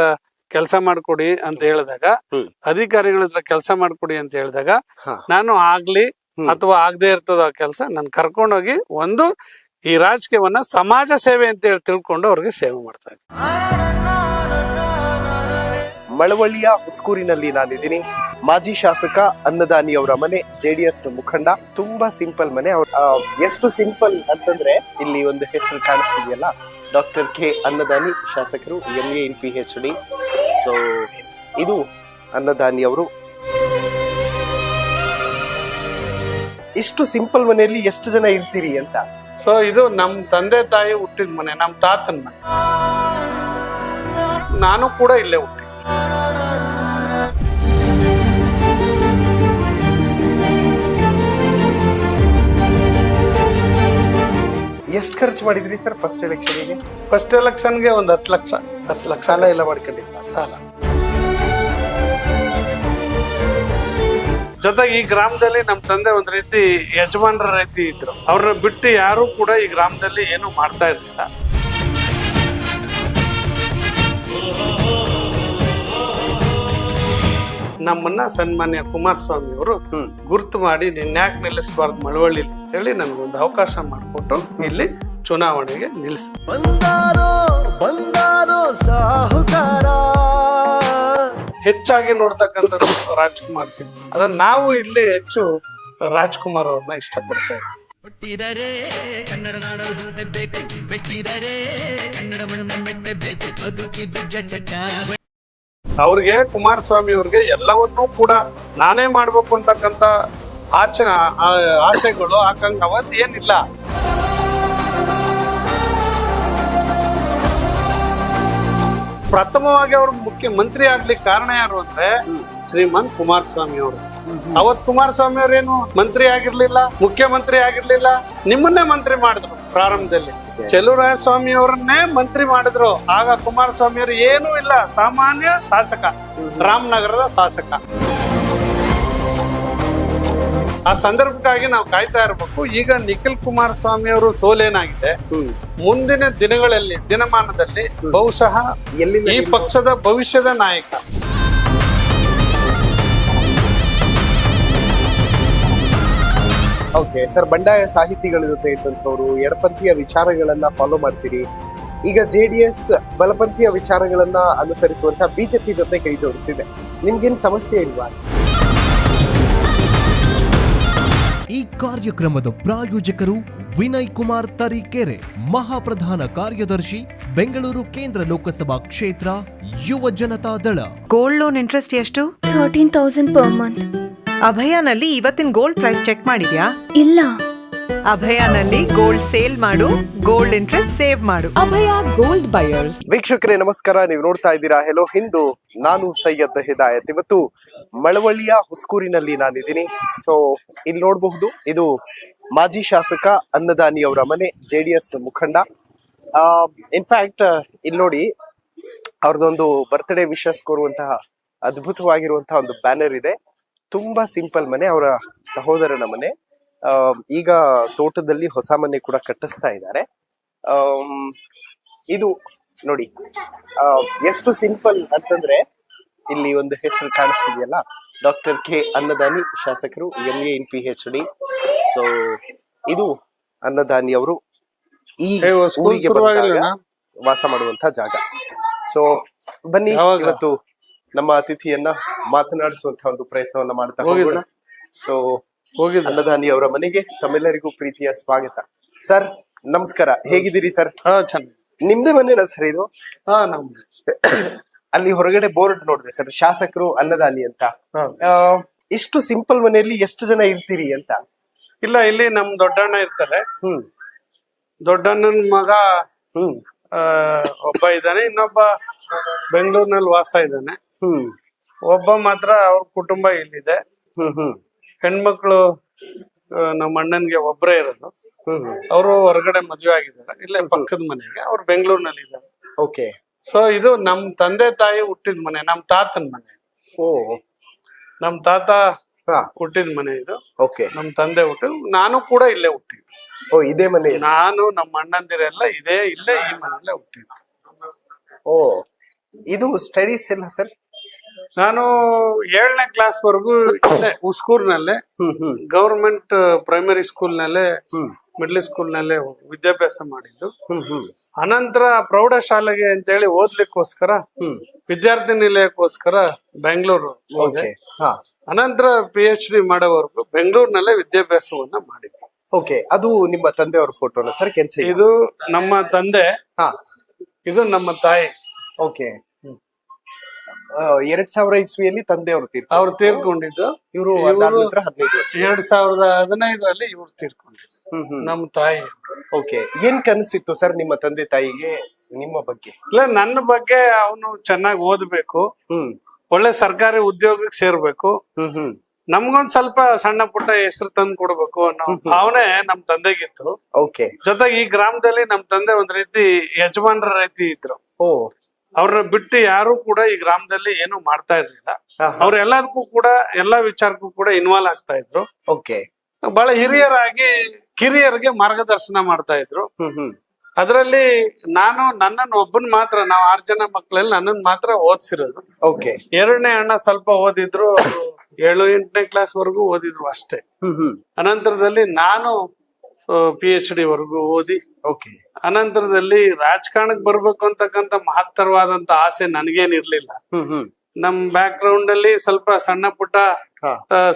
ಕೆಲಸ ಮಾಡ್ಕೊಡಿ ಅಂತ ಹೇಳಿದಾಗ, ಅಧಿಕಾರಿಗಳ ಹತ್ರ ಕೆಲಸ ಮಾಡ್ಕೊಡಿ ಅಂತ ಹೇಳಿದಾಗ ನಾನು ಆಗ್ಲಿ ಅಥವಾ ಆಗದೆ ಇರ್ತದ ಆ ಕೆಲಸ ನಾನು ಕರ್ಕೊಂಡೋಗಿ ಈ ರಾಜಕೀಯವನ್ನ ಸಮಾಜ ಸೇವೆ ಅಂತ ಹೇಳಿ ತಿಳ್ಕೊಂಡು ಅವ್ರಿಗೆ ಸೇವೆ ಮಾಡ್ತಾ ಇದ್ದೀನಿ. ಮಳವಳ್ಳಿಯ ಹುಸ್ಕೂರಿನಲ್ಲಿ ನಾನಿದ್ದೀನಿ. ಮಾಜಿ ಶಾಸಕ ಅನ್ನದಾನಿ ಅವರ ಮನೆ, JDS ಮುಖಂಡ. ತುಂಬಾ ಸಿಂಪಲ್ ಮನೆ. ಎಷ್ಟು ಸಿಂಪಲ್ ಅಂತಂದ್ರೆ ಇಲ್ಲಿ ಒಂದು ಹೆಸರು ಕಾಣಿಸ್ತಿದೆಯಲ್ಲ, ಡಾಕ್ಟರ್ K ಅನ್ನದಾನಿ ಶಾಸಕರು, MA in PhD. ಸೊ ಇದು ಅನ್ನದಾನಿ ಅವರು. ಇಷ್ಟು ಸಿಂಪಲ್ ಮನೆಯಲ್ಲಿ ಎಷ್ಟು ಜನ ಇರ್ತೀರಿ ಅಂತ. ಸೊ ಇದು ನಮ್ ತಂದೆ ತಾಯಿ ಹುಟ್ಟಿದ ಮನೆ, ನಮ್ ತಾತನ ಮನೆ. ನಾನು ಕೂಡ ಇಲ್ಲೇ ಹುಟ್ಟಿ. ಎಷ್ಟು ಖರ್ಚು ಮಾಡಿದ್ರಿ ಸರ್ ಫಸ್ಟ್ ಎಲೆಕ್ಷನ್ಗೆ? ಫಸ್ಟ್ ಎಲೆಕ್ಷನ್ಗೆ ಒಂದು 10 ಲಕ್ಷ ಸಾಲ ಎಲ್ಲ ಮಾಡ್ಕೊಂಡಿದ್ದ? ಸಾಲ. ಜೊತೆಗೆ ಈ ಗ್ರಾಮದಲ್ಲಿ ನಮ್ ತಂದೆ ಒಂದ್ ರೀತಿ ಯಜಮಾನರ ರೀತಿ ಇದ್ರು. ಅವ್ರನ್ನ ಬಿಟ್ಟು ಯಾರು ಕೂಡ ಈ ಗ್ರಾಮದಲ್ಲಿ ಏನು ಮಾಡ್ತಾ ಇರ್ಲಿಲ್ಲ. ನಮ್ಮನ್ನ ಸನ್ಮಾನ್ಯ ಕುಮಾರಸ್ವಾಮಿ ಅವರು ಗುರ್ತು ಮಾಡಿ ನಿನ್ಯಾಕ್ ನಿಲ್ಲಿಸಬಾರ್ದು ಮಳವಳ್ಳಿ ಅಂತ ಹೇಳಿ ನನ್ಗೊಂದು ಅವಕಾಶ ಮಾಡಿಕೊಟ್ಟು ಇಲ್ಲಿ ಚುನಾವಣೆಗೆ ನಿಲ್ಲಿಸಿ. ಬಂದಾರೋ ಸಾಹುಕಾರ. ಹೆಚ್ಚಾಗಿ ನೋಡ್ತಕ್ಕಂಥದ್ದು ರಾಜ್ಕುಮಾರ್ ಸಿಂಗ್. ಅದ್ರ ನಾವು ಇಲ್ಲಿ ಹೆಚ್ಚು ರಾಜ್ಕುಮಾರ್ ಅವ್ರನ್ನ ಇಷ್ಟಪಡ್ತೇವೆ. ಹುಟ್ಟಿದರೆ ಕನ್ನಡ ನಾಡಲು ಬೇಕು, ಬೆಟ್ಟಿದರೆ ಕನ್ನಡ ಮಣ್ಣು ಮೆಟ್ಟಬೇಕು, ಬದುಕಿದ್ದು ಜಂಜಟ. ಅವ್ರಿಗೆ, ಕುಮಾರಸ್ವಾಮಿ ಅವ್ರಿಗೆ ಎಲ್ಲವನ್ನೂ ಕೂಡ ನಾನೇ ಮಾಡ್ಬೇಕು ಅಂತಕ್ಕಂಥ ಆಸೆಗಳು, ಆಕಾಂಕ್ಷೆ ಅವತ್ತು ಏನಿಲ್ಲ. ಪ್ರಥಮವಾಗಿ ಅವರು ಮುಖ್ಯಮಂತ್ರಿ ಆಗ್ಲಿಕ್ಕೆ ಕಾರಣ ಯಾರು ಅಂದ್ರೆ ಶ್ರೀಮಂತ್ ಕುಮಾರಸ್ವಾಮಿ ಅವರು. ಅವತ್ ಕುಮಾರಸ್ವಾಮಿ ಅವ್ರೇನು ಮಂತ್ರಿ ಆಗಿರ್ಲಿಲ್ಲ, ಮುಖ್ಯಮಂತ್ರಿ ಆಗಿರ್ಲಿಲ್ಲ, ನಿಮ್ಮನ್ನೇ ಮಂತ್ರಿ ಮಾಡಿದ್ರು. ಪ್ರಾರಂಭದಲ್ಲಿ ಚೆಲುವರಾಯಸ್ವಾಮಿ ಅವರನ್ನೇ ಮಂತ್ರಿ ಮಾಡಿದ್ರು. ಆಗ ಕುಮಾರಸ್ವಾಮಿ ಅವರು ಏನೂ ಇಲ್ಲ, ಸಾಮಾನ್ಯ ಶಾಸಕ, ರಾಮನಗರದ ಶಾಸಕ. ಆ ಸಂದರ್ಭಕ್ಕಾಗಿ ನಾವು ಕಾಯ್ತಾ ಇರ್ಬೇಕು. ಈಗ ನಿಖಿಲ್ ಕುಮಾರಸ್ವಾಮಿ ಅವರು ಸೋಲೇನಾಗಿದೆ, ಮುಂದಿನ ದಿನಗಳಲ್ಲಿ, ದಿನಮಾನದಲ್ಲಿ ಬಹುಶಃ ಈ ಪಕ್ಷದ ಭವಿಷ್ಯದ ನಾಯಕ. ಓಕೆ ಸರ್, ಬಂಡಾಯ ಸಾಹಿತಿಗಳ ಜೊತೆ ಇದ್ದಂಥವ್ರು, ಎಡಪಂಥೀಯ ವಿಚಾರಗಳನ್ನ ಫಾಲೋ ಮಾಡ್ತೀರಿ. ಈಗ JDS ಬಲಪಂಥೀಯ ವಿಚಾರಗಳನ್ನ ಅನುಸರಿಸುವಂತಹ BJP ಜೊತೆ ಕೈ ಜೋಡಿಸಿದೆ. ನಿಮ್ಗೇನ್ ಸಮಸ್ಯೆ ಇಲ್ವಾ? ಈ ಕಾರ್ಯಕ್ರಮದ ಪ್ರಾಯೋಜಕರು ವಿನಯ್ ಕುಮಾರ್ ತರೀಕೆರೆ, ಮಹಾಪ್ರಧಾನ ಕಾರ್ಯದರ್ಶಿ, ಬೆಂಗಳೂರು ಕೇಂದ್ರ ಲೋಕಸಭಾ ಕ್ಷೇತ್ರ, ಯುವ ಜನತಾ ದಳ. ಗೋಲ್ಡ್ ಲೋನ್ ಇಂಟ್ರೆಸ್ಟ್ ಎಷ್ಟು? 13,000 per month. ಅಭಯನಲ್ಲಿ ಇವತ್ತಿನ ಗೋಲ್ಡ್ ಪ್ರೈಸ್ ಚೆಕ್ ಮಾಡಿದ್ಯಾ? ಇಲ್ಲ. ಅಭಯನಲ್ಲಿ ಗೋಲ್ಡ್ ಸೇಲ್ ಮಾಡು, ಗೋಲ್ಡ್ ಇಂಟ್ರೆಸ್ಟ್ ಸೇವ್ ಮಾಡು. ಅಭಯ ಗೋಲ್ಡ್ ಬಯರ್ಸ್. ವೀಕ್ಷಕರೇ ನಮಸ್ಕಾರ, ನೀವು ನೋಡ್ತಾ ಇದ್ದೀರಾ ಹೆಲೋ ಹಿಂದೂ. ನಾನು ಸೈಯದ್ ಹಿದಾಯತ್. ಇವತ್ತು ಮಳವಳ್ಳಿಯ ಹುಸ್ಕೂರಿನಲ್ಲಿ ನಾನಿದ್ದೀನಿ. ಸೊ ಇಲ್ಲಿ ನೋಡಬಹುದು, ಇದು ಮಾಜಿ ಶಾಸಕ ಅನ್ನದಾನಿ ಅವರ ಮನೆ, JDS ಮುಖಂಡ. ಇನ್ಫ್ಯಾಕ್ಟ್ ಇಲ್ಲಿ ನೋಡಿ, ಅವ್ರದ್ದೊಂದು ಬರ್ತ್ಡೇ ವಿಶಸ್ ಕೋರುವಂತಹ ಅದ್ಭುತವಾಗಿರುವಂತಹ ಒಂದು ಬ್ಯಾನರ್ ಇದೆ. ತುಂಬಾ ಸಿಂಪಲ್ ಮನೆ, ಅವರ ಸಹೋದರನ ಮನೆ. ಈಗ ತೋಟದಲ್ಲಿ ಹೊಸ ಮನೆ ಕೂಡ ಕಟ್ಟಿಸ್ತಾ ಇದ್ದಾರೆ. ಇದು ನೋಡಿ ಎಷ್ಟು ಸಿಂಪಲ್ ಅಂತಂದ್ರೆ ಇಲ್ಲಿ ಒಂದು ಹೆಸರು ಕಾಣಿಸ್ತಿದೆಯಲ್ಲ, ಡಾಕ್ಟರ್ ಕೆ ಅನ್ನದಾನಿ, ಶಾಸಕರು, MA in PhD. ಸೊ ಇದು ಅನ್ನದಾನಿ ಅವರು ಈ ಊರಿಗೆ ಬಂದಾಗ ವಾಸ ಮಾಡುವಂತ ಜಾಗ. ಸೊ ಬನ್ನಿ ಇವತ್ತು ನಮ್ಮ ಅತಿಥಿಯನ್ನ ಮಾತನಾಡಿಸುವಂತ ಒಂದು ಪ್ರಯತ್ನವನ್ನ ಮಾಡ್ತಾ ಹೋಗೋಣ. ಸೊ ಅನ್ನದಾನಿ ಅವರ ಮನೆಗೆ ತಮ್ಮೆಲ್ಲರಿಗೂ ಪ್ರೀತಿಯ ಸ್ವಾಗತ. ಸರ್ ನಮಸ್ಕಾರ, ಹೇಗಿದ್ದೀರಿ ಸರ್? ನಿಮ್ದೇ ಮನೆನಾ ಸರ್ ಇದು? ಅಲ್ಲಿ ಹೊರಗಡೆ ಬೋರ್ಡ್ ನೋಡಿದೆ ಸರ್, ಶಾಸಕರು ಅನ್ನದಾನಿ ಅಂತ. ಇಷ್ಟು ಸಿಂಪಲ್ ಮನೆಯಲ್ಲಿ ಎಷ್ಟು ಜನ ಇರ್ತೀರಿ ಅಂತ? ಇಲ್ಲ, ಇಲ್ಲಿ ನಮ್ ದೊಡ್ಡಣ್ಣ ಇರ್ತಾರೆ. ದೊಡ್ಡಣ್ಣನ ಮಗ ಒಬ್ಬ ಇದ್ದಾನೆ, ಇನ್ನೊಬ್ಬ ಬೆಂಗಳೂರಿನಲ್ಲಿ ವಾಸ ಇದ್ದಾನೆ. ಒಬ್ಬ ಮಾತ್ರ ಅವ್ರ ಕುಟುಂಬ ಇಲ್ಲಿದೆ. ಹೆಣ್ಮಕ್ಳು ನಮ್ಮ ಅಣ್ಣನ್ಗೆ ಒಬ್ರೇ ಇರೋದು. ಅವರು ಹೊರಗಡೆ ಮದ್ವೆ ಆಗಿದ್ದಾರೆ, ಇಲ್ಲೇ ಪಕ್ಕದ ಮನೆಗೆ. ಅವ್ರು ಬೆಂಗಳೂರಿನಲ್ಲಿ ಇದ್ದಾರೆ. ಓಕೆ. ಸೊ ಇದು ನಮ್ ತಂದೆ ತಾಯಿ ಹುಟ್ಟಿದ ಮನೆ, ನಮ್ ತಾತನ ಮನೆ. ನಮ್ ತಾತ ಹುಟ್ಟಿದ ಮನೆ ಇದು. ಓಕೆ. ನಮ್ ತಂದೆ ಹುಟ್ಟು, ನಾನು ಕೂಡ ಇಲ್ಲೇ ಹುಟ್ಟಿದ್ದು. ಇದೇ ಮನೆ? ನಾನು ನಮ್ಮ ಅಣ್ಣಂದಿರೆಲ್ಲ ಇಲ್ಲೇ ಈ ಮನೆಯಲ್ಲೇ ಹುಟ್ಟಿದ್ದು. ಇದು ಸ್ಟಡೀಸ್ ಎಲ್ಲ ಸರ್? ನಾನು 7ನೇ ಕ್ಲಾಸ್ ವರ್ಗು ಇಲ್ಲೇ ಉಸ್ಕೂರ್ನಲ್ಲೇ ಗವರ್ಮೆಂಟ್ ಪ್ರೈಮರಿ ಸ್ಕೂಲ್ ನಲ್ಲೇ, ಮಿಡ್ಲ್ ಸ್ಕೂಲ್ ನಲ್ಲೇ ವಿದ್ಯಾಭ್ಯಾಸ ಮಾಡಿದ್ದು. ಅನಂತರ ಪ್ರೌಢಶಾಲೆಗೆ ಅಂತೇಳಿ ಓದ್ಲಿಕ್ಕೋಸ್ಕರ, ವಿದ್ಯಾರ್ಥಿ ನಿಲಯಕ್ಕೋಸ್ಕರ ಬೆಂಗಳೂರು ಹೋದೆ. ಅನಂತರ PhD ಮಾಡೋವರೆಗೂ ಬೆಂಗಳೂರಿನಲ್ಲೇ ವಿದ್ಯಾಭ್ಯಾಸವನ್ನ ಮಾಡಿದ್ದೆ. ಓಕೆ. ಅದು ನಿಮ್ಮ ತಂದೆಯವ್ರ ಫೋಟೋನ ಸರ್? ಕೆಂಚೆ. ಇದು ನಮ್ಮ ತಂದೆ, ಇದು ನಮ್ಮ ತಾಯಿ. ಓಕೆ. 2000 ಇಸ್ವಿಯಲ್ಲಿ ತಂದೆಯವರು ಅವ್ರು ತೀರ್ಕೊಂಡಿದ್ದು. ಇವರು 2015ರಲ್ಲಿ ಇವ್ರು ತೀರ್ಕೊಂಡಿದ್ದು, ನಮ್ಮ ತಾಯಿ. ಓಕೆ. ಏನ್ ಕನಸಿತ್ತು ಸರ್ ನಿಮ್ಮ ತಂದೆ ತಾಯಿಗೆ ನಿಮ್ಮ ಬಗ್ಗೆ? ಇಲ್ಲ, ನನ್ನ ಬಗ್ಗೆ ಅವನು ಚೆನ್ನಾಗಿ ಓದ್ಬೇಕು, ಒಳ್ಳೆ ಸರ್ಕಾರಿ ಉದ್ಯೋಗಕ್ಕೆ ಸೇರ್ಬೇಕು, ನಮ್ಗೊಂದ್ ಸ್ವಲ್ಪ ಸಣ್ಣ ಪುಟ್ಟ ಹೆಸರು ತಂದು ಕೊಡ್ಬೇಕು ಅನ್ನೋ ಭಾವನೆ ನಮ್ ತಂದೆಗಿತ್ತು. ಓಕೆ. ಜೊತೆಗೆ ಈ ಗ್ರಾಮದಲ್ಲಿ ನಮ್ ತಂದೆ ಒಂದ್ ರೀತಿ ಯಜಮಾನ್ರ ರೀತಿ ಇದ್ರು. ಅವ್ರನ್ನ ಬಿಟ್ಟು ಯಾರು ಕೂಡ ಈ ಗ್ರಾಮದಲ್ಲಿ ಏನು ಮಾಡ್ತಾ ಇರ್ಲಿಲ್ಲ. ಅವ್ರ ಎಲ್ಲದಕ್ಕೂ ಕೂಡ, ಎಲ್ಲಾ ವಿಚಾರಕ್ಕೂ ಕೂಡ ಇನ್ವಾಲ್ವ್ ಆಗ್ತಾ ಇದ್ರು. ಓಕೆ. ಬಹಳ ಹಿರಿಯರಾಗಿ ಕಿರಿಯರಿಗೆ ಮಾರ್ಗದರ್ಶನ ಮಾಡ್ತಾ ಇದ್ರು. ಅದರಲ್ಲಿ ನನ್ನನ್ನು ಒಬ್ಬನ್ ಮಾತ್ರ, ನಾವು 6 ಜನ ಮಕ್ಕಳಲ್ಲಿ ನನ್ನನ್ ಮಾತ್ರ ಓದಿಸಿರೋದು. ಓಕೆ. 2ನೇ ಅಣ್ಣ ಸ್ವಲ್ಪ ಓದಿದ್ರು, 7-8ನೇ ಕ್ಲಾಸ್ ವರ್ಗು ಓದಿದ್ರು ಅಷ್ಟೇ. ಅನಂತರದಲ್ಲಿ ನಾನು PhD ವರ್ಗು ಓದಿ, ಅನಂತರದಲ್ಲಿ ರಾಜಕಾರಣಕ್ಕೆ ಬರ್ಬೇಕು ಅಂತಕ್ಕಂತ ಮಹತ್ತರವಾದಂತ ಆಸೆ ನನ್ಗೇನಿರ್ಲಿಲ್ಲ. ನಮ್ ಬ್ಯಾಕ್ ಗ್ರೌಂಡ್ ಅಲ್ಲಿ ಸ್ವಲ್ಪ ಸಣ್ಣ ಪುಟ್ಟ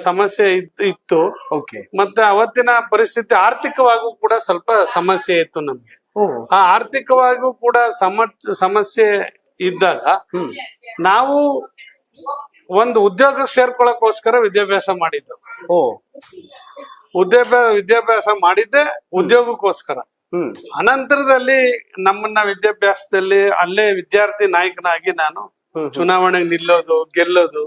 ಸಮಸ್ಯೆ ಇತ್ತು. ಮತ್ತೆ ಅವತ್ತಿನ ಪರಿಸ್ಥಿತಿ ಆರ್ಥಿಕವಾಗೂ ಕೂಡ ಸ್ವಲ್ಪ ಸಮಸ್ಯೆ ಇತ್ತು ನಮ್ಗೆ. ಆ ಆರ್ಥಿಕವಾಗೂ ಕೂಡ ಸಮಸ್ಯೆ ಇದ್ದಾಗ ನಾವು ಒಂದು ಉದ್ಯೋಗ ಸೇರ್ಕೊಳಕ್ಕೋಸ್ಕರ ವಿದ್ಯಾಭ್ಯಾಸ ಮಾಡಿದ್ದು. ವಿದ್ಯಾಭ್ಯಾಸ ಮಾಡಿದ್ದೆ ಉದ್ಯೋಗಕ್ಕೋಸ್ಕರ. ಅನಂತರದಲ್ಲಿ ನಮ್ಮನ್ನ ವಿದ್ಯಾಭ್ಯಾಸದಲ್ಲಿ ಅಲ್ಲೇ ವಿದ್ಯಾರ್ಥಿ ನಾಯಕನಾಗಿ ನಾನು ಚುನಾವಣೆಗೆ ನಿಲ್ಲೋದು, ಗೆಲ್ಲೋದು,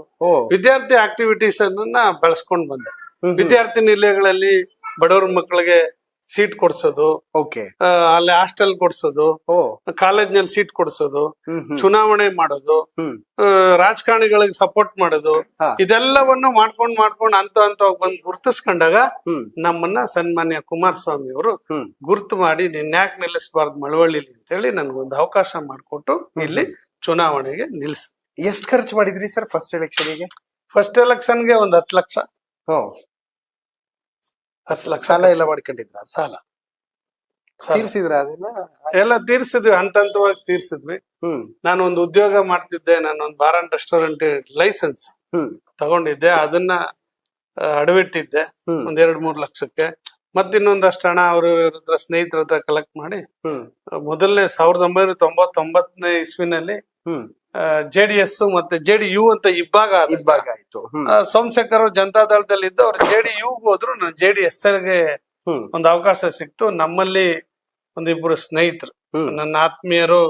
ವಿದ್ಯಾರ್ಥಿ ಆಕ್ಟಿವಿಟೀಸ್ ಅನ್ನ ಬೆಳೆಸ್ಕೊಂಡ್ ಬಂದೆ. ವಿದ್ಯಾರ್ಥಿ ನಿಲಯಗಳಲ್ಲಿ ಬಡವ್ರ ಮಕ್ಕಳಿಗೆ ಸೀಟ್ ಕೊಡ್ಸೋದು, ಅಲ್ಲಿ ಹಾಸ್ಟೆಲ್ ಕೊಡ್ಸೋದು, ಕಾಲೇಜ್ನಲ್ಲಿ ಸೀಟ್ ಕೊಡ್ಸೋದು, ಚುನಾವಣೆ ಮಾಡೋದು, ರಾಜಕಾರಣಿಗಳಿಗೆ ಸಪೋರ್ಟ್ ಮಾಡೋದು, ಇದೆಲ್ಲವನ್ನು ಮಾಡ್ಕೊಂಡ್ ಅಂತ ಬಂದು ಗುರ್ತಿಸ್ಕೊಂಡಾಗ ನಮ್ಮನ್ನ ಸನ್ಮಾನ್ಯ ಕುಮಾರಸ್ವಾಮಿ ಅವರು ಗುರ್ತು ಮಾಡಿ, ನಿನ್ಯಾಕ್ ನಿಲ್ಲಿಸಬಾರ್ದು ಮಳವಳ್ಳಿಲಿ ಅಂತೇಳಿ ನನ್ಗೊಂದು ಅವಕಾಶ ಮಾಡಿಕೊಟ್ಟು ಇಲ್ಲಿ ಚುನಾವಣೆಗೆ ನಿಲ್ಸ. ಎಷ್ಟು ಖರ್ಚು ಮಾಡಿದ್ರಿ ಸರ್ ಫಸ್ಟ್ ಎಲೆಕ್ಷನ್ಗೆ? ಫಸ್ಟ್ ಎಲೆಕ್ಷನ್ಗೆ ಒಂದು 10 ಲಕ್ಷ. 10 ಲಕ್ಷ ಸಾಲ ಎಲ್ಲ ಮಾಡ್ಕೊಂಡಿದ್ರ? ಸಾಲ ತೀರ್ಸಿದ್ರ? ಅದನ್ನ ಎಲ್ಲ ತೀರ್ಸಿದ್ವಿ, ಹಂತವಾಗಿ ತೀರ್ಸಿದ್ವಿ. ನಾನು ಒಂದು ಉದ್ಯೋಗ ಮಾಡ್ತಿದ್ದೆ, ನಾನೊಂದು ಬಾರ್ ಅಂಡ್ ರೆಸ್ಟೋರೆಂಟ್ ಲೈಸೆನ್ಸ್ ತಗೊಂಡಿದ್ದೆ, ಅದನ್ನ ಅಡವಿಟ್ಟಿದ್ದೆ ಒಂದ್ 2-3 ಲಕ್ಷಕ್ಕೆ. ಮತ್ತಿನ್ನೊಂದಷ್ಟು ಹಣ ಅವ್ರ ಹತ್ರ ಸ್ನೇಹಿತರ ಹತ್ರ ಕಲೆಕ್ಟ್ ಮಾಡಿ ಮೊದಲನೇ 1999ನೇ ಇಸ್ವಿನಲ್ಲಿ JDS ಮತ್ತೆ JDU ಅಂತ ಇಬ್ಬಾಗ ಆಯ್ತು. ಸೋಮಶೇಖರ್ ಜನತಾದಳದಲ್ಲಿ ಇದ್ದು ಅವ್ರು JDU ಹೋದ್ರು, ನಾನು JDS ಗೆ ಒಂದು ಅವಕಾಶ ಸಿಕ್ತು. ನಮ್ಮಲ್ಲಿ ಒಂದಿಬ್ರು ಸ್ನೇಹಿತರು, ನನ್ನ ಆತ್ಮೀಯರು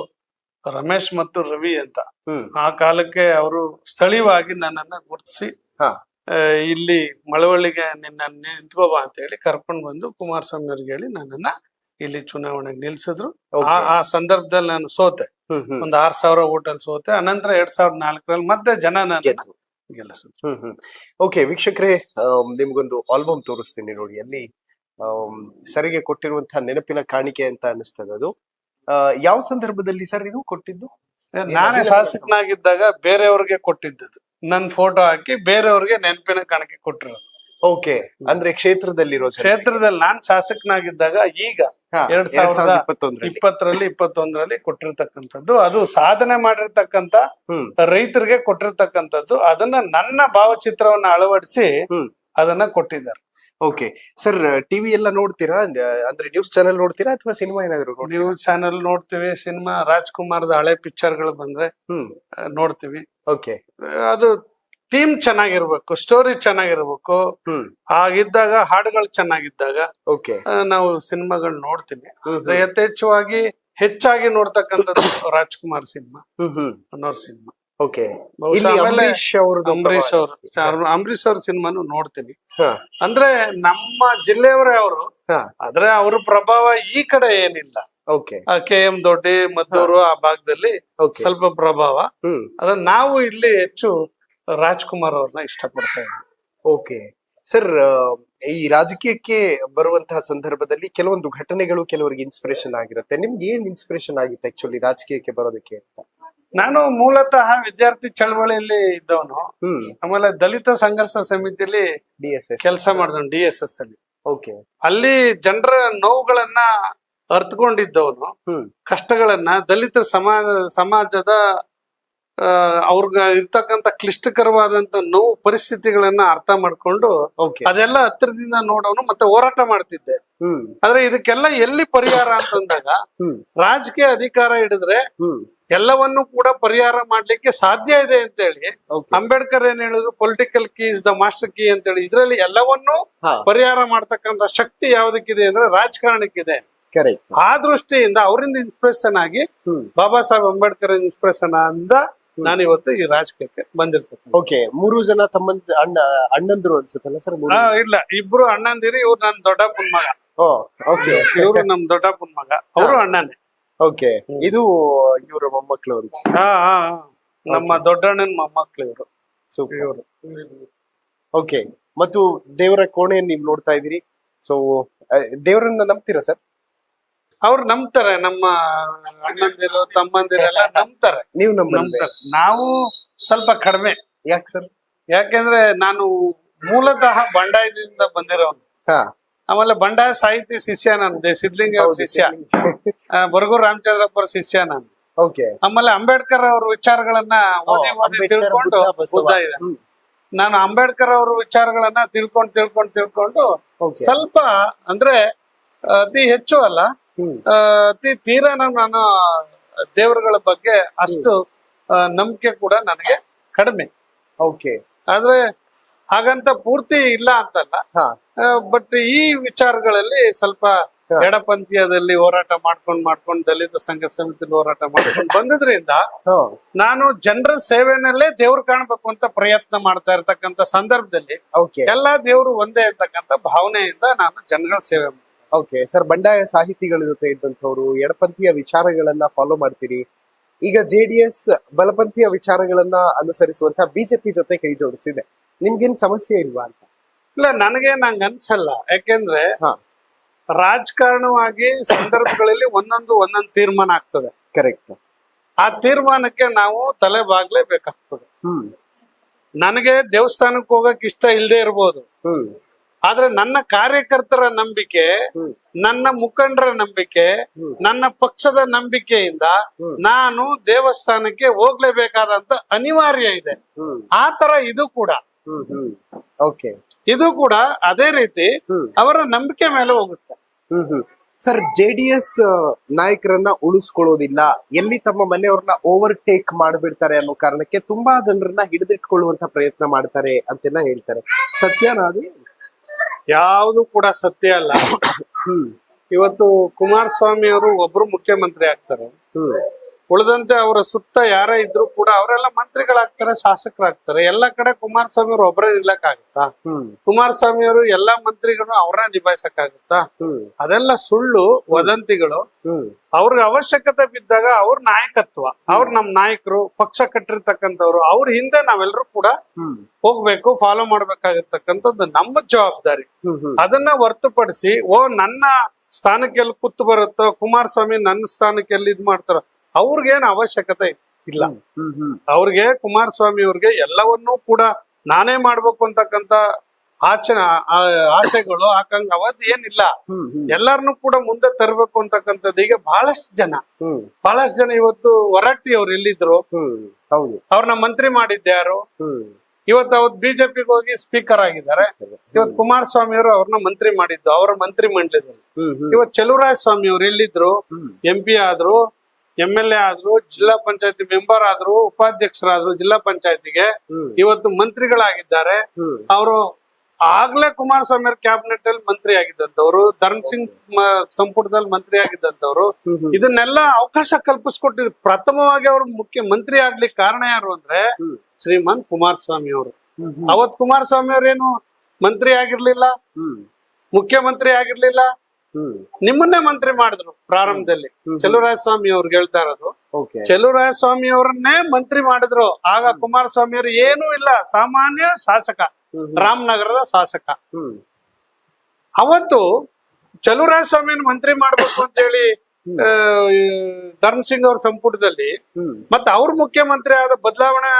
ರಮೇಶ್ ಮತ್ತು ರವಿ ಅಂತ, ಆ ಕಾಲಕ್ಕೆ ಅವರು ಸ್ಥಳೀಯವಾಗಿ ನನ್ನನ್ನ ಗುರುತಿಸಿ ಇಲ್ಲಿ ಮಳವಳ್ಳಿಗೆ ನಿಂತ್ಕೋಬಾ ಅಂತ ಹೇಳಿ ಕರ್ಕೊಂಡ್ ಬಂದು ಕುಮಾರಸ್ವಾಮಿ ಅವ್ರಿಗೆ ಹೇಳಿ ನನ್ನನ್ನ ಇಲ್ಲಿ ಚುನಾವಣೆಗೆ ನಿಲ್ಸಿದ್ರು. ಆ ಸಂದರ್ಭದಲ್ಲಿ ನಾನು ಸೋತೆ, ಒಂದ್ 6,000 ಓಟಲ್ಲಿ ಸೋತೆ. ಅನಂತರ 2004ರಲ್ಲಿ ಮತ್ತೆ ಜನ ನನ್ನ ಗೆಲ್ಲಿಸಿದ್ರು. ಓಕೆ ವೀಕ್ಷಕರೇ, ನಿಮ್ಗೊಂದು ಆಲ್ಬಮ್ ತೋರಿಸ್ತೀನಿ ನೋಡಿ. ಅಲ್ಲಿ ಸರಿಗೆ ಕೊಟ್ಟಿರುವಂತಹ ನೆನಪಿನ ಕಾಣಿಕೆ ಅಂತ ಅನಿಸ್ತದೆ. ಅದು ಯಾವ ಸಂದರ್ಭದಲ್ಲಿ ಸರ್ ಇದು ಕೊಟ್ಟಿದ್ದು? ನಾನೇ ಶಾಸಕನಾಗಿದ್ದಾಗ ಬೇರೆಯವ್ರಿಗೆ ಕೊಟ್ಟಿದ್ದದು. ನನ್ ಫೋಟೋ ಹಾಕಿ ಬೇರೆಯವ್ರಿಗೆ ನೆನಪಿನ ಕಾಣಿಕೆ ಕೊಟ್ಟಿರೋದು. ಓಕೆ, ಅಂದ್ರೆ ಕ್ಷೇತ್ರದಲ್ಲಿರೋ ಕ್ಷೇತ್ರದಲ್ಲಿ ನಾನ್ ಶಾಸಕನಾಗಿದ್ದಾಗ ಈಗ 2020-21ರಲ್ಲಿ ಕೊಟ್ಟಿರ್ತಕ್ಕಂಥದ್ದು. ಅದು ಸಾಧನೆ ಮಾಡಿರ್ತಕ್ಕಂಥ ರೈತರಿಗೆ ಕೊಟ್ಟಿರ್ತಕ್ಕಂಥದ್ದು. ಅದನ್ನ ನನ್ನ ಭಾವಚಿತ್ರವನ್ನ ಅಳವಡಿಸಿ ಅದನ್ನ ಕೊಟ್ಟಿದ್ದಾರೆ. ಓಕೆ ಸರ್, ಟಿವಿ ಎಲ್ಲ ನೋಡ್ತೀರಾ? ಅಂದ್ರೆ ನ್ಯೂಸ್ ಚಾನೆಲ್ ನೋಡ್ತೀರಾ ಅಥವಾ ಸಿನಿಮಾ ಏನಾದ್ರು? ನ್ಯೂಸ್ ಚಾನೆಲ್ ನೋಡ್ತೀವಿ. ಸಿನಿಮಾ ರಾಜ್ಕುಮಾರ್ದ ಹಳೆ ಪಿಕ್ಚರ್ ಗಳು ಬಂದ್ರೆ ನೋಡ್ತೀವಿ. ಓಕೆ, ಅದು ಥೀಮ್ ಚೆನ್ನಾಗಿರ್ಬೇಕು, ಸ್ಟೋರಿ ಚೆನ್ನಾಗಿರ್ಬೇಕು. ಆಗಿದ್ದಾಗ ಹಾಡುಗಳು ಚೆನ್ನಾಗಿದ್ದಾಗ ನಾವು ಸಿನಿಮಾಗಳು ನೋಡ್ತೀವಿ. ಆದ್ರೆ ಯಥೇಚ್ಛವಾಗಿ ಹೆಚ್ಚಾಗಿ ನೋಡ್ತಕ್ಕಂಥದ್ದು ರಾಜ್ಕುಮಾರ್ ಸಿನಿಮಾ, ಅನ್ನೋರ್ ಸಿನಿಮಾ. ಅಂಬರೀಶ್ ಅವ್ರ ಸಿನಿಮಾನು ನೋಡ್ತೀನಿ. ಅಂದ್ರೆ ನಮ್ಮ ಜಿಲ್ಲೆಯವರೇ ಅವರು, ಆದ್ರೆ ಅವ್ರ ಪ್ರಭಾವ ಈ ಕಡೆ ಏನಿಲ್ಲ. KM ದೊಡ್ಡಿ ಮದ್ದೂರು ಆ ಭಾಗದಲ್ಲಿ ಸ್ವಲ್ಪ ಪ್ರಭಾವ. ಆದ್ರೆ ನಾವು ಇಲ್ಲಿ ಹೆಚ್ಚು ರಾಜ್ಕುಮಾರ್ ಅವ್ರನ್ನ ಇಷ್ಟಪಡ್ತಾ ಇದ್ದೀವಿ. ಓಕೆ ಸರ್, ಈ ರಾಜಕೀಯಕ್ಕೆ ಬರುವಂತಹ ಸಂದರ್ಭದಲ್ಲಿ ಕೆಲವೊಂದು ಘಟನೆಗಳು ಕೆಲವರಿಗೆ ಇನ್ಸ್ಪಿರೇಷನ್ ಆಗಿರುತ್ತೆ. ನಿಮ್ಗೆ ಏನ್ ಇನ್ಸ್ಪಿರೇಷನ್ ಆಗಿತ್ತು ಆಕ್ಚುಲಿ ರಾಜಕೀಯಕ್ಕೆ ಬರೋದಕ್ಕೆ ಅಂತ? ನಾನು ಮೂಲತಃ ವಿದ್ಯಾರ್ಥಿ ಚಳವಳಿಯಲ್ಲಿ ಇದ್ದವನು. ಆಮೇಲೆ ದಲಿತ ಸಂಘರ್ಷ ಸಮಿತಿಯಲ್ಲಿ ಕೆಲಸ ಮಾಡಿದವನು, DSS ಅಲ್ಲಿ. ಅಲ್ಲಿ ಜನರ ನೋವುಗಳನ್ನ ಅರ್ಥಕೊಂಡಿದ್ದವನು, ಕಷ್ಟಗಳನ್ನ, ದಲಿತ ಸಮಾಜದ ಅವ್ರಿಗೆ ಇರ್ತಕ್ಕಂಥ ಕ್ಲಿಷ್ಟಕರವಾದಂತ ನೋವು ಪರಿಸ್ಥಿತಿಗಳನ್ನ ಅರ್ಥ ಮಾಡ್ಕೊಂಡು ಅದೆಲ್ಲ ಹತ್ತಿರದಿಂದ ನೋಡೋನು, ಮತ್ತೆ ಹೋರಾಟ ಮಾಡ್ತಿದ್ದೆ. ಆದ್ರೆ ಇದಕ್ಕೆಲ್ಲ ಎಲ್ಲಿ ಪರಿಹಾರ ಅಂತಂದಾಗ ರಾಜಕೀಯ ಅಧಿಕಾರ ಹಿಡಿದ್ರೆ ಎಲ್ಲವನ್ನೂ ಕೂಡ ಪರಿಹಾರ ಮಾಡ್ಲಿಕ್ಕೆ ಸಾಧ್ಯ ಇದೆ ಅಂತ ಹೇಳಿ ಅಂಬೇಡ್ಕರ್ ಏನ್ ಹೇಳಿದ್ರು, political key is the master key ಅಂತ ಹೇಳಿ. ಇದ್ರಲ್ಲಿ ಎಲ್ಲವನ್ನೂ ಪರಿಹಾರ ಮಾಡ್ತಕ್ಕಂಥ ಶಕ್ತಿ ಯಾವ್ದಕ್ಕಿದೆ ಅಂದ್ರೆ ರಾಜಕಾರಣಕ್ಕಿದೆ. ಆ ದೃಷ್ಟಿಯಿಂದ ಅವರಿಂದ ಇನ್ಸ್ಪಿರೇಷನ್ ಆಗಿ ಬಾಬಾ ಸಾಹೇಬ್ ಅಂಬೇಡ್ಕರ್ ಇನ್ಸ್ಪಿರೇಷನ್ ಅಂದ ನಾನು ಇವತ್ತು ಈ ರಾಜಕೀಯಕ್ಕೆ ಬಂದಿರ್ತೇನೆ. ಓಕೆ, 3 ಜನ ಅಣ್ಣಂದ್ರು ಅನ್ಸುತ್ತಲ್ಲ ಸರ್? ಇಲ್ಲ, ಇಬ್ರು ಅಣ್ಣಂದಿರಿ. ಇವ್ರು ನನ್ ದೊಡ್ಡಪ್ಪನ ಮಗ. ಇವ್ರು ನಮ್ ದೊಡ್ಡಪ್ಪನ ಮಗ, ಅವರು ಅಣ್ಣನೇ. ಓಕೆ, ಇದು ಇವ್ರ ಮೊಮ್ಮಕ್ಳು? ನಮ್ಮ ದೊಡ್ಡಣ್ಣನ ಮೊಮ್ಮಕ್ಳು ಇವರು. ಇವರು ಓಕೆ. ಮತ್ತು ದೇವರ ಕೋಣೆಯನ್ನು ನೀವು ನೋಡ್ತಾ ಇದೀರಿ. ಸೊ ದೇವರನ್ನ ನಂಬ್ತೀರಾ ಸರ್? ಅವ್ರು ನಂಬ್ತಾರೆ, ನಮ್ಮ ಅಣ್ಣಂದಿರು ತಮ್ಮಂದಿರೆಲ್ಲ ನಂಬ್ತಾರೆ. ನೀವು ನಂಬ್ತಾರೆ, ನಾವು ಸ್ವಲ್ಪ ಕಡಿಮೆ. ಯಾಕೆ ಸರ್? ಯಾಕೆಂದ್ರೆ ನಾನು ಮೂಲತಃ ಬಂಡಾಯದಿಂದ ಬಂದಿರೋನು. ಆಮೇಲೆ ಬಂಡಾಯ ಸಾಹಿತಿ ಶಿಷ್ಯ ನಾನು, ಸಿದ್ಲಿಂಗ ಅವ್ರ ಶಿಷ್ಯ, ಬರಗೂರು ರಾಮಚಂದ್ರಪ್ಪರ ಶಿಷ್ಯ ನಾನು. ಆಮೇಲೆ ಅಂಬೇಡ್ಕರ್ ಅವ್ರ ವಿಚಾರಗಳನ್ನ ಓದಿ ತಿಳ್ಕೊಂಡು ಬುದ್ಧ ಇದೆ. ನಾನು ಅಂಬೇಡ್ಕರ್ ಅವ್ರ ವಿಚಾರಗಳನ್ನ ತಿಳ್ಕೊಂಡು ಸ್ವಲ್ಪ ಅಂದ್ರೆ ಅತಿ ಹೆಚ್ಚು ಅಲ್ಲ, ಅತಿ ತೀರಾ ನಾನು ದೇವರುಗಳ ಬಗ್ಗೆ ಅಷ್ಟು ನಂಬಿಕೆ ಕೂಡ ನನಗೆ ಕಡಿಮೆ. ಆದ್ರೆ ಹಾಗಂತ ಪೂರ್ತಿ ಇಲ್ಲ ಅಂತಲ್ಲ, ಬಟ್ ಈ ವಿಚಾರಗಳಲ್ಲಿ ಸ್ವಲ್ಪ ಎಡಪಂಥೀಯದಲ್ಲಿ ಹೋರಾಟ ಮಾಡ್ಕೊಂಡು ದಲಿತ ಸಂಘ ಸಮಿತಿಯಲ್ಲಿ ಹೋರಾಟ ಮಾಡ್ಕೊಂಡು ಬಂದಿದ್ರಿಂದ ನಾನು ಜನರ ಸೇವೆನಲ್ಲೇ ದೇವ್ರು ಕಾಣ್ಬೇಕು ಅಂತ ಪ್ರಯತ್ನ ಮಾಡ್ತಾ ಇರ್ತಕ್ಕಂಥ ಸಂದರ್ಭದಲ್ಲಿ ಎಲ್ಲಾ ದೇವ್ರು ಒಂದೇ ಇರ್ತಕ್ಕಂಥ ಭಾವನೆಯಿಂದ ನಾನು ಜನಗಳ ಸೇವೆ ಮಾಡ್ತೀನಿ. ಓಕೆ ಸರ್, ಬಂಡಾಯ ಸಾಹಿತಿಗಳ ಜೊತೆ ಇದ್ದಂಥವ್ರು ಎಡಪಂಥೀಯ ವಿಚಾರಗಳನ್ನ ಫಾಲೋ ಮಾಡ್ತೀರಿ. ಈಗ JDS ಬಲಪಂಥೀಯ ವಿಚಾರಗಳನ್ನ ಅನುಸರಿಸುವಂತ BJP ಜೊತೆ ಕೈ ಜೋಡಿಸಿದೆ. ನಿಮ್ಗೇನ್ ಸಮಸ್ಯೆ ಇಲ್ವಾ ಅಂತ? ಇಲ್ಲ, ನಂಗೆ ಅನ್ಸಲ್ಲ. ಯಾಕೆಂದ್ರೆ ರಾಜಕಾರಣವಾಗಿ ಸಂದರ್ಭಗಳಲ್ಲಿ ಒಂದೊಂದು ತೀರ್ಮಾನ ಆಗ್ತದೆ. ಕರೆಕ್ಟ್. ಆ ತೀರ್ಮಾನಕ್ಕೆ ನಾವು ತಲೆ ಬಾಗ್ಲೇಬೇಕಾಗ್ತದೆ. ನನಗೆ ದೇವಸ್ಥಾನಕ್ಕೆ ಹೋಗಕ್ ಇಷ್ಟ ಇಲ್ಲದೆ ಇರ್ಬೋದು, ಆದ್ರೆ ನನ್ನ ಕಾರ್ಯಕರ್ತರ ನಂಬಿಕೆ, ನನ್ನ ಮುಖಂಡರ ನಂಬಿಕೆ, ನನ್ನ ಪಕ್ಷದ ನಂಬಿಕೆಯಿಂದ ನಾನು ದೇವಸ್ಥಾನಕ್ಕೆ ಹೋಗ್ಲೇಬೇಕಾದಂತ ಅನಿವಾರ್ಯ ಇದೆ. ಆ ತರ ಇದು ಕೂಡ ಇದು ಕೂಡ ಅದೇ ರೀತಿ ಅವರ ನಂಬಿಕೆ ಮೇಲೆ ಹೋಗುತ್ತೆ. ಸರ್, JDS ನಾಯಕರನ್ನ ಉಳಿಸ್ಕೊಳ್ಳೋದಿಲ್ಲ, ಎಲ್ಲಿ ತಮ್ಮ ಮನೆಯವ್ರನ್ನ ಓವರ್ಟೇಕ್ ಮಾಡ್ಬಿಡ್ತಾರೆ ಅನ್ನೋ ಕಾರಣಕ್ಕೆ ತುಂಬಾ ಜನರನ್ನ ಹಿಡಿದಿಟ್ಕೊಳ್ಳುವಂತ ಪ್ರಯತ್ನ ಮಾಡ್ತಾರೆ ಅಂತೆಲ್ಲ ಹೇಳ್ತಾರೆ. ಸತ್ಯನಾ ಅದು? ಯಾವುದು ಕೂಡ ಸತ್ಯ ಅಲ್ಲ. ಇವತ್ತು ಕುಮಾರಸ್ವಾಮಿ ಅವರು ಒಬ್ರು ಮುಖ್ಯಮಂತ್ರಿ ಆಗ್ತಾರೆ, ಉಳಿದಂತೆ ಅವರ ಸುತ್ತ ಯಾರೇ ಇದ್ರು ಕೂಡ ಅವರೆಲ್ಲ ಮಂತ್ರಿಗಳಾಗ್ತಾರೆ, ಶಾಸಕರಾಗ್ತಾರೆ. ಎಲ್ಲಾ ಕಡೆ ಕುಮಾರಸ್ವಾಮಿ ಅವರು ಒಬ್ಬರೇ ಇರ್ಲಕ್ಕಾಗತ್ತಾ? ಕುಮಾರಸ್ವಾಮಿ ಅವರು ಎಲ್ಲಾ ಮಂತ್ರಿಗಳು ಅವ್ರನ್ನ ನಿಭಾಯಿಸಕ್ಕಾಗತ್ತಾ? ಅದೆಲ್ಲ ಸುಳ್ಳು ವದಂತಿಗಳು. ಅವ್ರಿಗೆ ಅವಶ್ಯಕತೆ ಬಿದ್ದಾಗ ಅವ್ರ ನಾಯಕತ್ವ, ಅವ್ರ ನಮ್ ನಾಯಕರು, ಪಕ್ಷ ಕಟ್ಟಿರ್ತಕ್ಕಂಥವ್ರು, ಅವ್ರ ಹಿಂದೆ ನಾವೆಲ್ಲರೂ ಕೂಡ ಹೋಗ್ಬೇಕು, ಫಾಲೋ ಮಾಡ್ಬೇಕಾಗಿರ್ತಕ್ಕಂಥದ್ದು ನಮ್ಮ ಜವಾಬ್ದಾರಿ. ಅದನ್ನ ಹೊರತುಪಡಿಸಿ ನನ್ನ ಸ್ಥಾನಕ್ಕೆ ಎಲ್ಲಿ ಕೂತು ಬರುತ್ತೋ, ಕುಮಾರಸ್ವಾಮಿ ನನ್ನ ಸ್ಥಾನಕ್ಕೆ ಎಲ್ಲಿ ಇದ್ ಮಾಡ್ತಾರೋ, ಅವ್ರಿಗೇನು ಅವಶ್ಯಕತೆ ಇಲ್ಲ. ಅವ್ರಿಗೆ ಕುಮಾರಸ್ವಾಮಿ ಅವ್ರಿಗೆ ಎಲ್ಲವನ್ನೂ ಕೂಡ ನಾನೇ ಮಾಡ್ಬೇಕು ಅಂತಕ್ಕಂತ ಆಸೆಗಳು ಅವದ್ ಏನಿಲ್ಲ. ಎಲ್ಲಾರನು ಕೂಡ ಮುಂದೆ ತರಬೇಕು ಅಂತಕ್ಕಂಥದ್ದು. ಈಗ ಬಹಳಷ್ಟು ಜನ ಇವತ್ತು ಹೊರಟ್ಟಿ ಅವ್ರು ಎಲ್ಲಿದ್ರು, ಅವ್ರನ್ನ ಮಂತ್ರಿ ಮಾಡಿದ್ಯಾರು? ಇವತ್ತು ಅವ್ರು ಬಿಜೆಪಿಗೆ ಹೋಗಿ ಸ್ಪೀಕರ್ ಆಗಿದ್ದಾರೆ. ಇವತ್ತು ಕುಮಾರಸ್ವಾಮಿ ಅವರು ಅವ್ರನ್ನ ಮಂತ್ರಿ ಮಾಡಿದ್ದು ಅವರ ಮಂತ್ರಿ ಮಂಡಲದಲ್ಲಿ. ಇವತ್ತು ಚಲುವರಾಯ ಸ್ವಾಮಿ ಅವ್ರು ಎಲ್ಲಿದ್ರು? MP ಆದ್ರು, MLA ಆದ್ರು, ಜಿಲ್ಲಾ ಪಂಚಾಯತಿ ಮೆಂಬರ್ ಆದ್ರು, ಉಪಾಧ್ಯಕ್ಷರಾದ್ರು ಜಿಲ್ಲಾ ಪಂಚಾಯತಿಗೆ. ಇವತ್ತು ಮಂತ್ರಿಗಳಾಗಿದ್ದಾರೆ. ಅವರು ಆಗ್ಲೇ ಕುಮಾರಸ್ವಾಮಿ ಅವ್ರ ಕ್ಯಾಬಿನೆಟ್ ಅಲ್ಲಿ ಮಂತ್ರಿ ಆಗಿದ್ದಂತವ್ರು, ಧರ್ಮಸಿಂಗ್ ಸಂಪುಟದಲ್ಲಿ ಮಂತ್ರಿ ಆಗಿದ್ದಂತವ್ರು. ಇದನ್ನೆಲ್ಲ ಅವಕಾಶ ಕಲ್ಪಿಸ್ಕೊಟ್ಟಿದ್ರು. ಪ್ರಥಮವಾಗಿ ಅವರು ಮಂತ್ರಿ ಆಗ್ಲಿಕ್ಕೆ ಕಾರಣ ಯಾರು ಅಂದ್ರೆ ಶ್ರೀಮಾನ್ ಕುಮಾರಸ್ವಾಮಿ ಅವರು. ಅವತ್ ಕುಮಾರಸ್ವಾಮಿ ಅವ್ರೇನು ಮಂತ್ರಿ ಆಗಿರ್ಲಿಲ್ಲ, ಮುಖ್ಯಮಂತ್ರಿ ಆಗಿರ್ಲಿಲ್ಲ, ನಿಮ್ಮನ್ನೇ ಮಂತ್ರಿ ಮಾಡಿದ್ರು ಪ್ರಾರಂಭದಲ್ಲಿ. ಚಲುವರಾಯ ಸ್ವಾಮಿ ಅವ್ರಿಗೆ ಹೇಳ್ತಾ ಇರೋದು, ಚಲುವರಾಯ ಸ್ವಾಮಿ ಅವ್ರನ್ನೇ ಮಂತ್ರಿ ಮಾಡಿದ್ರು. ಆಗ ಕುಮಾರಸ್ವಾಮಿ ಅವರು ಏನೂ ಇಲ್ಲ, ಸಾಮಾನ್ಯ ಶಾಸಕ, ರಾಮನಗರದ ಶಾಸಕ. ಅವತ್ತು ಚಲುವರಾಯ ಸ್ವಾಮಿಯನ್ನು ಮಂತ್ರಿ ಮಾಡ್ಬೇಕು ಅಂತ ಹೇಳಿ ಧರ್ಮಸಿಂಗ್ ಅವ್ರ ಸಂಪುಟದಲ್ಲಿ, ಮತ್ತೆ ಅವ್ರ ಮುಖ್ಯಮಂತ್ರಿ ಆದ ಬದಲಾವಣೆ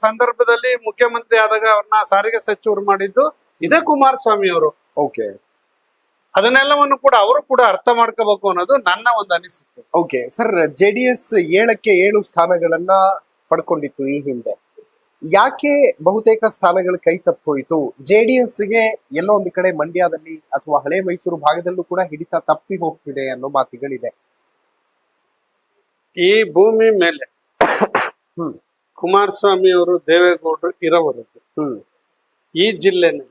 ಸಂದರ್ಭದಲ್ಲಿ ಮುಖ್ಯಮಂತ್ರಿ ಆದಾಗ ಅವ್ರನ್ನ ಸಾರಿಗೆ ಸಚಿವರು ಮಾಡಿದ್ದು ಇದೇ ಕುಮಾರಸ್ವಾಮಿ ಅವರು. ಅದನ್ನೆಲ್ಲವನ್ನು ಕೂಡ ಅವರು ಕೂಡ ಅರ್ಥ ಮಾಡ್ಕೋಬೇಕು ಅನ್ನೋದು ನನ್ನ ಒಂದು ಅನಿಸಿಕೆ. ಓಕೆ ಸರ್, JDS 7ಕ್ಕೆ 7 ಸ್ಥಾನಗಳನ್ನ ಪಡ್ಕೊಂಡಿತ್ತು ಈ ಹಿಂದೆ. ಯಾಕೆ ಬಹುತೇಕ ಸ್ಥಾನಗಳು ಕೈ ತಪ್ಪೋಯ್ತು? JDSಗೆ ಎಲ್ಲೋ ಒಂದು ಕಡೆ ಮಂಡ್ಯದಲ್ಲಿ ಅಥವಾ ಹಳೆ ಮೈಸೂರು ಭಾಗದಲ್ಲೂ ಕೂಡ ಹಿಡಿತ ತಪ್ಪಿ ಹೋಗ್ತಿದೆ ಅನ್ನೋ ಮಾತುಗಳಿದೆ. ಈ ಭೂಮಿ ಮೇಲೆ ಕುಮಾರಸ್ವಾಮಿ ಅವರು, ದೇವೇಗೌಡರು ಇರೋವರೆಗೂ ಈ ಜಿಲ್ಲೆನಲ್ಲಿ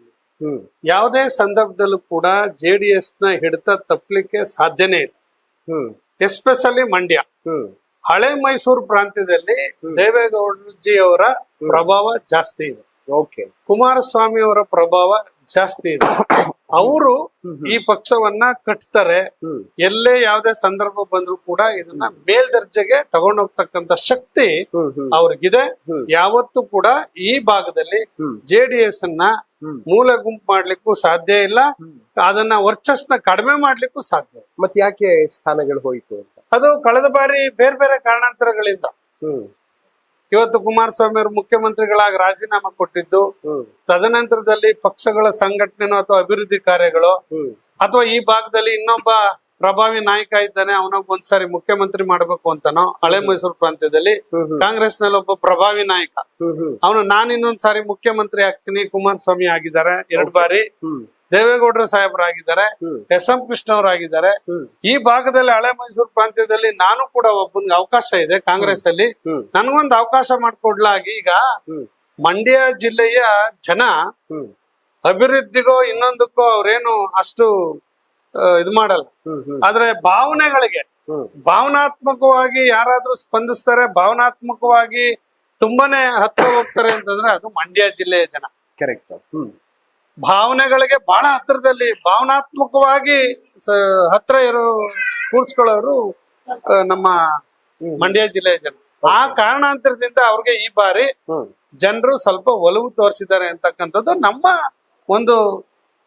ಯಾವುದೇ ಸಂದರ್ಭದಲ್ಲೂ ಕೂಡ JDS ನ ಹಿಡಿತ ತಪ್ಪಲಿಕ್ಕೆ ಸಾಧ್ಯನೇ ಇಲ್ಲ. ಎಸ್ಪೆಷಲಿ ಮಂಡ್ಯ, ಹಳೆ ಮೈಸೂರು ಪ್ರಾಂತ್ಯದಲ್ಲಿ ದೇವೇಗೌಡಜಿ ಅವರ ಪ್ರಭಾವ ಜಾಸ್ತಿ ಇದೆ. ಕುಮಾರಸ್ವಾಮಿ ಅವರ ಪ್ರಭಾವ ಜಾಸ್ತಿ ಇದೆ. ಅವರು ಈ ಪಕ್ಷವನ್ನ ಕಟ್ತಾರೆ. ಎಲ್ಲೇ ಯಾವುದೇ ಸಂದರ್ಭ ಬಂದ್ರು ಕೂಡ ಇದನ್ನ ಮೇಲ್ದರ್ಜೆಗೆ ತಗೊಂಡೋಗ್ತಕ್ಕಂತ ಶಕ್ತಿ ಅವ್ರಿಗಿದೆ. ಯಾವತ್ತೂ ಕೂಡ ಈ ಭಾಗದಲ್ಲಿ JDS ಅನ್ನ ಮೂಲ ಗುಂಪು ಮಾಡ್ಲಿಕ್ಕೂ ಸಾಧ್ಯ ಇಲ್ಲ, ಅದನ್ನ ವರ್ಚಸ್ನ ಕಡಿಮೆ ಮಾಡ್ಲಿಕ್ಕೂ ಸಾಧ್ಯ. ಮತ್ತೆ ಯಾಕೆ ಸ್ಥಾನಗಳು ಹೋಯ್ತು ಅಂತ? ಅದು ಕಳೆದ ಬಾರಿ ಬೇರೆ ಬೇರೆ ಕಾರಣಾಂತರಗಳಿಂದ. ಇವತ್ತು ಕುಮಾರಸ್ವಾಮಿ ಅವರು ಮುಖ್ಯಮಂತ್ರಿಗಳಾಗಿ ರಾಜೀನಾಮೆ ಕೊಟ್ಟಿದ್ದು, ತದನಂತರದಲ್ಲಿ ಪಕ್ಷಗಳ ಸಂಘಟನೆ ಅಥವಾ ಅಭಿವೃದ್ಧಿ ಕಾರ್ಯಗಳು, ಅಥವಾ ಈ ಭಾಗದಲ್ಲಿ ಇನ್ನೊಬ್ಬ ಪ್ರಭಾವಿ ನಾಯಕ ಇದ್ದಾನೆ, ಅವನೊಬ್ಬ ಒಂದ್ಸಾರಿ ಮುಖ್ಯಮಂತ್ರಿ ಮಾಡ್ಬೇಕು ಅಂತಾನೋ. ಹಳೆ ಮೈಸೂರು ಪ್ರಾಂತ್ಯದಲ್ಲಿ ಕಾಂಗ್ರೆಸ್ ನಲ್ಲಿ ಒಬ್ಬ ಪ್ರಭಾವಿ ನಾಯಕ, ಅವನು ನಾನು ಇನ್ನೊಂದ್ಸಾರಿ ಮುಖ್ಯಮಂತ್ರಿ ಆಗ್ತೀನಿ, ಕುಮಾರಸ್ವಾಮಿ ಆಗಿದ್ದಾರೆ 2 ಬಾರಿ, ದೇವೇಗೌಡರ ಸಾಹೇಬರಾಗಿದ್ದಾರೆ, SM ಕೃಷ್ಣ ಅವರಾಗಿದ್ದಾರೆ. ಈ ಭಾಗದಲ್ಲಿ ಹಳೆ ಮೈಸೂರು ಪ್ರಾಂತ್ಯದಲ್ಲಿ ನಾನು ಕೂಡ ಒಬ್ಬನಿಗೆ ಅವಕಾಶ ಇದೆ ಕಾಂಗ್ರೆಸ್ ಅಲ್ಲಿ, ನನ್ಗೊಂದು ಅವಕಾಶ ಮಾಡ್ಕೊಡ್ಲಾಗಿ. ಈಗ ಮಂಡ್ಯ ಜಿಲ್ಲೆಯ ಜನ ಅಭಿವೃದ್ಧಿಗೋ ಇನ್ನೊಂದಕ್ಕೋ ಅವ್ರೇನು ಅಷ್ಟು ಇದು ಮಾಡಲ್ಲ. ಆದ್ರೆ ಭಾವನೆಗಳಿಗೆ, ಭಾವನಾತ್ಮಕವಾಗಿ ಯಾರಾದ್ರೂ ಸ್ಪಂದಿಸ್ತಾರೆ, ಭಾವನಾತ್ಮಕವಾಗಿ ತುಂಬಾನೇ ಹತ್ರ ಹೋಗ್ತಾರೆ ಅಂತಂದ್ರೆ ಅದು ಮಂಡ್ಯ ಜಿಲ್ಲೆಯ ಜನ. ಕರೆಕ್ಟ್. ಭಾವನೆಗಳಿಗೆ ಬಹಳ ಹತ್ರದಲ್ಲಿ, ಭಾವನಾತ್ಮಕವಾಗಿ ಹತ್ರ ಇರೋ ಕೂರ್ಸ್ಕೊಳ್ಳೋರು ನಮ್ಮ ಮಂಡ್ಯ ಜಿಲ್ಲೆಯ ಜನ. ಆ ಕಾರಣಾಂತರದಿಂದ ಅವ್ರಿಗೆ ಈ ಬಾರಿ ಜನರು ಸ್ವಲ್ಪ ಒಲವು ತೋರಿಸಿದ್ದಾರೆ ಅಂತಕ್ಕಂಥದ್ದು ನಮ್ಮ ಒಂದು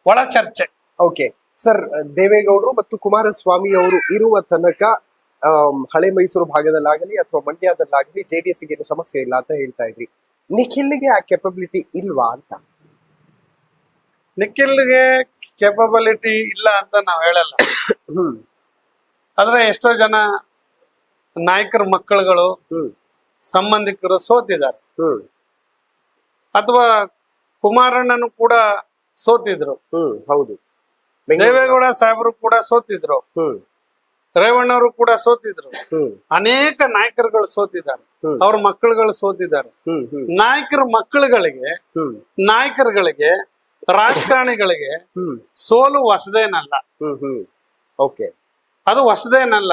ಒಳ ಚರ್ಚೆ. ಓಕೆ ಸರ್, ದೇವೇಗೌಡರು ಮತ್ತು ಕುಮಾರಸ್ವಾಮಿ ಅವರು ಇರುವ ತನಕ ಹಳೆ ಮೈಸೂರು ಭಾಗದಲ್ಲಾಗಲಿ ಅಥವಾ ಮಂಡ್ಯದಲ್ಲಾಗಲಿ JDSಗೆ ಏನು ಸಮಸ್ಯೆ ಇಲ್ಲ ಅಂತ ಹೇಳ್ತಾ ಇದ್ರಿ. ನಿಖಿಲ್ಗೆ ಆ ಕೆಪಬಿಲಿಟಿ ಇಲ್ವಾ ಅಂತ? ನಿಖಿಲ್ಗೆ ಕೆಪಬಿಲಿಟಿ ಇಲ್ಲ ಅಂತ ನಾವ್ ಹೇಳಲ್ಲ. ಆದ್ರೆ ಎಷ್ಟೋ ಜನ ನಾಯಕರ ಮಕ್ಕಳುಗಳು, ಸಂಬಂಧಿಕರು ಸೋತಿದ್ದಾರೆ. ಅಥವಾ ಕುಮಾರಣ್ಣನು ಕೂಡ ಸೋತಿದ್ರು. ಹೌದು. ದೇವೇಗೌಡ ಸಾಹೇಬರು ಕೂಡ ಸೋತಿದ್ರು, ರೇವಣ್ಣವರು ಕೂಡ ಸೋತಿದ್ರು, ಅನೇಕ ನಾಯಕರುಗಳು ಸೋತಿದ್ದಾರೆ, ಅವ್ರ ಮಕ್ಕಳುಗಳು ಸೋತಿದ್ದಾರೆ. ನಾಯಕರ ಮಕ್ಕಳುಗಳಿಗೆ, ನಾಯಕರುಗಳಿಗೆ, ರಾಜಕಾರಣಿಗಳಿಗೆ ಸೋಲು ಹೊಸದೇನಲ್ಲ. ಓಕೆ, ಅದು ಹೊಸದೇನಲ್ಲ.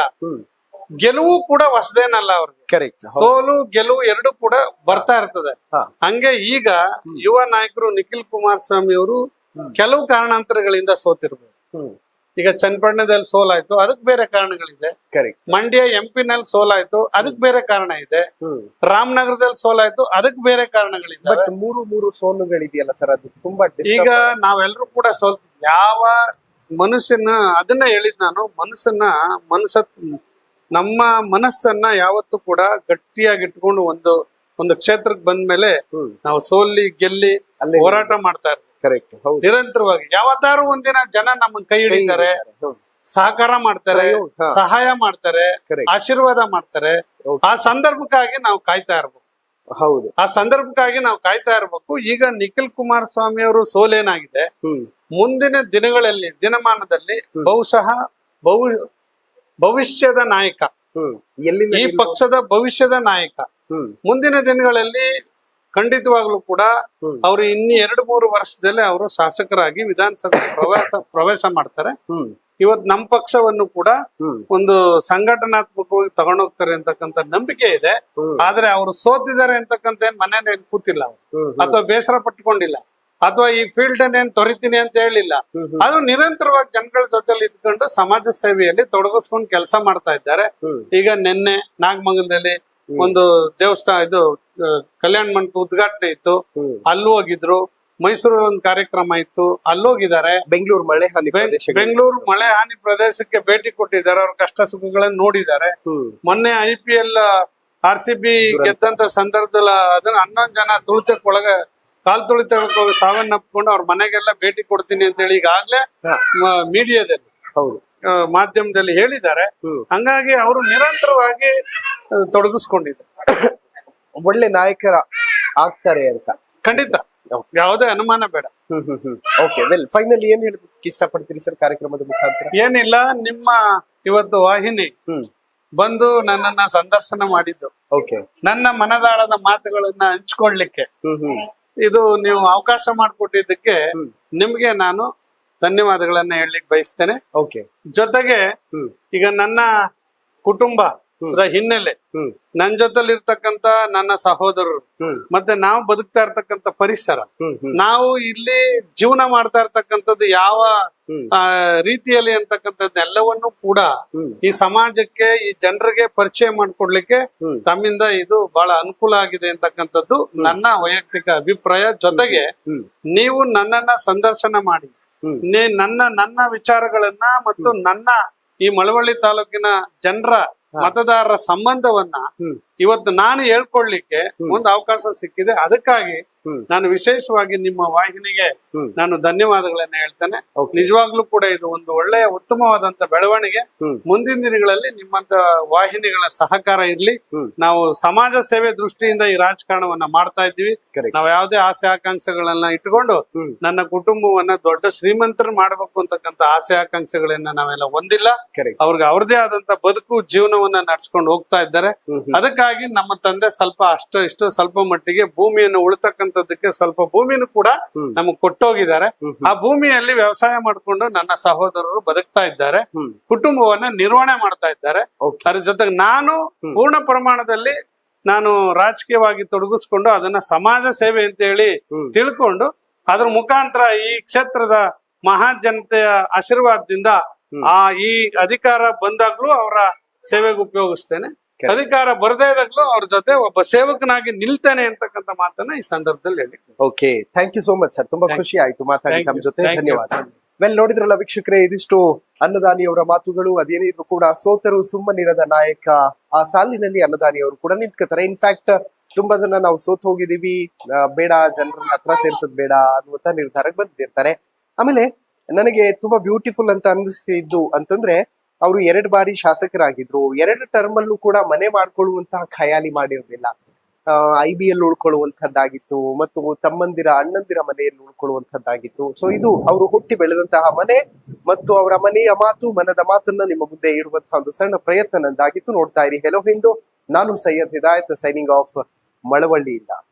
ಗೆಲುವು ಕೂಡ ಹೊಸದೇನಲ್ಲ ಅವ್ರಿಗೆ. ಕರೆಕ್ಟ್. ಸೋಲು ಗೆಲುವು ಎರಡು ಕೂಡ ಬರ್ತಾ ಇರ್ತದೆ. ಹಾ. ಹಂಗೆ ಈಗ ಯುವ ನಾಯಕರು ನಿಖಿಲ್ ಕುಮಾರಸ್ವಾಮಿ ಅವರು ಕೆಲವು ಕಾರಣಾಂತರಗಳಿಂದ ಸೋತಿರ್ಬೋದು. ಈಗ ಚನ್ನಪಟ್ಟಣದಲ್ಲಿ ಸೋಲಾಯ್ತು, ಅದಕ್ಕೆ ಬೇರೆ ಕಾರಣಗಳಿದೆ. ಕರೆಕ್ಟ್. ಮಂಡ್ಯ MP ನಲ್ಲಿ ಸೋಲಾಯ್ತು, ಅದಕ್ಕೆ ಬೇರೆ ಕಾರಣ ಇದೆ. ರಾಮನಗರದಲ್ಲಿ ಸೋಲಾಯ್ತು, ಅದಕ್ಕೆ ಬೇರೆ ಕಾರಣಗಳಿದೆ. ಬಟ್ ಮೂರು ಸೋಲುಗಳಿದೆಯಲ್ಲ ಸರ್, ಅದು ತುಂಬಾ ಈಗ ನಾವೆಲ್ಲರೂ ಕೂಡ ಯಾವ ಮನುಷ್ಯನ ಅದನ್ನ ಹೇಳಿದ್ ನಾನು, ನಮ್ಮ ಮನಸ್ಸನ್ನ ಯಾವತ್ತೂ ಕೂಡ ಗಟ್ಟಿಯಾಗಿ ಇಟ್ಕೊಂಡು ಒಂದು ಕ್ಷೇತ್ರಕ್ಕೆ ಬಂದ್ಮೇಲೆ ನಾವು ಸೋಲ್ಲಿ ಗೆಲ್ಲಿ ಹೋರಾಟ ಮಾಡ್ತಾ ಇರ್ತೀವಿ. ಕರೆಕ್ಟ್. ನಿರಂತರವಾಗಿ ಯಾವತ್ತಾರು ಒಂದಿನ ಜನ ನಮ್ಮನ್ನ ಕೈ ಹಿಡಿತಾರೆ, ಸಹಕಾರ ಮಾಡ್ತಾರೆ, ಸಹಾಯ ಮಾಡ್ತಾರೆ, ಆಶೀರ್ವಾದ ಮಾಡ್ತಾರೆ. ಆ ಸಂದರ್ಭಕ್ಕಾಗಿ ನಾವು ಕಾಯ್ತಾ ಇರ್ಬೇಕು. ಹೌದು, ಆ ಸಂದರ್ಭಕ್ಕಾಗಿ ನಾವು ಕಾಯ್ತಾ ಇರ್ಬೇಕು. ಈಗ ನಿಖಿಲ್ ಕುಮಾರಸ್ವಾಮಿ ಅವರು ಸೋಲೇನಾಗಿದೆ, ಮುಂದಿನ ದಿನಮಾನದಲ್ಲಿ ಬಹುಶಃ ಭವಿಷ್ಯದ ನಾಯಕ, ಈ ಪಕ್ಷದ ಭವಿಷ್ಯದ ನಾಯಕ ಮುಂದಿನ ದಿನಗಳಲ್ಲಿ ಖಂಡಿತವಾಗ್ಲೂ ಕೂಡ ಅವರು ಇನ್ನು 2-3 ವರ್ಷದಲ್ಲಿ ಅವರು ಶಾಸಕರಾಗಿ ವಿಧಾನಸಭೆ ಪ್ರವೇಶ ಮಾಡ್ತಾರೆ. ಇವತ್ತು ನಮ್ಮ ಪಕ್ಷವನ್ನು ಕೂಡ ಒಂದು ಸಂಘಟನಾತ್ಮಕವಾಗಿ ತಗೊಂಡೋಗ್ತಾರೆ ಅಂತಕ್ಕಂಥ ನಂಬಿಕೆ ಇದೆ. ಆದ್ರೆ ಅವರು ಸೋತಿದ್ದಾರೆ ಅಂತಕ್ಕಂಥ ಮನೇಲಿ ಕೂತಿಲ್ಲ ಅಥವಾ ಬೇಸರ ಪಟ್ಕೊಂಡಿಲ್ಲ ಅಥವಾ ಈ ಫೀಲ್ಡ್ ಏನ್ ತೊರಿತೀನಿ ಅಂತ ಹೇಳಿಲ್ಲ. ಅದು ನಿರಂತರವಾಗಿ ಜನಗಳ ಜೊತೆಲಿ ಇದ್ಕೊಂಡು ಸಮಾಜ ಸೇವೆಯಲ್ಲಿ ತೊಡಗಿಸ್ಕೊಂಡು ಕೆಲಸ ಮಾಡ್ತಾ ಇದ್ದಾರೆ. ಈಗ ನಿನ್ನೆ ನಾಗಮಂಗಲದಲ್ಲಿ ಒಂದು ದೇವಸ್ಥಾನ ಕಲ್ಯಾಣ ಮಂಟಪ ಉದ್ಘಾಟನೆ ಇತ್ತು, ಅಲ್ಲೂ ಹೋಗಿದ್ರು. ಮೈಸೂರು ಒಂದು ಕಾರ್ಯಕ್ರಮ ಇತ್ತು, ಅಲ್ಲೋಗಿದ್ದಾರೆ. ಬೆಂಗಳೂರು ಮಳೆ ಹಾನಿ ಪ್ರದೇಶಕ್ಕೆ ಭೇಟಿ ಕೊಟ್ಟಿದ್ದಾರೆ, ಅವ್ರ ಕಷ್ಟ ಸುಖಗಳನ್ನ ನೋಡಿದ್ದಾರೆ. ಮೊನ್ನೆ IPL RCB ಗೆದ್ದಂತ ಸಂದರ್ಭದಲ್ಲಿ ಅದನ್ನ 11 ಜನ ಕಾಲ್ ತುಳಿತಕ್ಕೆ ಹೋಗಿ ಸಾವನ್ನಪ್ಪಿಕೊಂಡು ಅವ್ರ ಮನೆಗೆಲ್ಲ ಭೇಟಿ ಕೊಡ್ತೀನಿ ಅಂತ ಹೇಳಿ ಈಗಾಗ್ಲೇ ಮೀಡಿಯಾದಲ್ಲಿ ಮಾಧ್ಯಮದಲ್ಲಿ ಹೇಳಿದ್ದಾರೆ. ಹಂಗಾಗಿ ಅವರು ನಿರಂತರವಾಗಿ ತೊಡಗಿಸ್ಕೊಂಡಿದ್ದಾರೆ. ಒಳ್ಳೆ ನಾಯಕರ ಆಗ್ತಾರೆ ಅಂತ ಖಂಡಿತ, ಯಾವುದೇ ಅನುಮಾನ ಬೇಡ. ಓಕೆ, ವೆಲ್ ಫೈನಲಿ ಏನ್ ಹೇಳೋದಕ್ಕೆ ಇಷ್ಟಪಡ್ತೀರಿ ಸರ್ ಕಾರ್ಯಕ್ರಮದ ಮುಖಾಂತರ? ಏನಿಲ್ಲ, ನಿಮ್ಮ ಇವತ್ತು ವಾಹಿನಿ ಬಂದು ನನ್ನನ್ನ ಸಂದರ್ಶನ ಮಾಡಿದ್ದು, ನನ್ನ ಮನದಾಳದ ಮಾತುಗಳನ್ನ ಹಂಚ್ಕೊಳ್ಲಿಕ್ಕೆ ಇದು ನೀವು ಅವಕಾಶ ಮಾಡಿಕೊಟ್ಟಿದ್ದಕ್ಕೆ ನಿಮ್ಗೆ ನಾನು ಧನ್ಯವಾದಗಳನ್ನ ಹೇಳಲಿಕ್ಕೆ ಬಯಸ್ತೇನೆ. ಜೊತೆಗೆ ಈಗ ನನ್ನ ಕುಟುಂಬದ ಹಿನ್ನೆಲೆ, ನನ್ ಜೊತೆಲಿ ಇರ್ತಕ್ಕಂತ ನನ್ನ ಸಹೋದರರು, ಮತ್ತೆ ನಾವು ಬದುಕ್ತಾ ಇರ್ತಕ್ಕಂಥ ಪರಿಸರ, ನಾವು ಇಲ್ಲಿ ಜೀವನ ಮಾಡ್ತಾ ಇರ್ತಕ್ಕಂಥದ್ದು ಯಾವ ರೀತಿಯಲ್ಲಿ ಅಂತಕ್ಕಂಥದ್ದೆಲ್ಲವನ್ನು ಕೂಡ ಈ ಸಮಾಜಕ್ಕೆ, ಈ ಜನರಿಗೆ ಪರಿಚಯ ಮಾಡ್ಕೊಡ್ಲಿಕ್ಕೆ ತಮ್ಮಿಂದ ಇದು ಬಹಳ ಅನುಕೂಲ ಆಗಿದೆ ಅಂತಕ್ಕಂಥದ್ದು ನನ್ನ ವೈಯಕ್ತಿಕ ಅಭಿಪ್ರಾಯ. ಜೊತೆಗೆ ನೀವು ನನ್ನನ್ನ ಸಂದರ್ಶನ ಮಾಡಿ ನನ್ನ ವಿಚಾರಗಳನ್ನ ಮತ್ತು ನನ್ನ ಈ ಮಳವಳ್ಳಿ ತಾಲೂಕಿನ ಜನರ ಮತದಾರರ ಸಂಬಂಧವನ್ನ ಇವತ್ತು ನಾನು ಹೇಳ್ಕೊಳ್ಲಿಕ್ಕೆ ಒಂದು ಅವಕಾಶ ಸಿಕ್ಕಿದೆ. ಅದಕ್ಕಾಗಿ ನಾನು ವಿಶೇಷವಾಗಿ ನಿಮ್ಮ ವಾಹಿನಿಗೆ ನಾನು ಧನ್ಯವಾದಗಳನ್ನ ಹೇಳ್ತೇನೆ. ನಿಜವಾಗ್ಲೂ ಕೂಡ ಇದು ಒಂದು ಒಳ್ಳೆಯ ಉತ್ತಮವಾದಂತ ಬೆಳವಣಿಗೆ. ಮುಂದಿನ ದಿನಗಳಲ್ಲಿ ನಿಮ್ಮಂತ ವಾಹಿನಿಗಳ ಸಹಕಾರ ಇರ್ಲಿ. ನಾವು ಸಮಾಜ ಸೇವೆ ದೃಷ್ಟಿಯಿಂದ ಈ ರಾಜಕಾರಣವನ್ನ ಮಾಡ್ತಾ ಇದ್ದೀವಿ. ನಾವು ಯಾವುದೇ ಆಸೆ ಆಕಾಂಕ್ಷೆಗಳನ್ನ ಇಟ್ಕೊಂಡು ನನ್ನ ಕುಟುಂಬವನ್ನ ದೊಡ್ಡ ಶ್ರೀಮಂತರು ಮಾಡ್ಬೇಕು ಅಂತಕ್ಕಂಥ ಆಸೆ ಆಕಾಂಕ್ಷೆಗಳನ್ನ ನಾವೆಲ್ಲ ಹೊಂದಿಲ್ಲ. ಅವ್ರಿಗೆ ಅವ್ರದೇ ಆದಂತ ಬದುಕು ಜೀವನವನ್ನ ನಡ್ಸ್ಕೊಂಡು ಹೋಗ್ತಾ ಇದ್ದಾರೆ. ಅದಕ್ಕಾಗಿ ನಮ್ಮ ತಂದೆ ಸ್ವಲ್ಪ ಮಟ್ಟಿಗೆ ಭೂಮಿಯನ್ನು ಉಳಿತಕ್ಕಂಥದ್ದಕ್ಕೆ ಸ್ವಲ್ಪ ಭೂಮಿನೂ ಕೂಡ ನಮಗ್ ಕೊಟ್ಟೋಗಿದ್ದಾರೆ. ಆ ಭೂಮಿಯಲ್ಲಿ ವ್ಯವಸಾಯ ಮಾಡ್ಕೊಂಡು ನನ್ನ ಸಹೋದರರು ಬದುಕ್ತಾ ಇದ್ದಾರೆ, ಕುಟುಂಬವನ್ನ ನಿರ್ವಹಣೆ ಮಾಡ್ತಾ ಇದ್ದಾರೆ. ಅದ್ರ ಜೊತೆಗೆ ನಾನು ಪೂರ್ಣ ಪ್ರಮಾಣದಲ್ಲಿ ನಾನು ರಾಜಕೀಯವಾಗಿ ತೊಡಗಿಸ್ಕೊಂಡು ಅದನ್ನ ಸಮಾಜ ಸೇವೆ ಅಂತ ಹೇಳಿ ತಿಳ್ಕೊಂಡು ಅದ್ರ ಮುಖಾಂತರ ಈ ಕ್ಷೇತ್ರದ ಮಹಾ ಜನತೆಯ ಆಶೀರ್ವಾದದಿಂದ ಈ ಅಧಿಕಾರ ಬಂದಾಗ್ಲೂ ಅವರ ಸೇವೆಗೆ ಉಪಯೋಗಿಸ್ತೇನೆ. ಅಧಿಕಾರ ಬರದೇ ಇದ್ದಾಗಲೂ ಅವ್ರ ಜೊತೆ ಒಬ್ಬ ಸೇವಕನಾಗಿ ನಿಲ್ತೇನೆ ಅಂತಕ್ಕಂಥ ಮಾತನ್ನ ಈ ಸಂದರ್ಭದಲ್ಲಿ ಹೇಳಿ. Okay, thank you so much sir. ತುಂಬಾ ಖುಷಿ ಆಯ್ತು ಮಾತಾಡಿ ತಮ್ಮ ಜೊತೆ. ಧನ್ಯವಾದ. ವೆಲ್, ನೋಡಿದ್ರಲ್ಲ ವೀಕ್ಷಕರೇ, ಇದಿಷ್ಟು ಅನ್ನದಾನಿಯವರ ಮಾತುಗಳು. ಅದೇನಿದ್ರು ಕೂಡ ಸೋತರು ಸುಮ್ಮನಿರದ ನಾಯಕ ಆ ಸಾಲಿನಲ್ಲಿ ಅನ್ನದಾನಿಯವರು ಕೂಡ ನಿಂತ್ಕೋತಾರೆ. ಇನ್ಫ್ಯಾಕ್ಟ್ ತುಂಬಾ ಜನ ನಾವು ಸೋತ್ ಹೋಗಿದೀವಿ, ಬೇಡ ಜನರನ್ನ ಹತ್ರ ಸೇರ್ಸೋದ್ ಬೇಡ ಅನ್ನುವಂತ ನಿರ್ಧಾರಕ್ಕೆ ಬಂದಿರ್ತಾರೆ. ಆಮೇಲೆ ನನಗೆ ತುಂಬಾ ಬ್ಯೂಟಿಫುಲ್ ಅಂತ ಅನಿಸಿದ್ದು ಅಂತಂದ್ರೆ, ಅವರು 2 ಬಾರಿ ಶಾಸಕರಾಗಿದ್ರು. 2 ಟರ್ಮ್ ಅಲ್ಲೂ ಕೂಡ ಮನೆ ಮಾಡ್ಕೊಳ್ಳುವಂತಹ ಖಯಾಲಿ ಮಾಡಿರ್ಲಿಲ್ಲ. IBL ಉಳ್ಕೊಳ್ಳುವಂತದ್ದಾಗಿತ್ತು ಮತ್ತು ಅಣ್ಣಂದಿರ ಮನೆಯಲ್ಲಿ ಉಳ್ಕೊಳ್ಳುವಂತದ್ದಾಗಿತ್ತು. ಸೊ ಇದು ಅವರು ಹುಟ್ಟಿ ಬೆಳೆದಂತಹ ಮನೆ ಮತ್ತು ಅವರ ಮನೆಯ ಮಾತು, ಮನದ ಮಾತನ್ನ ನಿಮ್ಮ ಮುಂದೆ ಇಡುವಂತಹ ಒಂದು ಸಣ್ಣ ಪ್ರಯತ್ನ ನಂದಾಗಿತ್ತು. ನೋಡ್ತಾ ಇರಿ ಹೆಲೋ ಹಿಂದೂ. ನಾನು ಸೈಯದ್ ಹಿದಾಯತ್, ಸೈನಿಂಗ್ ಆಫ್, ಮಳವಳ್ಳಿಯಿಂದ.